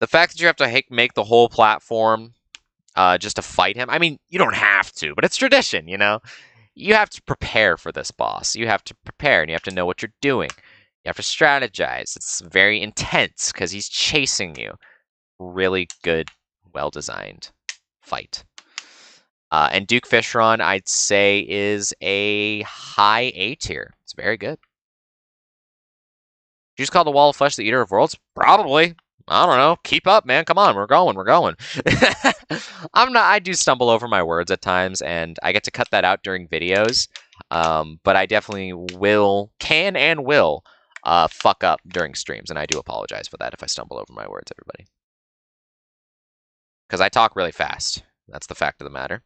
The fact that you have to make the whole platform just to fight him. I mean, you don't have to, but it's tradition, you know? You have to prepare for this boss. You have to prepare, and you have to know what you're doing. You have to strategize. It's very intense, because he's chasing you. Really good, well-designed fight. And Duke Fishron, I'd say, is a high A tier. It's very good. Did you just call the Wall of Flesh the Eater of Worlds? Probably. I don't know. Keep up, man. Come on. We're going. I do stumble over my words at times, and I get to cut that out during videos. But I definitely can and will fuck up during streams, and I do apologize for that if I stumble over my words, everybody. Because I talk really fast. That's the fact of the matter.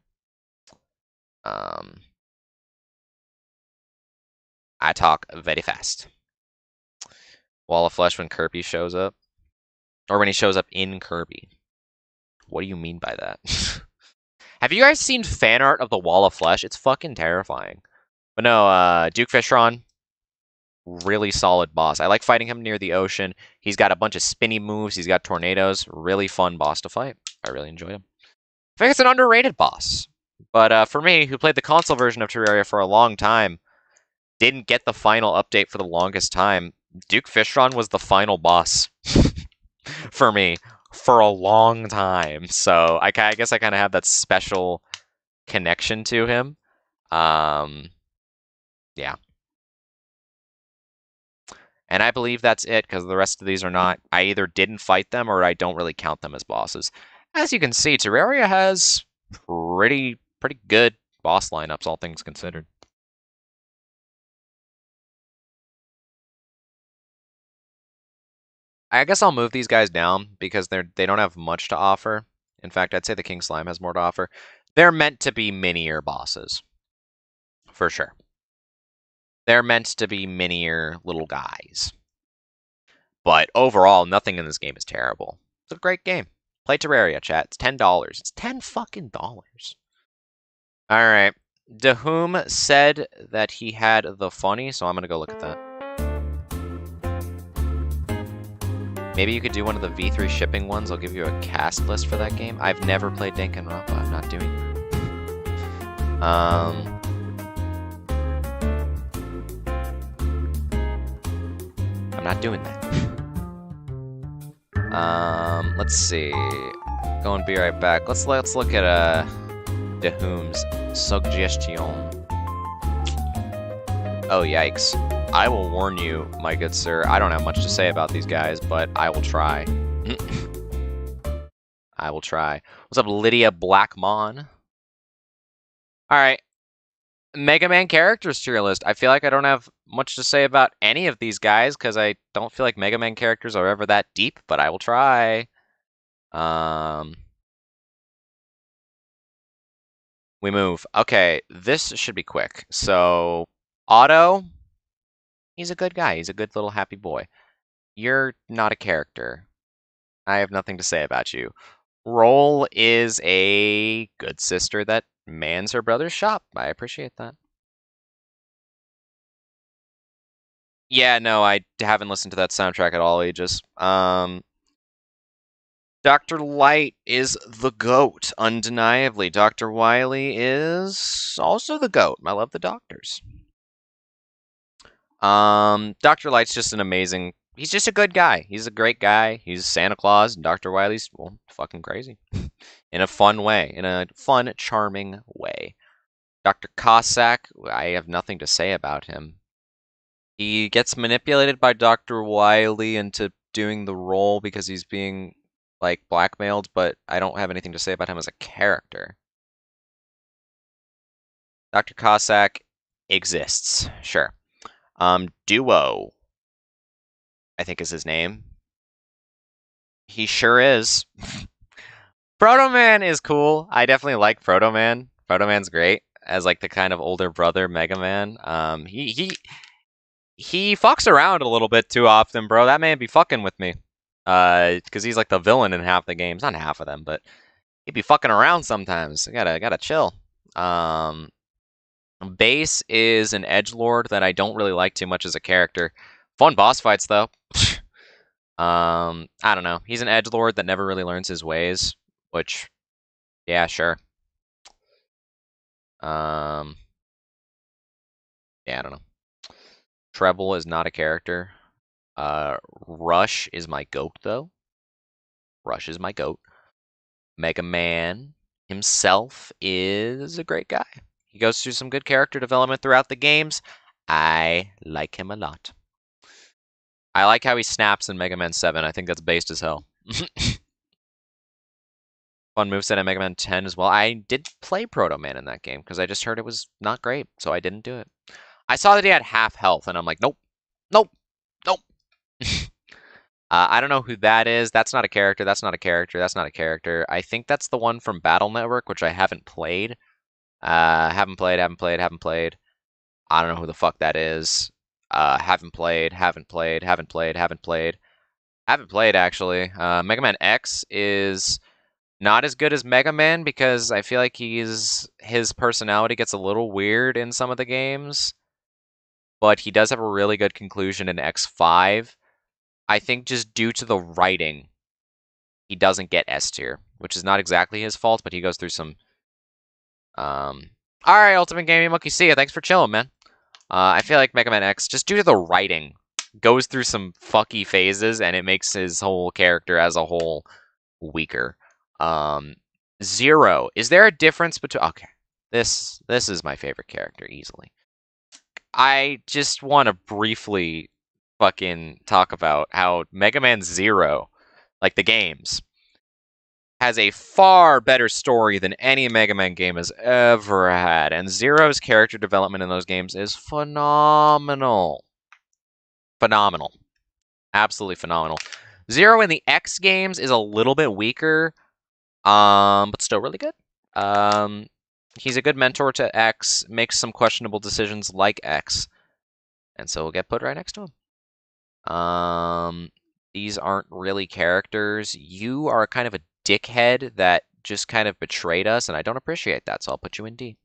I talk very fast. Wall of Flesh when Kirby shows up. Or when he shows up in Kirby. What do you mean by that? Have you guys seen fan art of the Wall of Flesh? It's fucking terrifying. But no, Duke Fishron, really solid boss. I like fighting him near the ocean. He's got a bunch of spinny moves. He's got tornadoes. Really fun boss to fight. I really enjoy him. I think it's an underrated boss. But for me, who played the console version of Terraria for a long time, didn't get the final update for the longest time, Duke Fishron was the final boss for me for a long time. So I guess I kind of have that special connection to him. Yeah. And I believe that's it, because the rest of these are not. I either didn't fight them or I don't really count them as bosses. As you can see, Terraria has pretty good boss lineups, all things considered. I guess I'll move these guys down because they don't have much to offer. In fact, I'd say the King Slime has more to offer. They're meant to be minier bosses. For sure. They're meant to be minier little guys. But overall, nothing in this game is terrible. It's a great game. Play Terraria, chat. It's $10. It's $10 fucking dollars. Alright. Dahum said that he had the funny, so I'm gonna go look at that. Maybe you could do one of the V3 shipping ones. I'll give you a cast list for that game. I've never played Danganronpa. I'm not doing that. I'm not doing that. Let's see. Go and be right back. Let's look at Dahum's suggestion. Oh, yikes. I will warn you, my good sir. I don't have much to say about these guys, but I will try. I will try. What's up, Lydia Blackmon? Alright. Mega Man characters tier list. I feel like I don't have much to say about any of these guys, because I don't feel like Mega Man characters are ever that deep, but I will try. We move. Okay, this should be quick. So, Otto, he's a good guy. He's a good little happy boy. You're not a character. I have nothing to say about you. Roll is a good sister that mans her brother's shop. I appreciate that. Yeah, no, I haven't listened to that soundtrack at all, Aegis. Dr. Light is the GOAT, undeniably. Dr. Wily is also the GOAT. I love the doctors. Dr. Light's just an amazing... He's just a good guy. He's a great guy. He's Santa Claus, and Dr. Wily's, well, fucking crazy. In a fun way. In a fun, charming way. Dr. Cossack, I have nothing to say about him. He gets manipulated by Dr. Wily into doing the role because he's being, like, blackmailed, but I don't have anything to say about him as a character. Dr. Cossack exists, sure. Duo, I think is his name. He sure is. Proto Man is cool. I definitely like Proto Man. Proto Man's great as like the kind of older brother Mega Man. He fucks around a little bit too often, bro. That man be fucking with me. Because he's like the villain in half the games. Not half of them, but he'd be fucking around sometimes. Gotta chill. Base is an edgelord that I don't really like too much as a character. Fun boss fights though. I don't know. He's an edgelord that never really learns his ways, which, yeah, sure. Yeah, I don't know. Treble is not a character. Rush is my goat, though. Rush is my goat. Mega Man himself is a great guy. He goes through some good character development throughout the games. I like him a lot. I like how he snaps in Mega Man 7. I think that's based as hell. Fun moveset in Mega Man 10 as well. I did play Proto Man in that game because I just heard it was not great, so I didn't do it. I saw that he had half health, and I'm like, nope, nope, nope. I don't know who that is. That's not a character. That's not a character. That's not a character. I think that's the one from Battle Network, which I haven't played. Haven't played. I don't know who the fuck that is. Haven't played, actually. Mega Man X is not as good as Mega Man because I feel like his personality gets a little weird in some of the games. But he does have a really good conclusion in X5. I think just due to the writing, he doesn't get S tier, which is not exactly his fault, but he goes through some... Alright, Ultimate Gaming Monkey, see ya. Thanks for chilling, man. I feel like Mega Man X, just due to the writing, goes through some fucky phases, and it makes his whole character as a whole weaker. Zero. Is there a difference between... Okay, this is my favorite character, easily. I just want to briefly fucking talk about how Mega Man Zero, like the games, has a far better story than any Mega Man game has ever had. And Zero's character development in those games is phenomenal. Phenomenal. Absolutely phenomenal. Zero in the X games is a little bit weaker, but still really good. He's a good mentor to X, makes some questionable decisions like X, and so we'll get put right next to him. These aren't really characters. You are kind of a dickhead that just kind of betrayed us, and I don't appreciate that, so I'll put you in D.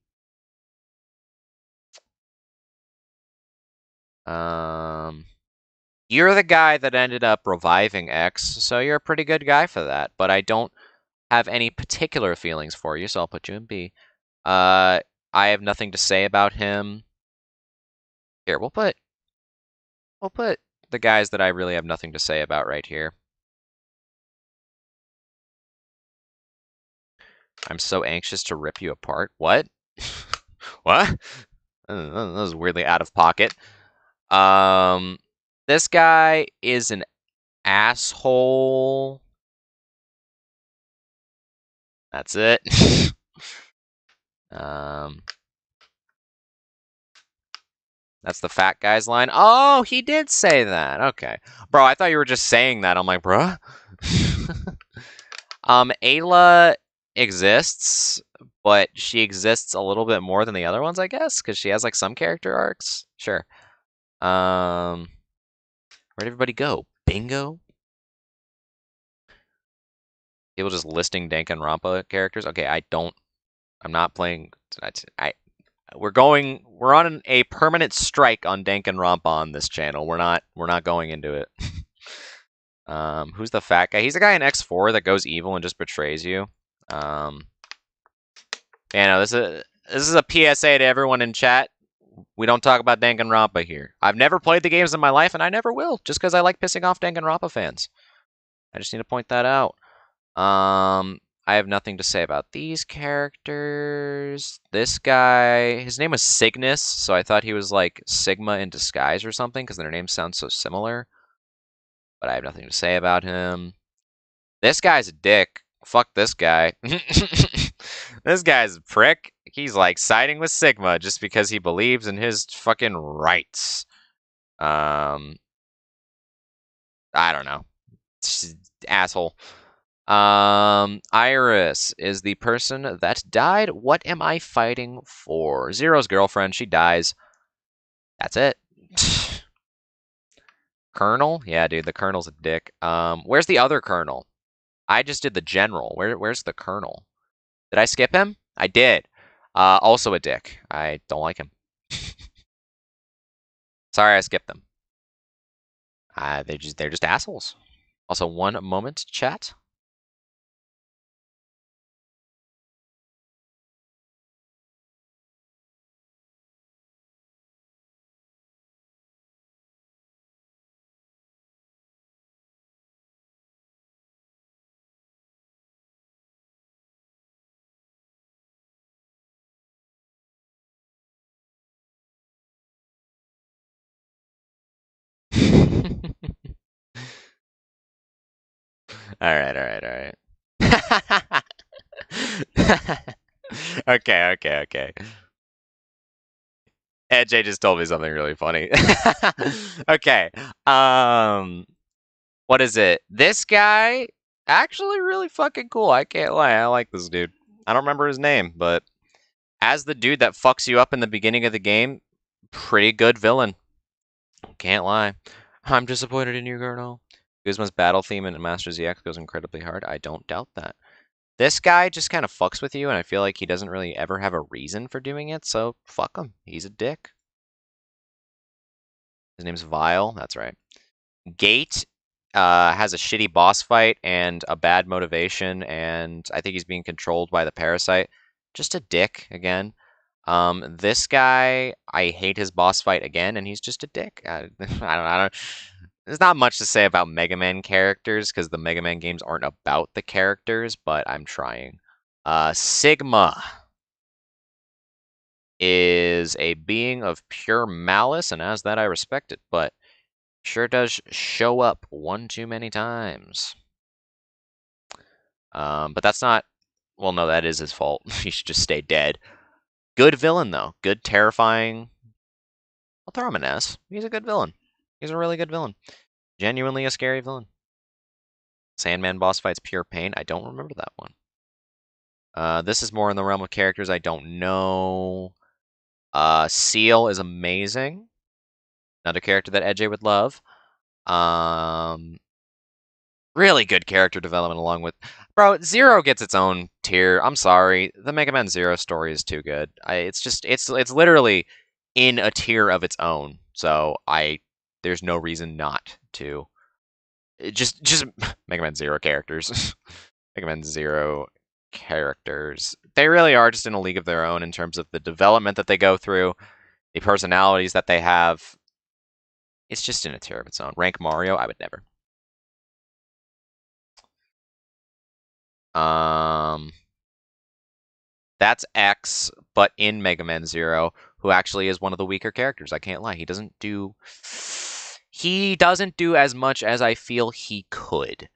You're the guy that ended up reviving X, so you're a pretty good guy for that, but I don't have any particular feelings for you, so I'll put you in B. I have nothing to say about him. Here, we'll put the guys that I really have nothing to say about right here. I'm so anxious to rip you apart. What? What? That was weirdly out of pocket. This guy is an asshole. That's it. That's the fat guy's line. Oh, he did say that. Okay. Bro, I thought you were just saying that. I'm like, bruh. Ayla exists, but she exists a little bit more than the other ones, I guess, because she has like some character arcs. Sure. Where'd everybody go? Bingo? People just listing Danganronpa characters. Okay, I'm not playing. We're on a permanent strike on Danganronpa on this channel. We're not going into it. Who's the fat guy? He's the guy in X4 that goes evil and just betrays you. This is a PSA to everyone in chat. We don't talk about Danganronpa here. I've never played the games in my life, and I never will, just because I like pissing off Danganronpa fans. I just need to point that out. I have nothing to say about these characters. This guy, his name was Cygnus, so I thought he was like Sigma in disguise or something, because their names sound so similar. But I have nothing to say about him. This guy's a dick. Fuck this guy. This guy's a prick. He's like siding with Sigma just because he believes in his fucking rights. I don't know. Asshole. Iris is the person that died. What am I fighting for? Zero's girlfriend. She dies. That's it. Colonel? Yeah, dude, the Colonel's a dick. Where's the other Colonel? I just did the General. Where's the Colonel? Did I skip him? I did. Also a dick. I don't like him. Sorry, I skipped them. They're just assholes. Also, one moment, chat. All right. Okay. AJ just told me something really funny. Okay. What is it? This guy actually really fucking cool. I can't lie. I like this dude. I don't remember his name, but as the dude that fucks you up in the beginning of the game, pretty good villain. Can't lie. I'm disappointed in you, Colonel. Guzma's battle theme in Masters EX goes incredibly hard. I don't doubt that. This guy just kind of fucks with you, and I feel like he doesn't really ever have a reason for doing it, so fuck him. He's a dick. His name's Vile. That's right. Gate has a shitty boss fight and a bad motivation, and I think he's being controlled by the parasite. Just a dick, again. This guy, I hate his boss fight again, and he's just a dick. I don't. There's not much to say about Mega Man characters because the Mega Man games aren't about the characters, but I'm trying. Sigma is a being of pure malice, and as that I respect it, but sure does show up one too many times. But that's not. Well, no, that is his fault. He should just stay dead. Good villain, though. Good, terrifying. I'll throw him an S. He's a good villain. He's a really good villain. Genuinely a scary villain. Sandman boss fight's pure pain. I don't remember that one. This is more in the realm of characters I don't know. Seal is amazing. Another character that EJ would love. Really good character development along with... Bro, Zero gets its own tier. I'm sorry. The Mega Man Zero story is too good. It's literally in a tier of its own. So there's no reason not to. Just Mega Man Zero characters. Mega Man Zero characters. They really are just in a league of their own in terms of the development that they go through, the personalities that they have. It's just in a tier of its own. Rank Mario, I would never. That's X, but in Mega Man Zero. who actually is one of the weaker characters. I can't lie. He doesn't do as much as I feel he could.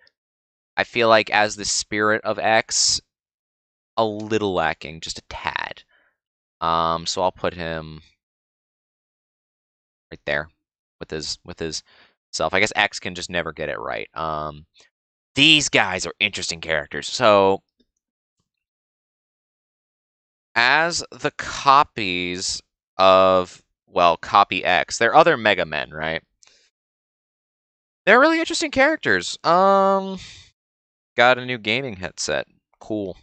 I feel like as the spirit of X, a little lacking, just a tad. So I'll put him right there with his self. I guess X can just never get it right. These guys are interesting characters. So as the copies of, well, copy X, they're other Mega Men, right? They're really interesting characters. Got a new gaming headset. Cool.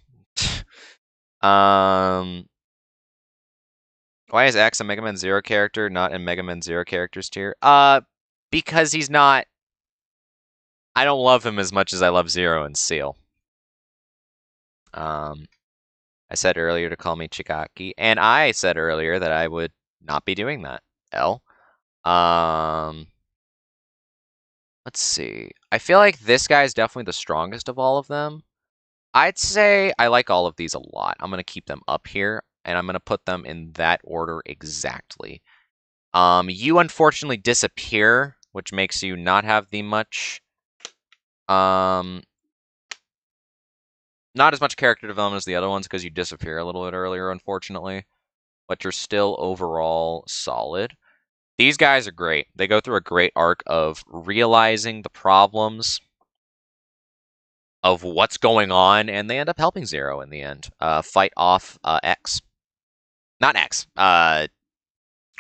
Why is X a Mega Man Zero character, not in Mega Man Zero characters tier? Because he's not. I don't love him as much as I love Zero and Seal. I said earlier to call me Chikaki, and I said earlier that I would not be doing that. L. Let's see. I feel like this guy is definitely the strongest of all of them. I'd say I like all of these a lot. I'm going to keep them up here, and I'm going to put them in that order exactly. You unfortunately disappear, which makes you not have the much, not as much character development as the other ones because you disappear a little bit earlier, unfortunately. But you're still overall solid. These guys are great. They go through a great arc of realizing the problems of what's going on, and they end up helping Zero in the end. Fight off X. Not X.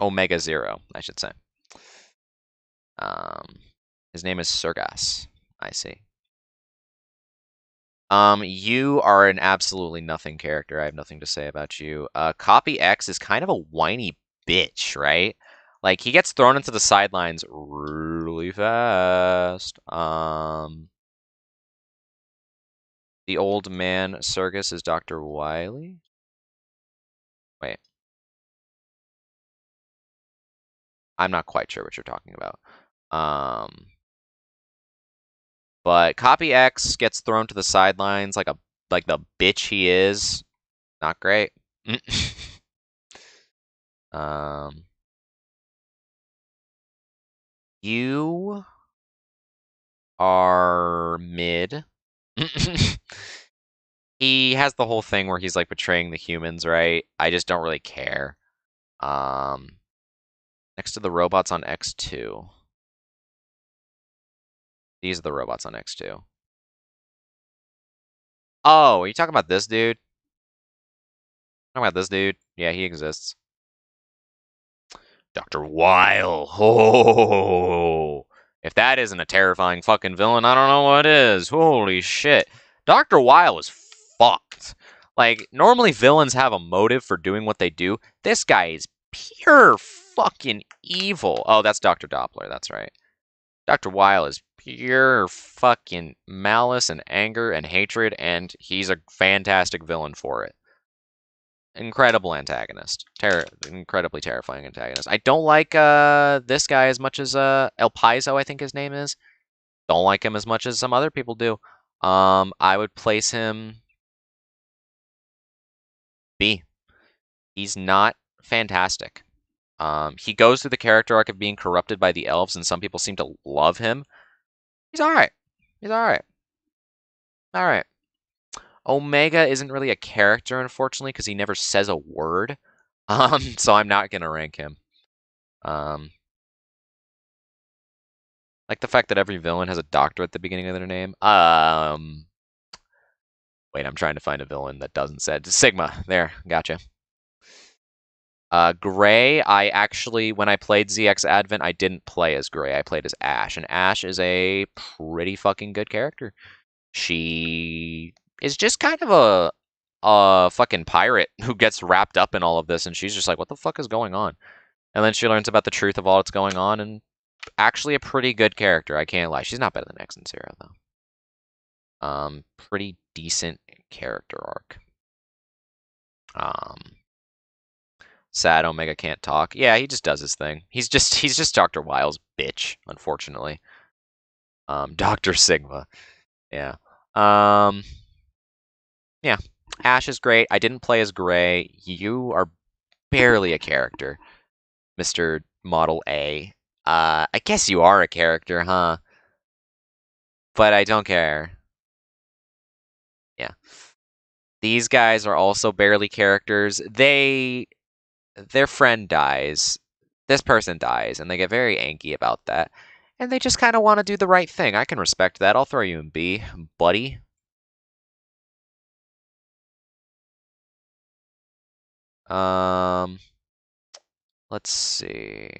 Omega Zero, I should say. His name is Sergas. I see. You are an absolutely nothing character. I have nothing to say about you. Copy X is kind of a whiny bitch, right? Like, he gets thrown into the sidelines really fast. The old man Sergas is Dr. Wily? Wait. I'm not quite sure what you're talking about. But Copy X gets thrown to the sidelines like the bitch he is. Not great. You are mid. He has the whole thing where he's like betraying the humans, right? I just don't really care. Next to the robots on X2. These are the robots on X2. Oh, are you talking about this dude? Talking about this dude? Yeah, he exists. Dr. Weil. Oh, if that isn't a terrifying fucking villain, I don't know what is. Holy shit. Dr. Weil is fucked. Like, normally villains have a motive for doing what they do. This guy is pure fucking evil. Oh, that's Dr. Doppler, that's right. Dr. Weil is pure fucking malice and anger and hatred, and he's a fantastic villain for it. Incredible antagonist. Incredibly terrifying antagonist. I don't like this guy as much as El Paizo, I think his name is. Don't like him as much as some other people do. I would place him B. He's not fantastic. He goes through the character arc of being corrupted by the elves, and some people seem to love him. He's alright. He's alright. Alright. Omega isn't really a character, unfortunately, because he never says a word. So I'm not gonna rank him. Like the fact that every villain has a doctor at the beginning of their name. Wait, I'm trying to find a villain that doesn't say Sigma. There, gotcha. Gray, I actually, when I played ZX Advent, I didn't play as Gray. I played as Ash, and Ash is a pretty fucking good character. She is just kind of a fucking pirate who gets wrapped up in all of this, and she's just like, what the fuck is going on? And then she learns about the truth of all that's going on, and actually a pretty good character, I can't lie. She's not better than X and Zero, though. Pretty decent character arc. Sad Omega can't talk. Yeah, he just does his thing. He's just Dr. Wile's bitch, unfortunately. Dr. Sigma. Yeah. Yeah. Ash is great. I didn't play as Gray. You are barely a character, Mr. Model A. I guess you are a character, huh? But I don't care. Yeah. These guys are also barely characters. Their friend dies. This person dies, and they get very anky about that. And they just kind of want to do the right thing. I can respect that. I'll throw you in B, buddy. Let's see.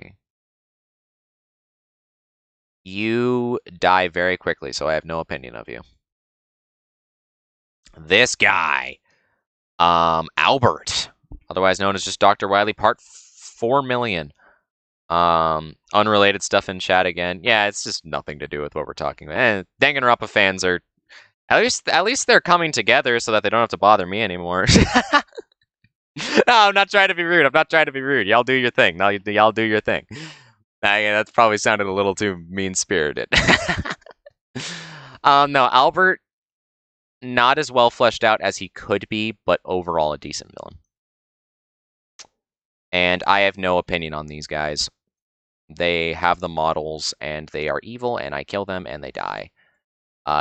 You die very quickly, so I have no opinion of you. This guy, Albert, otherwise known as just Dr. Wily, part 4 million. Unrelated stuff in chat again. Yeah, it's just nothing to do with what we're talking about. And Danganronpa fans are at least they're coming together so that they don't have to bother me anymore. No, I'm not trying to be rude. I'm not trying to be rude. Y'all do your thing. No, y'all do your thing. That's probably sounded a little too mean-spirited. No, Albert, not as well fleshed out as he could be, but overall a decent villain. And I have no opinion on these guys. They have the models, and they are evil, and I kill them, and they die.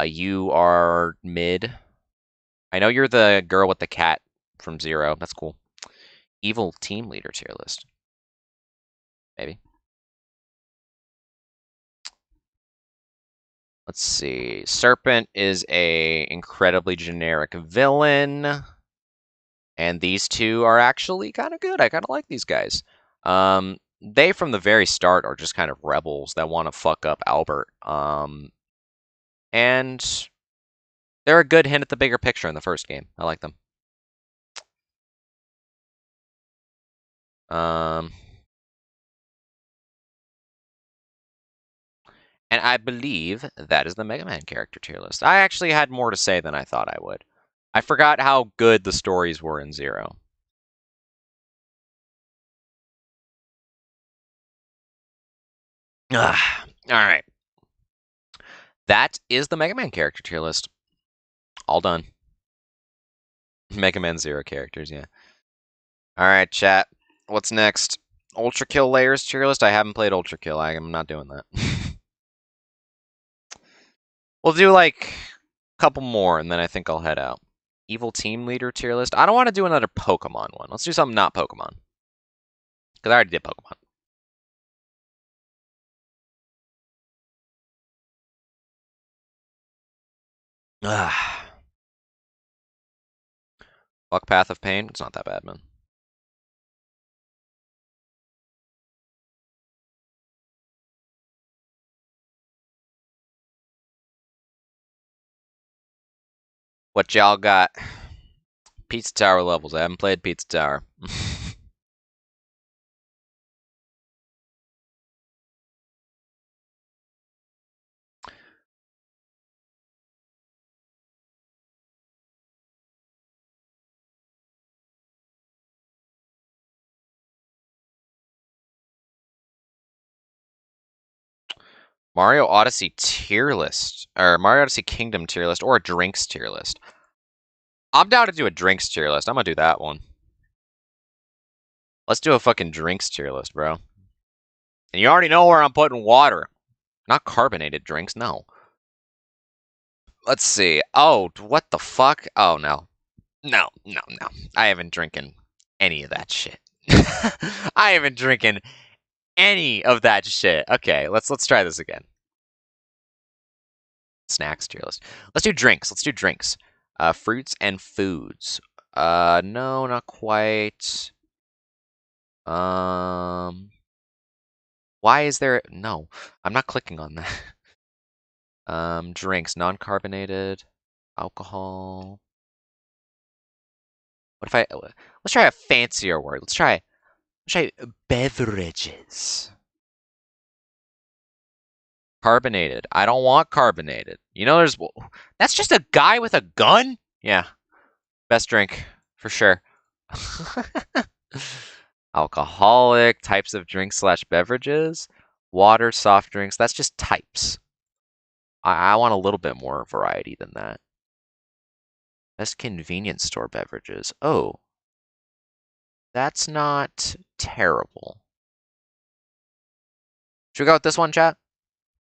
You are mid. I know you're the girl with the cat from Zero. That's cool. Evil team leader tier list. Maybe. Let's see. Serpent is a incredibly generic villain. And these two are actually kind of good. I kind of like these guys. They, from the very start, are just kind of rebels that want to fuck up Albert. And they're a good hint at the bigger picture in the first game. I like them. And I believe that is the Mega Man character tier list. I actually had more to say than I thought I would. I forgot how good the stories were in Zero. Alright. That is the Mega Man character tier list. All done. Mega Man Zero characters, yeah. Alright, chat. What's next? Ultra Kill Layers tier list? I haven't played Ultra Kill. I'm not doing that. We'll do like a couple more, and then I think I'll head out. Evil Team Leader tier list? I don't want to do another Pokemon one. Let's do something not Pokemon. Because I already did Pokemon. Fuck Path of Pain? It's not that bad, man. What y'all got? Pizza Tower levels. I haven't played Pizza Tower. Mario Odyssey tier list. Or Mario Odyssey Kingdom tier list. Or a drinks tier list. I'm down to do a drinks tier list. I'm gonna do that one. Let's do a fucking drinks tier list, bro. And you already know where I'm putting water. Not carbonated drinks, no. Let's see. Oh, what the fuck? Oh, no. No. I haven't drinking any of that shit. I haven't drinking any of that shit. Okay, let's try this again. Snacks tier list. Let's do drinks. Fruits and foods. No, not quite. Why is there... No, I'm not clicking on that. Drinks. Non-carbonated. Alcohol. What if I... Let's try a fancier word. Let's try beverages. Carbonated. I don't want carbonated. You know, that's just a guy with a gun? Yeah. Best drink, for sure. Alcoholic, types of drinks / beverages. Water, soft drinks. That's just types. I want a little bit more variety than that. Best convenience store beverages. Oh. That's not terrible. Should we go with this one, chat?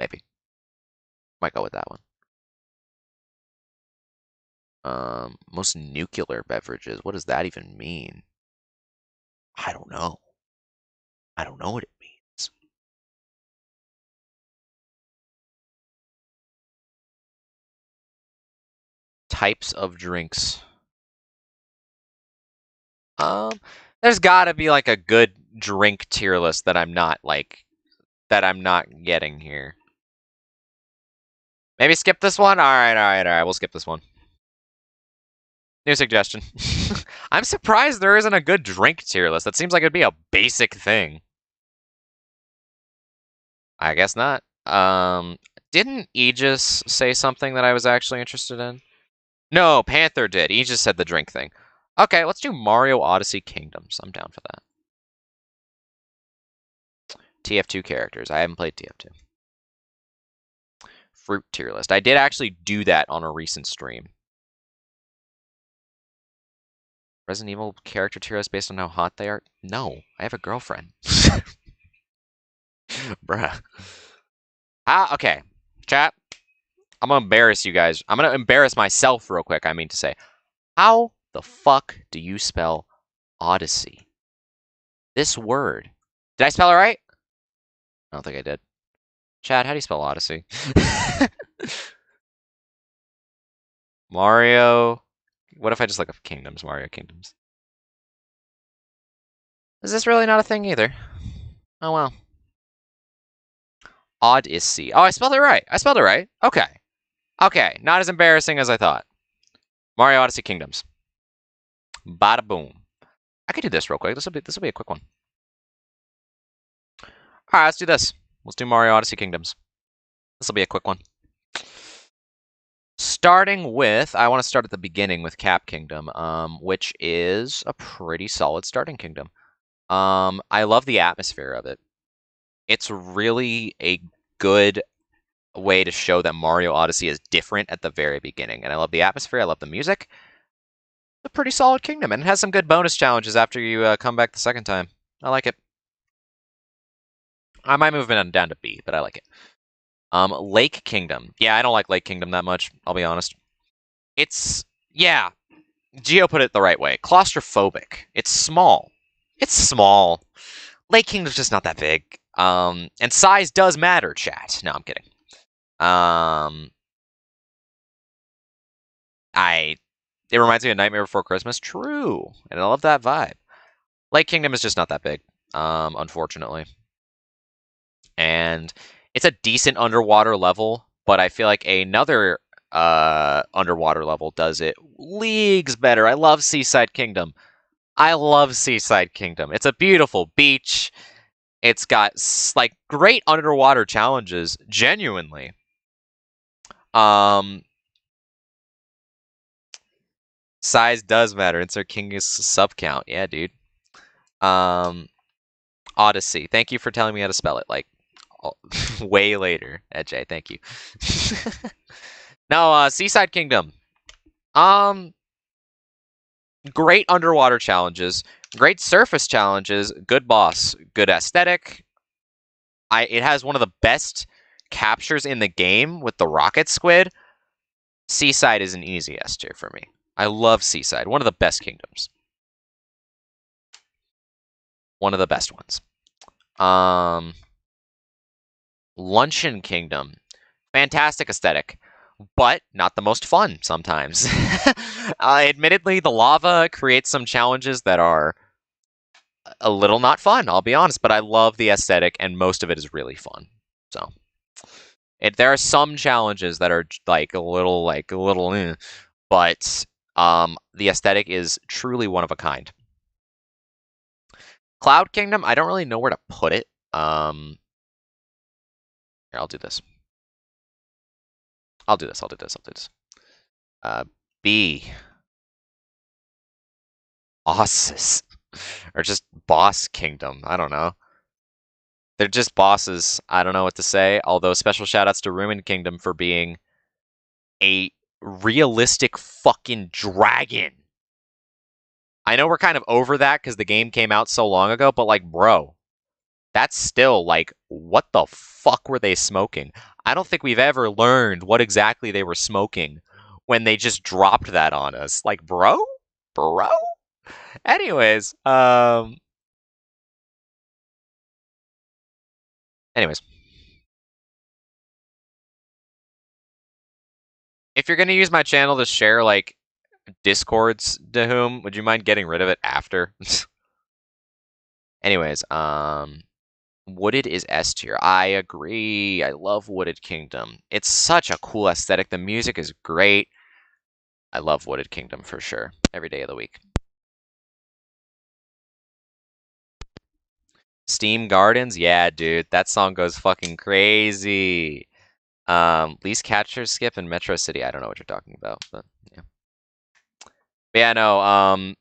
Maybe. Might go with that one. Most nuclear beverages. What does that even mean? I don't know. I don't know what it means. Types of drinks. There's gotta be like a good drink tier list that I'm not getting here. Maybe skip this one? Alright. We'll skip this one. New suggestion. I'm surprised there isn't a good drink tier list. That seems like it'd be a basic thing. I guess not. Didn't Aegis say something that I was actually interested in? No, Panther did. Aegis said the drink thing. Okay, let's do Mario Odyssey Kingdoms. I'm down for that. TF2 characters. I haven't played TF2. Fruit tier list. I did actually do that on a recent stream. Resident Evil character tier list based on how hot they are? No, I have a girlfriend. Bruh. Okay. Chat. I'm gonna embarrass you guys. I'm gonna embarrass myself real quick, I mean to say. How the fuck do you spell Odyssey? This word. Did I spell it right? I don't think I did. Chad, how do you spell Odyssey? Mario. What if I just look up Kingdoms? Mario Kingdoms. Is this really not a thing either? Oh well. Odyssey. Oh, I spelled it right. I spelled it right. Okay. Okay. Not as embarrassing as I thought. Mario Odyssey Kingdoms. Bada boom. I could do this real quick. This will be a quick one. All right, let's do this. Let's do Mario Odyssey Kingdoms. This will be a quick one. Starting with, I want to start at the beginning with Cap Kingdom, which is a pretty solid starting kingdom. I love the atmosphere of it. It's really a good way to show that Mario Odyssey is different at the very beginning. And I love the atmosphere. I love the music. It's a pretty solid kingdom, and it has some good bonus challenges after you come back the second time. I like it. I might move it down to B, but I like it. Lake Kingdom. Yeah, I don't like Lake Kingdom that much, I'll be honest. It's, yeah, Geo put it the right way. Claustrophobic. It's small. It's small. Lake Kingdom's just not that big. And size does matter, chat. No, I'm kidding. It reminds me of Nightmare Before Christmas. True. And I love that vibe. Lake Kingdom is just not that big, unfortunately. And it's a decent underwater level, but I feel like another underwater level does it leagues better. I love Seaside Kingdom. I love Seaside Kingdom. It's a beautiful beach. It's got like great underwater challenges, genuinely. Size does matter. Insert King's sub count. Yeah, dude. Odyssey. Thank you for telling me how to spell it. Like, way later, Ej. Thank you. No, Seaside Kingdom. Great underwater challenges, great surface challenges, good boss, good aesthetic. It has one of the best captures in the game with the rocket squid. Seaside is an easy S tier for me. I love Seaside. One of the best kingdoms. One of the best ones. Luncheon Kingdom. Fantastic aesthetic, but not the most fun sometimes. Admittedly, the lava creates some challenges that are a little not fun, I'll be honest, but I love the aesthetic, and most of it is really fun. So, there are some challenges that are like a little, but the aesthetic is truly one of a kind. Cloud Kingdom, I don't really know where to put it. Here, I'll do this. I'll do this. B. Bosses. Or just Boss Kingdom. I don't know. They're just bosses. I don't know what to say. Although, special shoutouts to Ruined Kingdom for being a realistic fucking dragon. I know we're kind of over that because the game came out so long ago, but like, bro, that's still like, what the fuck were they smoking? I don't think we've ever learned what exactly they were smoking when they just dropped that on us. Like, bro. Anyways, anyways, if you're gonna use my channel to share like discords to whom, would you mind getting rid of it after? Anyways, Wooded is S tier. I agree. I love Wooded Kingdom. It's such a cool aesthetic. The music is great. I love Wooded Kingdom for sure. Every day of the week. Steam Gardens? Yeah, dude. That song goes fucking crazy. Least Catcher Skip in Metro City. I don't know what you're talking about, but yeah. But yeah, no,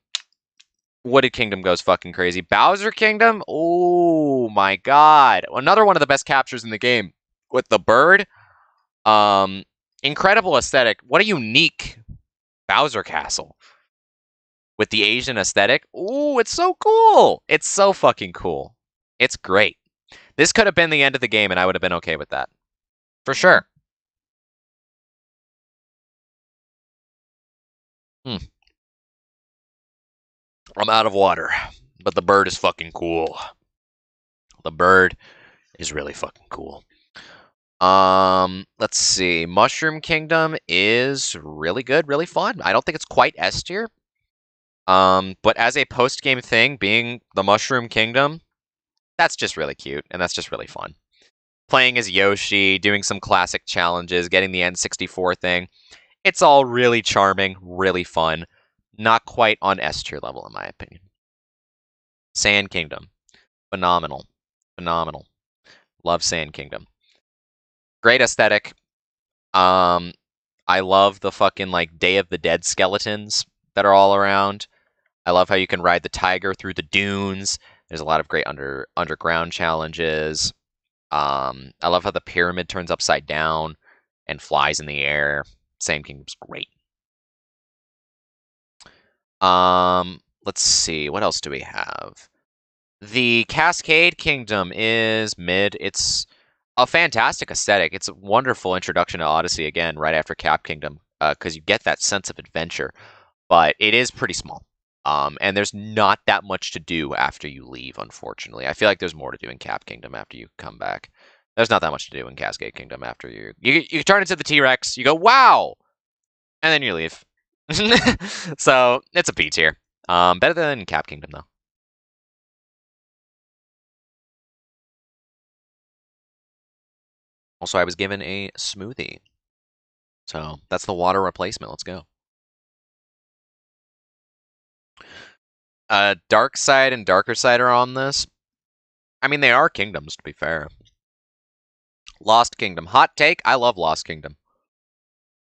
Wooded Kingdom goes fucking crazy. Bowser Kingdom? Oh my god. Another one of the best captures in the game. With the bird. Um, Incredible aesthetic. What a unique Bowser Castle. With the Asian aesthetic. Ooh, it's so cool. It's so fucking cool. It's great. This could have been the end of the game and I would have been okay with that. For sure. I'm out of water. But the bird is fucking cool. The bird is really fucking cool. Let's see. Mushroom Kingdom is really good, really fun. I don't think it's quite S tier. But as a post-game thing, being the Mushroom Kingdom, that's just really cute, and that's just really fun. Playing as Yoshi, doing some classic challenges, getting the N64 thing. It's all really charming, really fun. Not quite on S tier level, in my opinion. Sand Kingdom. Phenomenal. Phenomenal. Love Sand Kingdom. Great aesthetic. I love the fucking like Day of the Dead skeletons that are all around. I love how you can ride the tiger through the dunes. There's a lot of great underground challenges. I love how the pyramid turns upside down and flies in the air. Sand Kingdom's great. Let's see. What else do we have? The Cascade Kingdom is mid. It's a fantastic aesthetic. It's a wonderful introduction to Odyssey again, right after Cap Kingdom, because you get that sense of adventure. But it is pretty small. And there's not that much to do after you leave, unfortunately. I feel like there's more to do in Cap Kingdom after you come back. There's not that much to do in Cascade Kingdom after you turn into the T-Rex, you go, wow! And then you leave. So, it's a B tier. Better than Cap Kingdom, though. Also, I was given a smoothie. So, that's the water replacement. Let's go. Dark Side and Darker Side are on this. I mean, they are kingdoms, to be fair. Lost Kingdom. Hot take, I love Lost Kingdom.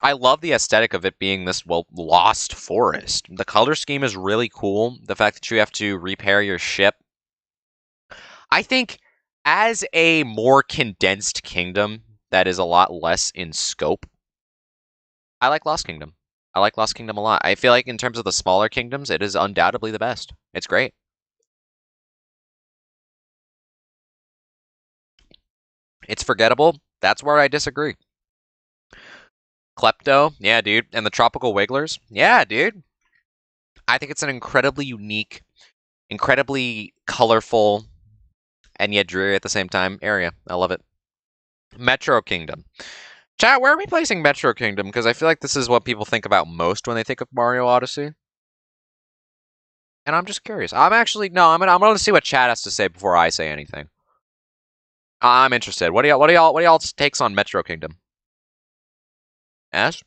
I love the aesthetic of it being this, well, lost forest. The color scheme is really cool. The fact that you have to repair your ship. I think as a more condensed kingdom that is a lot less in scope, I like Lost Kingdom. I like Lost Kingdom a lot. I feel like in terms of the smaller kingdoms, it is undoubtedly the best. It's great. It's forgettable. That's where I disagree. Klepto, yeah, dude. And the Tropical Wigglers, yeah, dude. I think it's an incredibly unique, incredibly colorful, and yet dreary at the same time area. I love it. Metro Kingdom. Chat, where are we placing Metro Kingdom? Because I feel like this is what people think about most when they think of Mario Odyssey. And I'm just curious. I'm gonna see what chat has to say before I say anything. I'm interested. What do y'all's takes on Metro Kingdom? Ash?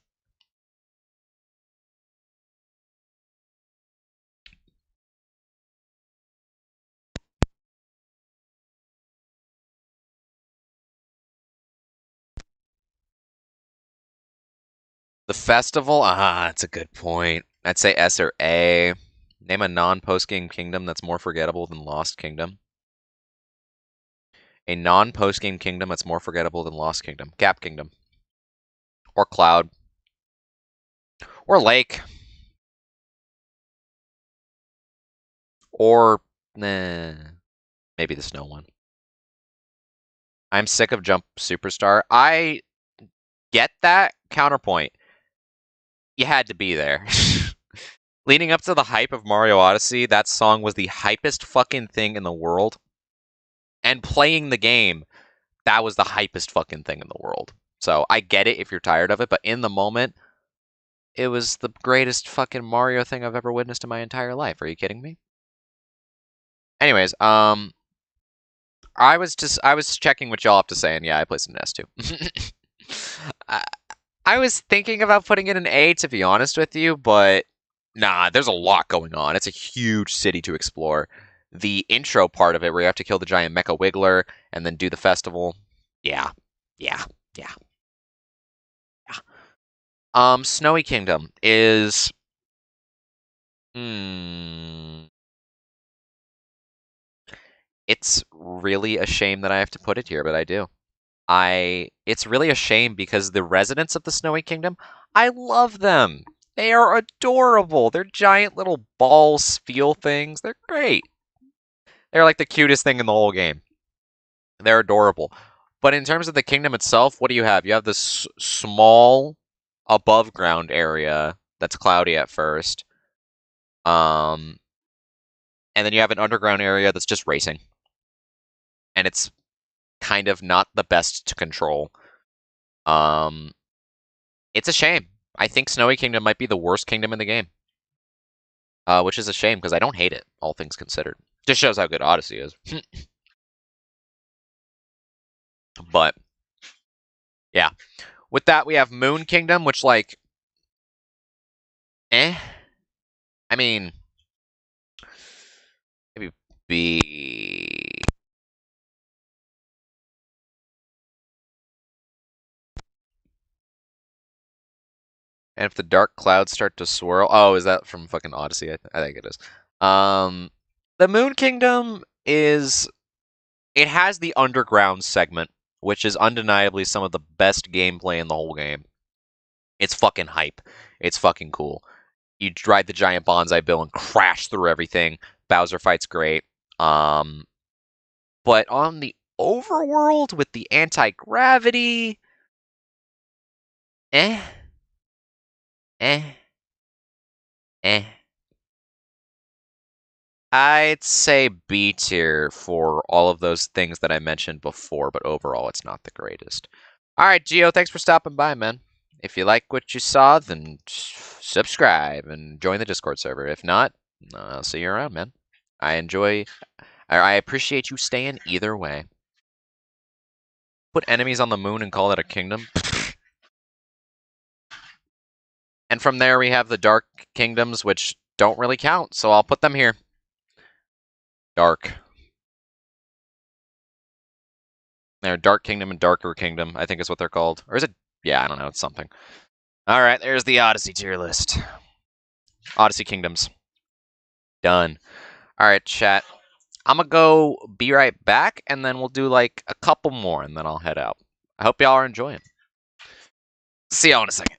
The festival? That's a good point. I'd say S or A. Name a non-post-game kingdom that's more forgettable than Lost Kingdom. A non-post-game kingdom that's more forgettable than Lost Kingdom. Cap Kingdom. Or Cloud. Or Lake. Or, maybe the snow one. I'm sick of Jump Superstar. I get that. Counterpoint. You had to be there. Leading up to the hype of Mario Odyssey, that song was the hypest fucking thing in the world. And playing the game, that was the hypest fucking thing in the world. So I get it if you're tired of it, but in the moment, it was the greatest fucking Mario thing I've ever witnessed in my entire life. Are you kidding me? Anyways, I was checking what y'all have to say, and yeah, I placed an S too. I was thinking about putting it in A, to be honest with you, but nah, there's a lot going on. It's a huge city to explore. The intro part of it, where you have to kill the giant Mecha Wiggler and then do the festival, yeah. Snowy Kingdom is... It's really a shame that I have to put it here, but I do. It's really a shame because the residents of the Snowy Kingdom, I love them. They are adorable. They're giant little ball feel things. They're great. They're like the cutest thing in the whole game. They're adorable. But in terms of the kingdom itself, what do you have? You have this small above ground area that's cloudy at first. And then you have an underground area that's just racing. And it's kind of not the best to control. It's a shame. I think Snowy Kingdom might be the worst kingdom in the game. Which is a shame, because I don't hate it, all things considered. Just shows how good Odyssey is. But, yeah. With that, we have Moon Kingdom, which, like... I mean... Maybe B... And if the dark clouds start to swirl... Oh, is that from fucking Odyssey? I think it is. The Moon Kingdom is... It has the underground segment, which is undeniably some of the best gameplay in the whole game. It's fucking hype. It's fucking cool. You ride the giant bonsai bill and crash through everything. Bowser fight's great. But on the overworld with the anti-gravity... I'd say B tier for all of those things that I mentioned before, but overall it's not the greatest. Alright, Gio, thanks for stopping by, man. If you like what you saw, then subscribe and join the Discord server. If not, I'll see you around, man. I appreciate you staying either way. Put enemies on the moon and call it a kingdom. And from there we have the Dark Kingdoms, which don't really count, so I'll put them here. Dark. They're Dark Kingdom and Darker Kingdom, I think is what they're called. Or is it? Yeah, I don't know, it's something. Alright, there's the Odyssey tier list. Odyssey Kingdoms. Done. Alright, chat. I'm gonna go be right back, and then we'll do like a couple more, and then I'll head out. I hope y'all are enjoying. See y'all in a second.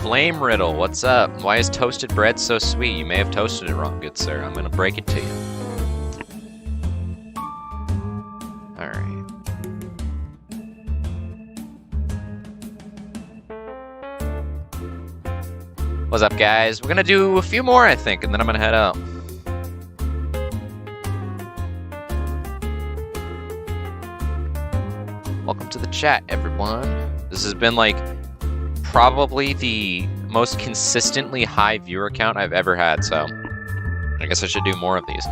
Flame Riddle, what's up? Why is toasted bread so sweet? You may have toasted it wrong, good sir. I'm gonna break it to you. Alright. What's up, guys? We're gonna do a few more, I think, and then I'm gonna head out. Welcome to the chat, everyone. This has been, like, probably the most consistently high viewer count I've ever had, so I guess I should do more of these.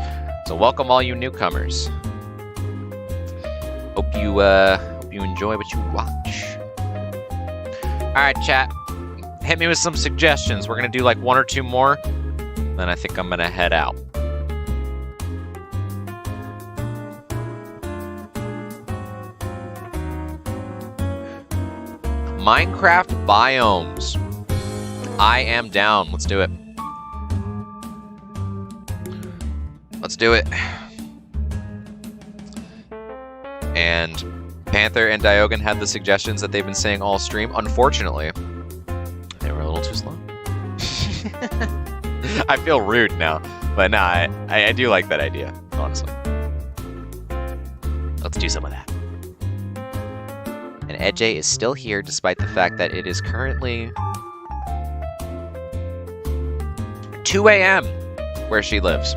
So welcome all you newcomers. Hope you enjoy what you watch. Alright, chat. Hit me with some suggestions. We're gonna do like 1 or 2 more, then I think I'm gonna head out. Minecraft biomes. I am down. Let's do it. Let's do it. And Panther and Diogen had the suggestions that they've been saying all stream. Unfortunately, they were a little too slow. I feel rude now, but nah, I do like that idea, honestly. Let's do some of that. And Edjay is still here despite the fact that it is currently 2 a.m. where she lives.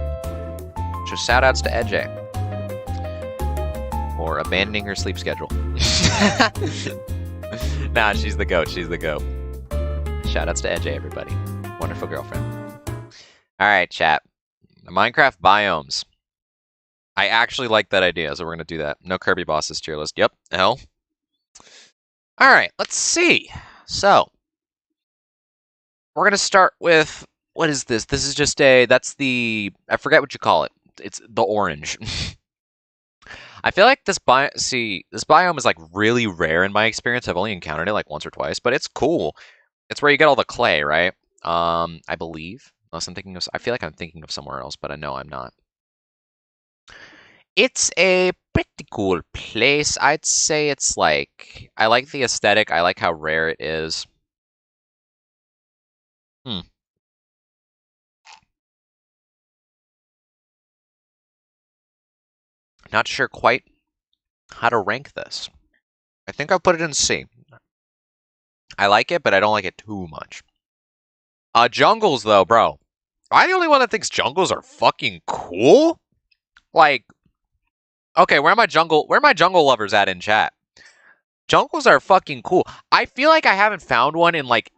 So shout outs to Edjay for abandoning her sleep schedule. Nah, she's the goat. She's the goat. Shout outs to Edjay, everybody. Wonderful girlfriend. Alright, chat. The Minecraft biomes. I actually like that idea, so we're going to do that. No Kirby bosses tier list. Yep. Hell. Alright, let's see. So, we're going to start with, what is this? This is just that's the, I forget what you call it. It's the orange. I feel like this biome is like really rare in my experience. I've only encountered it like once or twice, but it's cool. It's where you get all the clay, right? I believe. Unless I'm thinking of, I feel like I'm thinking of somewhere else, but I know I'm not. It's a pretty cool place. I'd say it's like, I like the aesthetic. I like how rare it is. Not sure quite how to rank this. I think I'll put it in C. I like it, but I don't like it too much. Jungles, though, bro. Am I the only one that thinks jungles are fucking cool? Like, okay, where are my jungle lovers at in chat? Jungles are fucking cool. I feel like I haven't found one in, like,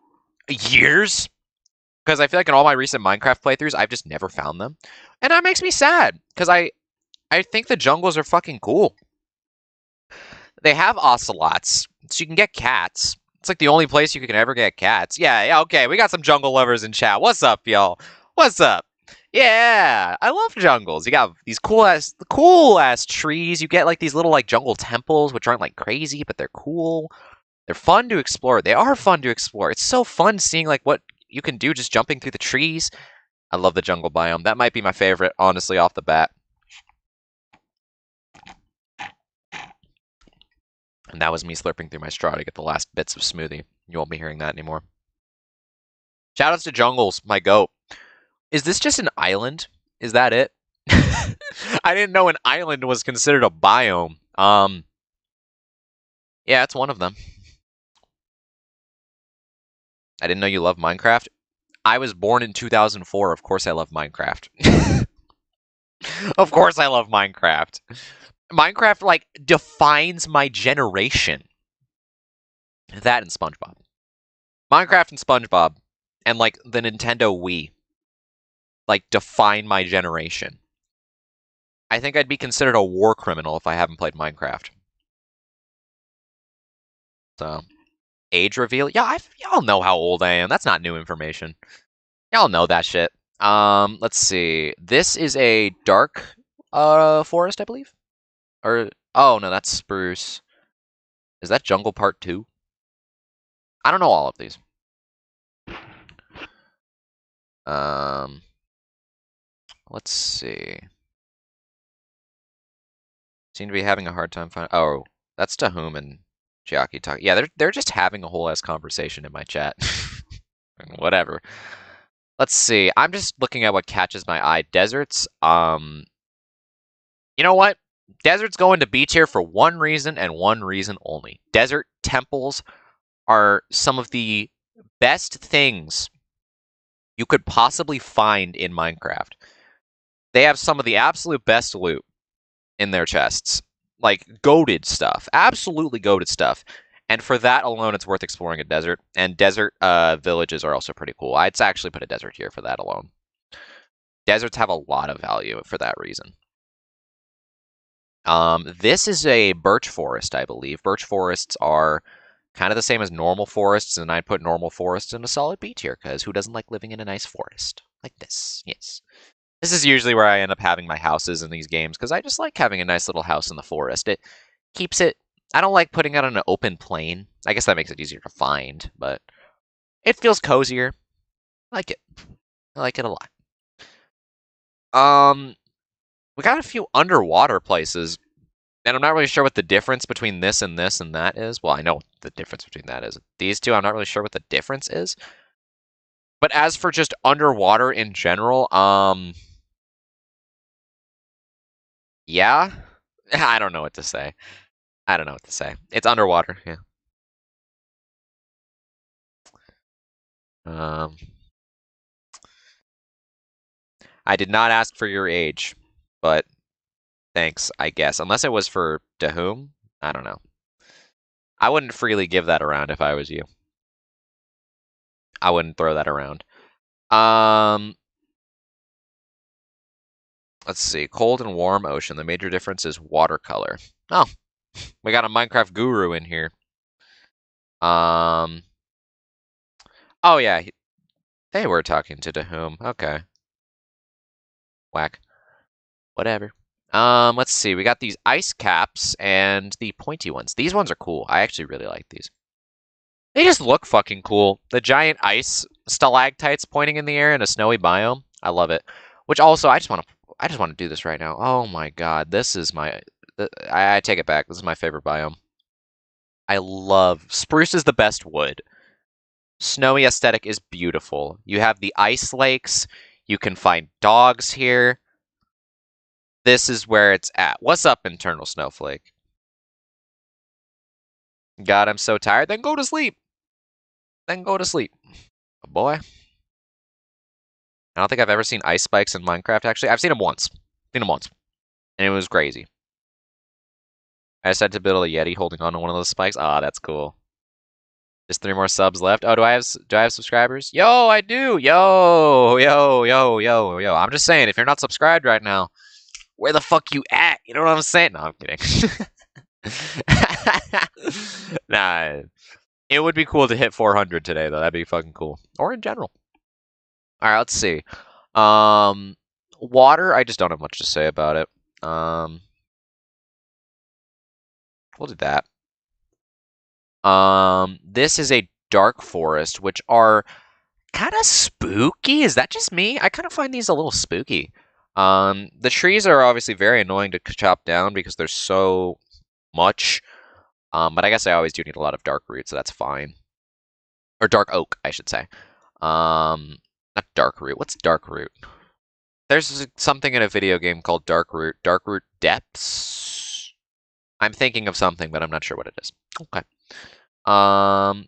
years. Because I feel like in all my recent Minecraft playthroughs, I've just never found them. And that makes me sad. Because I think the jungles are fucking cool. They have ocelots, so you can get cats. It's like the only place you can ever get cats. Yeah, okay, we got some jungle lovers in chat. What's up, y'all? What's up? Yeah, I love jungles. You got these cool ass trees. You get like these little like jungle temples, which aren't like crazy, but they're cool. They're fun to explore. They are fun to explore. It's so fun seeing like what you can do just jumping through the trees. I love the jungle biome. That might be my favorite, honestly, off the bat. And that was me slurping through my straw to get the last bits of smoothie. You won't be hearing that anymore. Shoutouts to Jungles, my goat. Is this just an island? Is that it? I didn't know an island was considered a biome. Yeah, it's one of them. I didn't know you love Minecraft. I was born in 2004. Of course I love Minecraft. Of course I love Minecraft. Minecraft, like, defines my generation. That and SpongeBob. Minecraft and SpongeBob and, like, the Nintendo Wii, like, define my generation. I think I'd be considered a war criminal if I haven't played Minecraft. So, age reveal? Yeah, y'all know how old I am. That's not new information. Y'all know that shit. Let's see. This is a dark forest, I believe. Or, oh no, that's spruce. Is that jungle part 2? I don't know all of these. Let's see. Seem to be having a hard time finding. Oh, that's Tahum and Chiaki talking. Yeah, they're just having a whole ass conversation in my chat. Whatever. Let's see. I'm just looking at what catches my eye. Deserts. You know what? Deserts go into B tier for one reason and one reason only. Desert temples are some of the best things you could possibly find in Minecraft. They have some of the absolute best loot in their chests. Like, goated stuff. Absolutely goated stuff. And for that alone, it's worth exploring a desert. And desert villages are also pretty cool. I'd actually put a desert here for that alone. Deserts have a lot of value for that reason. This is a birch forest, I believe. Birch forests are kind of the same as normal forests, and I'd put normal forests in a solid B tier, because who doesn't like living in a nice forest? Like this, yes. This is usually where I end up having my houses in these games, because I just like having a nice little house in the forest. It keeps it... I don't like putting it on an open plain. I guess that makes it easier to find, but it feels cozier. I like it. I like it a lot. We got a few underwater places, and I'm not really sure what the difference between this and that is. Well, I know what the difference between that is. These two, I'm not really sure what the difference is. But as for just underwater in general, yeah, I don't know what to say. I don't know what to say. It's underwater, yeah. I did not ask for your age, but thanks, I guess. Unless it was for to whom? I don't know. I wouldn't freely give that around if I was you. I wouldn't throw that around. Let's see. Cold and warm ocean. The major difference is watercolor. Oh, we got a Minecraft guru in here. Oh yeah, they were talking to whom? Okay. Whack. Whatever. Let's see. We got these ice caps and the pointy ones. These ones are cool. I actually really like these. They just look fucking cool. The giant ice stalactites pointing in the air in a snowy biome. I love it. Which also, I just want to do this right now. Oh my god, this is my... I take it back. This is my favorite biome. I love... Spruce is the best wood. Snowy aesthetic is beautiful. You have the ice lakes. You can find dogs here. This is where it's at. What's up, Internal Snowflake? God, I'm so tired. Then go to sleep. Then go to sleep. Oh, boy. I don't think I've ever seen ice spikes in Minecraft, actually. I've seen them once. And it was crazy. I just had to build a Yeti holding on to one of those spikes. Ah, that's cool. Just 3 more subs left. Oh, do I have subscribers? Yo, I do. Yo. I'm just saying, if you're not subscribed right now, where the fuck you at? You know what I'm saying? No, I'm kidding. Nah. It would be cool to hit 400 today, though. That'd be fucking cool. Or in general. All right, let's see. Water, I just don't have much to say about it. We'll do that. This is a dark forest, which are kind of spooky. Is that just me? I kind of find these a little spooky. The trees are obviously very annoying to chop down because there's so much. But I guess I always do need a lot of dark root, so that's fine. Or dark oak, I should say. Not dark root. What's dark root? There's something in a video game called dark root. Dark root depths? I'm thinking of something, but I'm not sure what it is. Okay.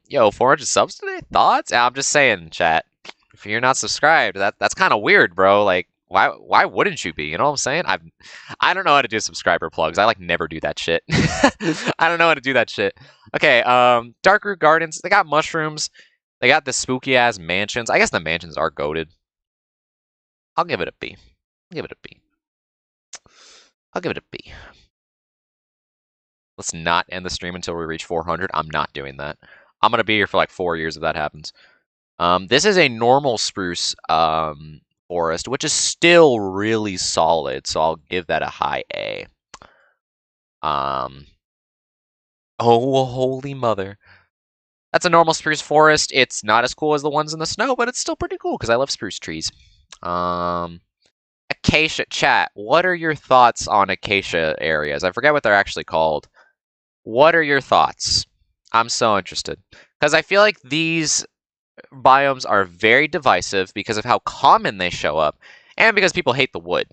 Yo, 400 subs today? Thoughts? Yeah, I'm just saying, chat. If you're not subscribed, that's kind of weird, bro. Like, why wouldn't you be? You know what I'm saying? I don't know how to do subscriber plugs. I like never do that shit. I don't know how to do that shit. Okay, Dark Root Gardens. They got mushrooms. They got the spooky ass mansions. I guess the mansions are goated. I'll give it a B. I'll give it a B. I'll give it a B. Let's not end the stream until we reach 400. I'm not doing that. I'm gonna be here for like 4 years if that happens. This is a normal spruce forest, which is still really solid, so I'll give that a high A. Oh, holy mother. That's a normal spruce forest. It's not as cool as the ones in the snow, but it's still pretty cool because I love spruce trees. Acacia, chat, what are your thoughts on acacia areas? I forget what they're actually called. What are your thoughts? I'm so interested. Because I feel like these biomes are very divisive because of how common they show up, and because people hate the wood.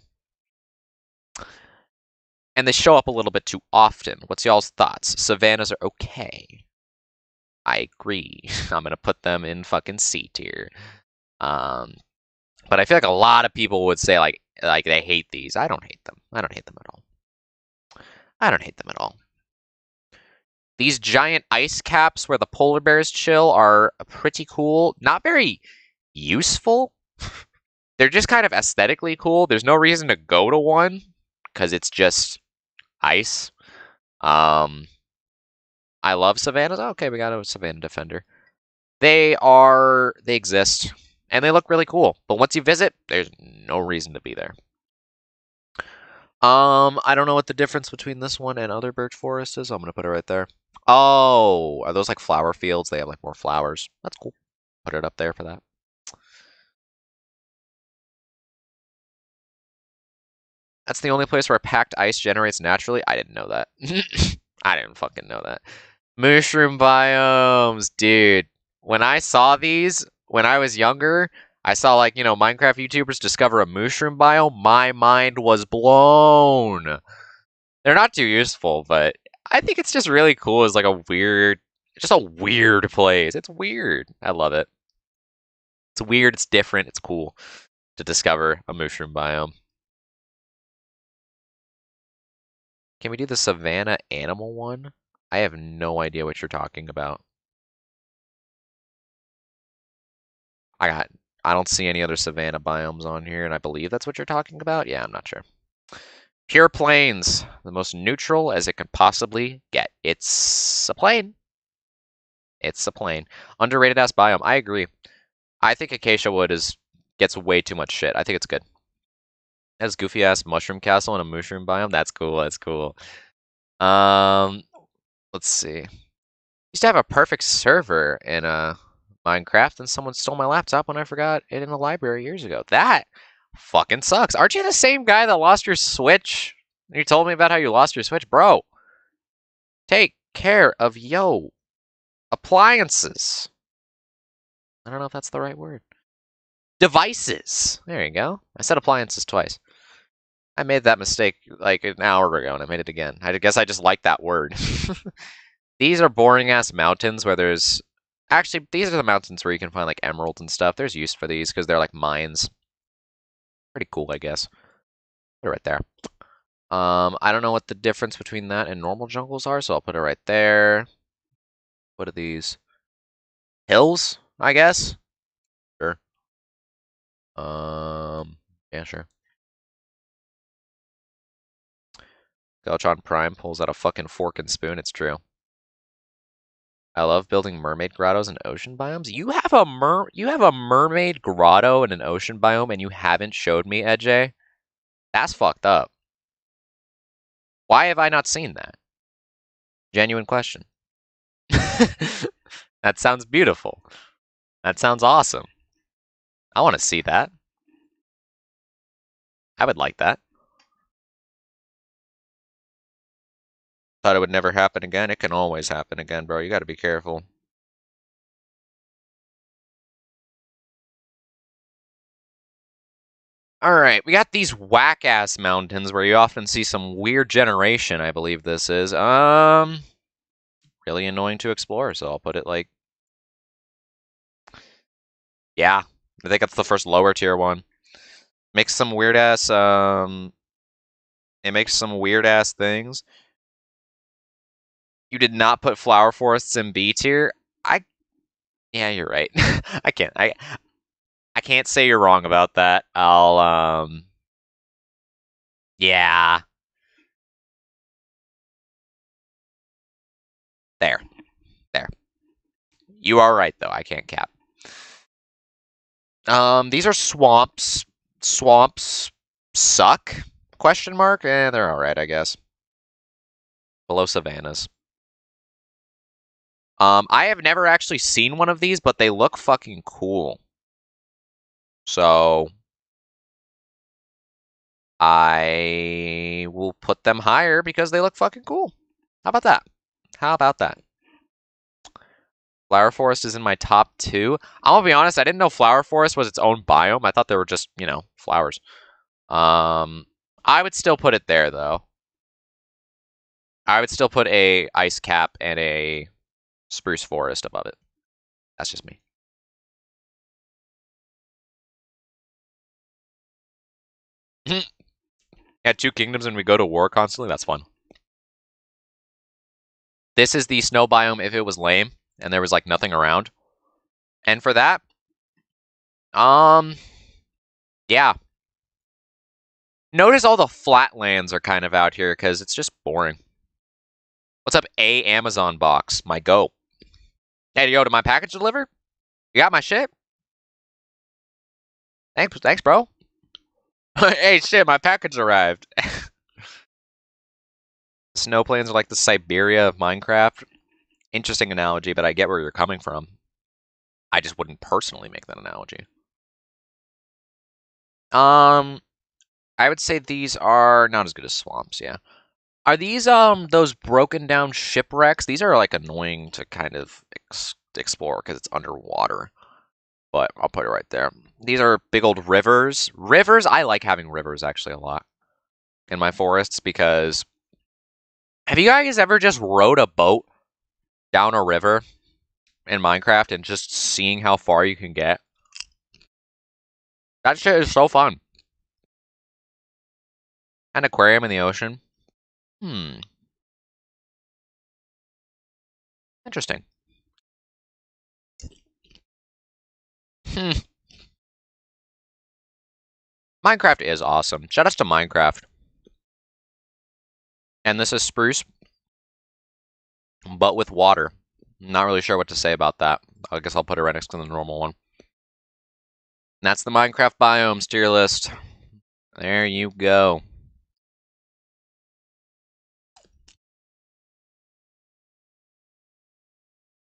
And they show up a little bit too often. What's y'all's thoughts? Savannas are okay. I agree. I'm gonna put them in fucking C tier. But I feel like a lot of people would say like they hate these. I don't hate them. I don't hate them at all. I don't hate them at all. These giant ice caps where the polar bears chill are pretty cool. Not very useful. They're just kind of aesthetically cool. There's no reason to go to one because it's just ice. I love savannas. Oh, okay, we got a savanna defender. They exist and they look really cool. But once you visit, there's no reason to be there. I don't know what the difference between this one and other birch forests is. So I'm gonna put it right there. Oh, are those like flower fields? They have like more flowers. That's cool. Put it up there for that. That's the only place where packed ice generates naturally. I didn't know that. I didn't fucking know that. Mushroom biomes, dude. When I saw these when I was younger, I saw like, Minecraft YouTubers discover a mushroom biome. My mind was blown. They're not too useful, but I think it's just really cool as like a weird place. It's weird. I love it. It's weird, it's different, it's cool to discover a mushroom biome. Can we do the savanna animal one? I have no idea what you're talking about. I don't see any other savanna biomes on here, and I believe that's what you're talking about. Yeah, I'm not sure. Pure plains, the most neutral as it could possibly get. It's a plain. It's a plain. Underrated ass biome. I agree. I think acacia wood gets way too much shit. I think it's good. Has goofy ass mushroom castle and a mushroom biome. That's cool. That's cool. Let's see. Used to have a perfect server in Minecraft, and someone stole my laptop when I forgot it in the library years ago. That fucking sucks. Aren't you the same guy that lost your Switch? You told me about how you lost your Switch, bro. Take care of yo appliances. I don't know if that's the right word. Devices. There you go. I said appliances twice. I made that mistake like an hour ago, and I made it again. I guess I just like that word. These are boring-ass mountains where there's... Actually, these are the mountains where you can find, like, emeralds and stuff. There's use for these, because they're, like, mines. Pretty cool, I guess. Put it right there. I don't know what the difference between that and normal jungles are, so I'll put it right there. What are these? Hills, I guess? Sure. Yeah, sure. Galtron Prime pulls out a fucking fork and spoon, it's true. I love building mermaid grottos and ocean biomes. You have a mermaid grotto in an ocean biome and you haven't showed me, Edjay? That's fucked up. Why have I not seen that? Genuine question. That sounds beautiful. That sounds awesome. I want to see that. I would like that. Thought it would never happen again. It can always happen again, bro. You gotta be careful. Alright, we got these whack-ass mountains where you often see some weird generation, I believe this is. Really annoying to explore, so I'll put it like... Yeah, I think that's the first lower tier one. Makes some weird-ass, It makes some weird-ass things. You did not put flower forests in B tier? Yeah, you're right. I can't say you're wrong about that. Yeah. There. You are right, though. I can't cap. These are swamps. Swamps suck? Question mark? They're alright, I guess. Below savannas. I have never actually seen one of these, but they look fucking cool. So... I will put them higher because they look fucking cool. How about that? Flower Forest is in my top 2. I'm gonna be honest, I didn't know Flower Forest was its own biome. I thought they were just, flowers. I would still put it there, though. I would still put a ice cap and a spruce forest above it. That's just me. Yeah, 2 kingdoms and we go to war constantly. That's fun. This is the snow biome if it was lame and there was like nothing around. And for that, yeah. Notice all the flatlands are kind of out here because it's just boring. What's up, A Amazon box? My go. Hey, yo, did my package deliver? You got my shit? Thanks, bro. Hey, shit, my package arrived. Snow plains are like the Siberia of Minecraft. Interesting analogy, but I get where you're coming from. I just wouldn't personally make that analogy. I would say these are not as good as swamps, yeah. Are these those broken down shipwrecks? These are like annoying to kind of explore because it's underwater. But I'll put it right there. These are big old rivers. Rivers, I like having rivers actually a lot in my forests because have you guys ever just rowed a boat down a river in Minecraft and just seeing how far you can get? That shit is so fun. An aquarium in the ocean. Interesting. Minecraft is awesome. Shout outs to Minecraft. And this is spruce, but with water. Not really sure what to say about that. I guess I'll put it right next to the normal one. And that's the Minecraft biomes tier list. There you go.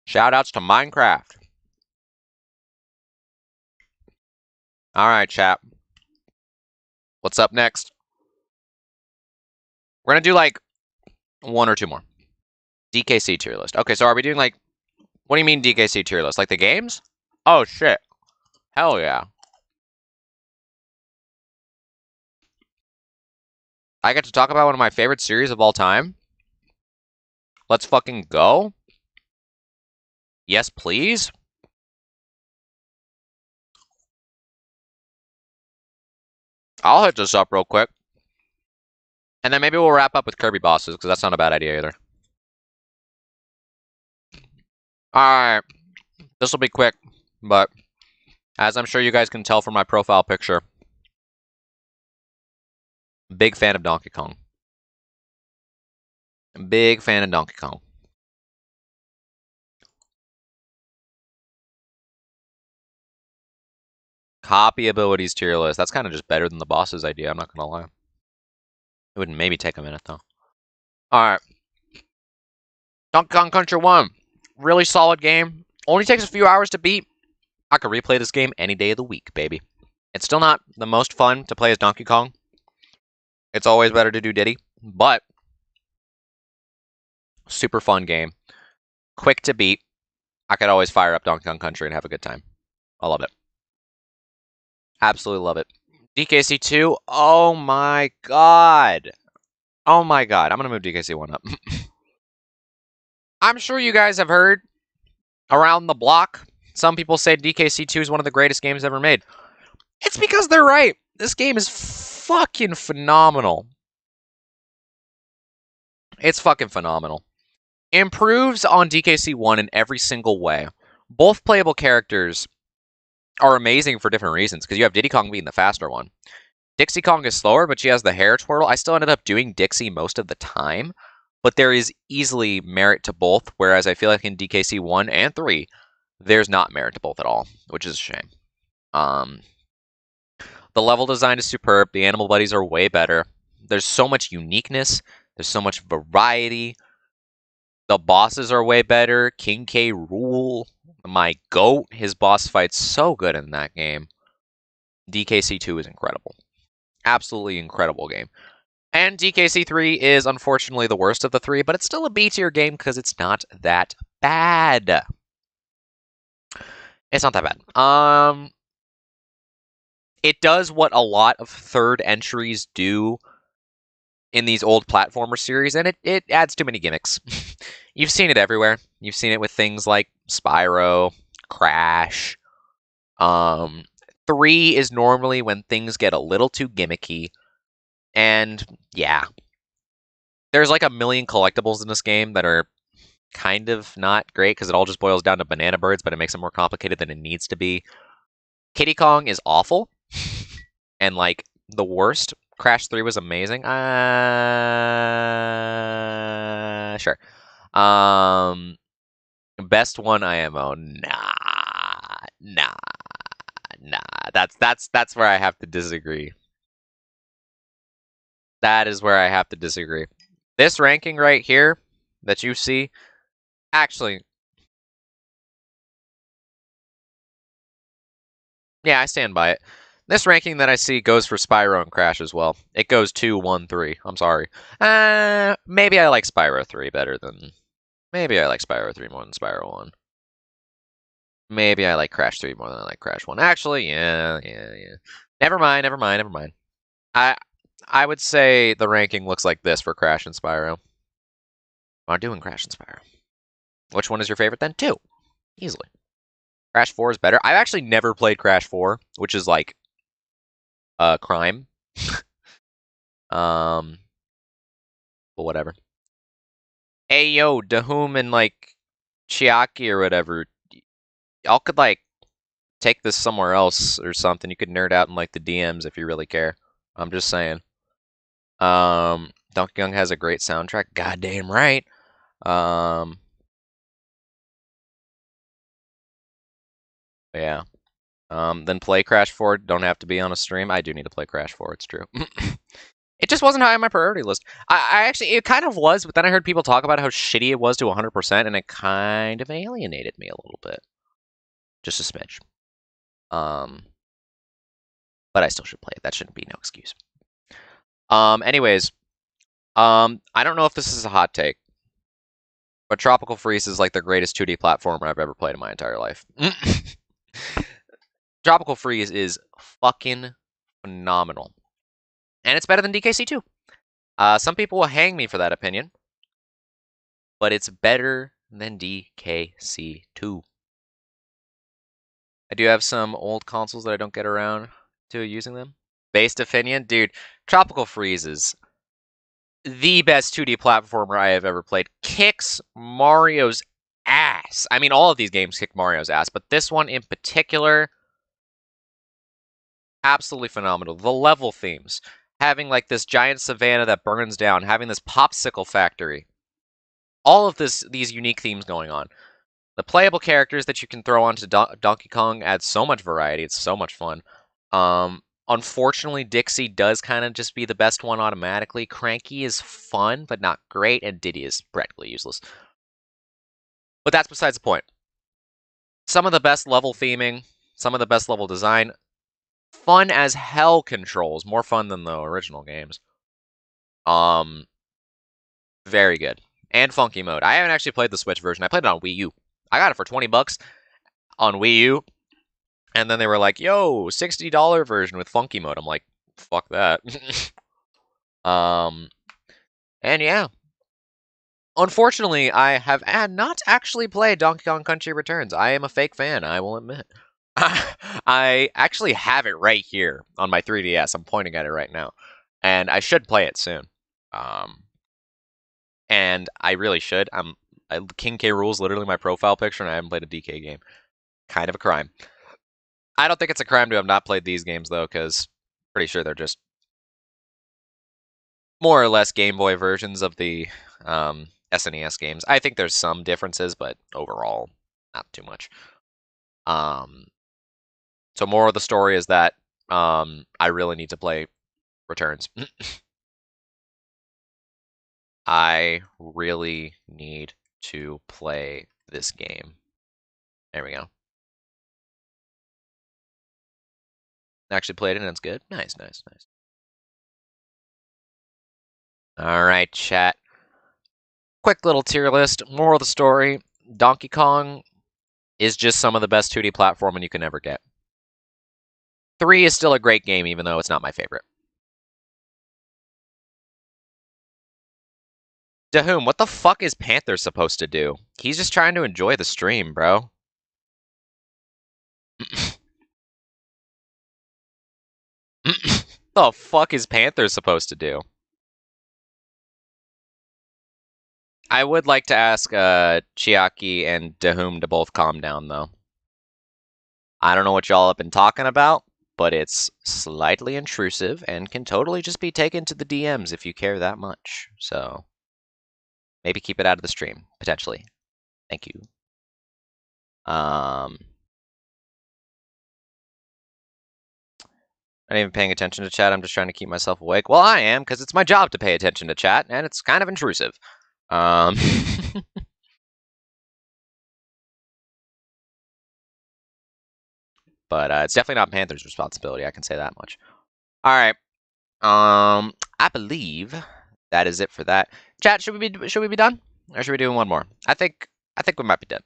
Shout outs to Minecraft. Alright, chat. What's up next? We're gonna do like 1 or 2 more. DKC tier list. Okay, so are we doing like, what do you mean DKC tier list? Like the games? Oh shit. Hell yeah. I get to talk about one of my favorite series of all time? Let's fucking go. Yes, please. I'll hit this up real quick. And then maybe we'll wrap up with Kirby bosses, because that's not a bad idea either. Alright. This will be quick, but as I'm sure you guys can tell from my profile picture, big fan of Donkey Kong. Big fan of Donkey Kong. Copy abilities tier list. That's kind of just better than the boss's idea, I'm not going to lie. It would maybe take a minute, though. Alright. Donkey Kong Country 1. Really solid game. Only takes a few hours to beat. I could replay this game any day of the week, baby. It's still not the most fun to play as Donkey Kong. It's always better to do Diddy, but super fun game. Quick to beat. I could always fire up Donkey Kong Country and have a good time. I love it. Absolutely love it. DKC 2. Oh my god. Oh my god. I'm going to move DKC 1 up. I'm sure you guys have heard around the block. Some people say DKC 2 is one of the greatest games ever made. It's because they're right. This game is fucking phenomenal. It's fucking phenomenal. Improves on DKC 1 in every single way. Both playable characters are amazing for different reasons, because you have Diddy Kong being the faster one. Dixie Kong is slower, but she has the hair twirl. I still ended up doing Dixie most of the time, but there is easily merit to both, whereas I feel like in DKC 1 and 3, there's not merit to both at all, which is a shame. The level design is superb. The animal buddies are way better. There's so much uniqueness. There's so much variety. The bosses are way better. King K. Rool, my goat, his boss fight's so good in that game. DKC 2 is incredible. Absolutely incredible game. And DKC 3 is unfortunately the worst of the 3, but it's still a B tier game because it's not that bad. It's not that bad. It does what a lot of third entries do in these old platformer series, and it adds too many gimmicks. You've seen it everywhere. You've seen it with things like Spyro, Crash. Um, 3 is normally when things get a little too gimmicky, and yeah, there's like a million collectibles in this game that are kind of not great because it all just boils down to banana birds, but it makes it more complicated than it needs to be. Kitty Kong is awful and like the worst. Crash 3 was amazing. Sure. Best one IMO. Nah. That's where I have to disagree. That is where I have to disagree. This ranking right here that you see, actually, yeah, I stand by it. This ranking that I see goes for Spyro and Crash as well. It goes 2, 1, 3. I'm sorry. Maybe I like Spyro 3 better than. Maybe I like Spyro 3 more than Spyro 1. Maybe I like Crash 3 more than I like Crash 1. Actually, yeah. Never mind. I I would say the ranking looks like this for Crash and Spyro. I'm doing Crash and Spyro. Which one is your favorite then? 2. Easily. Crash 4 is better. I've actually never played Crash 4, which is like a crime. But whatever. Hey yo, Dahum and like Chiaki or whatever, y'all could like take this somewhere else or something. You could nerd out in like the DMs if you really care. I'm just saying. Donkey Kong has a great soundtrack. Goddamn right. Yeah. Then play Crash 4. Don't have to be on a stream. I do need to play Crash 4. It's true. It just wasn't high on my priority list. I actually, it kind of was, but then I heard people talk about how shitty it was to 100%, and it kind of alienated me a little bit. Just a smidge. But I still should play it. That shouldn't be no excuse. Anyways, I don't know if this is a hot take, but Tropical Freeze is like the greatest 2D platformer I've ever played in my entire life. Tropical Freeze is fucking phenomenal. And it's better than DKC 2. Some people will hang me for that opinion, but it's better than DKC 2. I do have some old consoles that I don't get around to using them. Based opinion, dude, Tropical Freeze is the best 2D platformer I have ever played. Kicks Mario's ass. I mean, all of these games kick Mario's ass, but this one in particular, absolutely phenomenal. The level themes, having like this giant savannah that burns down, having this popsicle factory, all of these unique themes going on. The playable characters that you can throw onto Donkey Kong add so much variety. It's so much fun. Unfortunately, Dixie does kind of just be the best one automatically. Cranky is fun, but not great, and Diddy is practically useless. But that's besides the point. Some of the best level theming, some of the best level design, fun as hell controls, more fun than the original games. Very good. And funky mode. I haven't actually played the Switch version. I played it on Wii U. I got it for 20 bucks on Wii U. And then they were like, yo, $60 version with funky mode. I'm like, fuck that. And yeah. Unfortunately, I have not actually played Donkey Kong Country Returns. I am a fake fan, I will admit. I actually have it right here on my 3DS. I'm pointing at it right now. And I should play it soon. And I really should. King K. Rool is literally my profile picture, and I haven't played a DK game. Kind of a crime. I don't think it's a crime to have not played these games, though, because pretty sure they're just more or less Game Boy versions of the SNES games. I think there's some differences, but overall, not too much. So more of the story is that I really need to play Returns. I really need to play this game. There we go. Actually played it and it's good. Nice. All right, chat. Quick little tier list. Moral of the story: Donkey Kong is just some of the best 2D platforming you can ever get. 3 is still a great game, even though it's not my favorite. Dahum, what the fuck is Panther supposed to do? He's just trying to enjoy the stream, bro. The fuck is Panther supposed to do? I would like to ask Chiaki and Dahum to both calm down, though. I don't know what y'all have been talking about, but it's slightly intrusive and can totally just be taken to the DMs if you care that much. So maybe keep it out of the stream, potentially. Thank you. I'm not even paying attention to chat. I'm just trying to keep myself awake. Well, I am, because it's my job to pay attention to chat, and it's kind of intrusive. But it's definitely not Panther's responsibility. I can say that much. All right. I believe that is it for that. Chat, should we be done, or should we do one more? I think we might be done.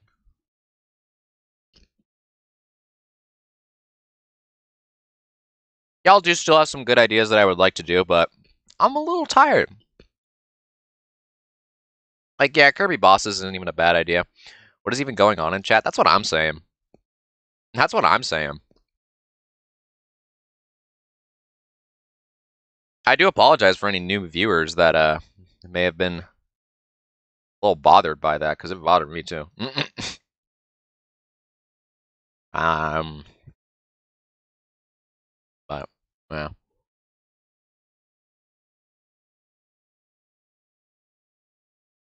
Y'all do still have some good ideas that I would like to do, but I'm a little tired. Like, yeah, Kirby bosses isn't even a bad idea. What is even going on in chat? That's what I'm saying. That's what I'm saying. I do apologize for any new viewers that may have been a little bothered by that, because it bothered me too. But yeah.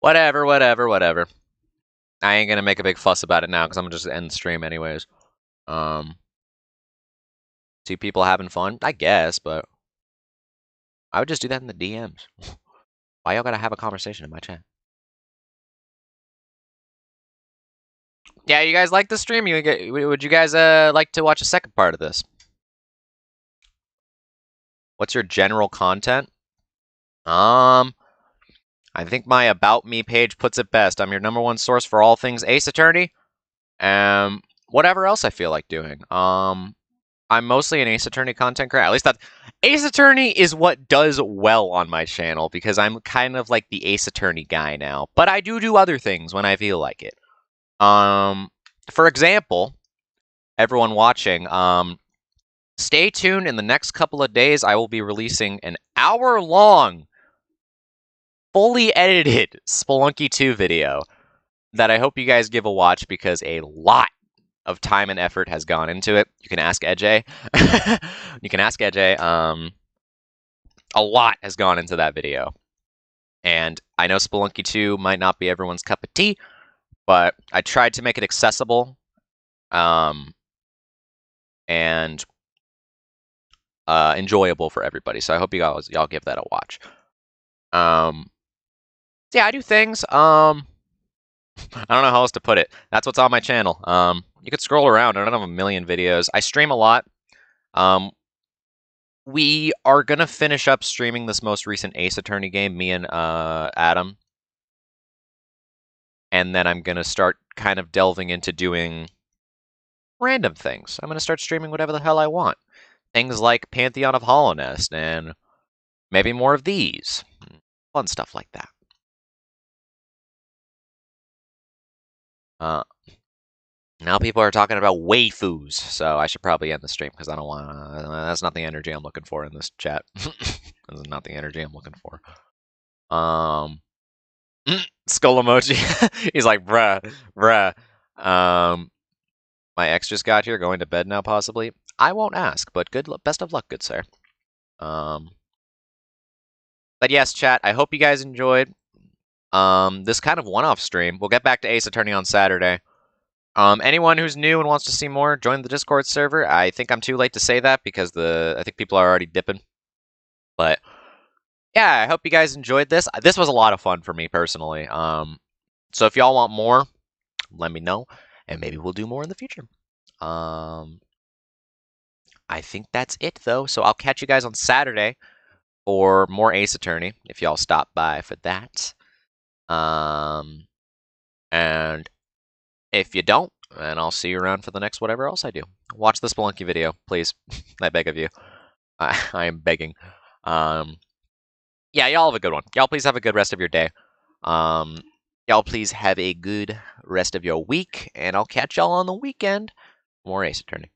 Whatever. I ain't gonna make a big fuss about it now because I'm gonna just end the stream anyways. See people having fun, I guess, but I would just do that in the DMs. Why y'all gotta have a conversation in my chat? Yeah, you guys like the stream? Would you guys like to watch a second part of this? What's your general content? I think my About Me page puts it best. I'm your #1 source for all things Ace Attorney. Whatever else I feel like doing. I'm mostly an Ace Attorney content creator. At least that Ace Attorney is what does well on my channel because I'm kind of like the Ace Attorney guy now. But I do other things when I feel like it. For example, everyone watching, stay tuned. In the next couple of days, I will be releasing an hour-long, fully edited Spelunky 2 video that I hope you guys give a watch because a lot of time and effort has gone into it. You can ask EJ. You can ask EJ. A lot has gone into that video. And I know Spelunky 2 might not be everyone's cup of tea, but I tried to make it accessible and enjoyable for everybody. So I hope y'all give that a watch. Yeah, I do things. I don't know how else to put it. That's what's on my channel. You could scroll around. I don't have a million videos. I stream a lot. We are gonna finish up streaming this most recent Ace Attorney game, me and Adam. And then I'm gonna start kind of delving into doing random things. I'm gonna start streaming whatever the hell I want. Things like Pantheon of Hollownest and maybe more of these. Fun stuff like that. Now people are talking about waifus, so I should probably end the stream because I don't want to. That's not the energy I'm looking for in this chat. This is not the energy I'm looking for. Skull emoji. He's like, bruh. My ex just got here, going to bed now, possibly. I won't ask, but best of luck, good sir. But yes, chat. I hope you guys enjoyed this kind of one-off stream. We'll get back to Ace Attorney on Saturday. Anyone who's new and wants to see more, join the Discord server. I think I'm too late to say that because I think people are already dipping. But yeah, I hope you guys enjoyed this. This was a lot of fun for me personally. So if y'all want more, let me know, and maybe we'll do more in the future. I think that's it though. So I'll catch you guys on Saturday for more Ace Attorney if y'all stop by for that. And if you don't, And I'll see you around for the next whatever else I do. Watch the Spelunky video, please. I beg of you. I am begging. Yeah, y'all have a good one. Y'all please have a good rest of your day. Um, y'all please have a good rest of your week, and I'll catch y'all on the weekend. More Ace Attorney.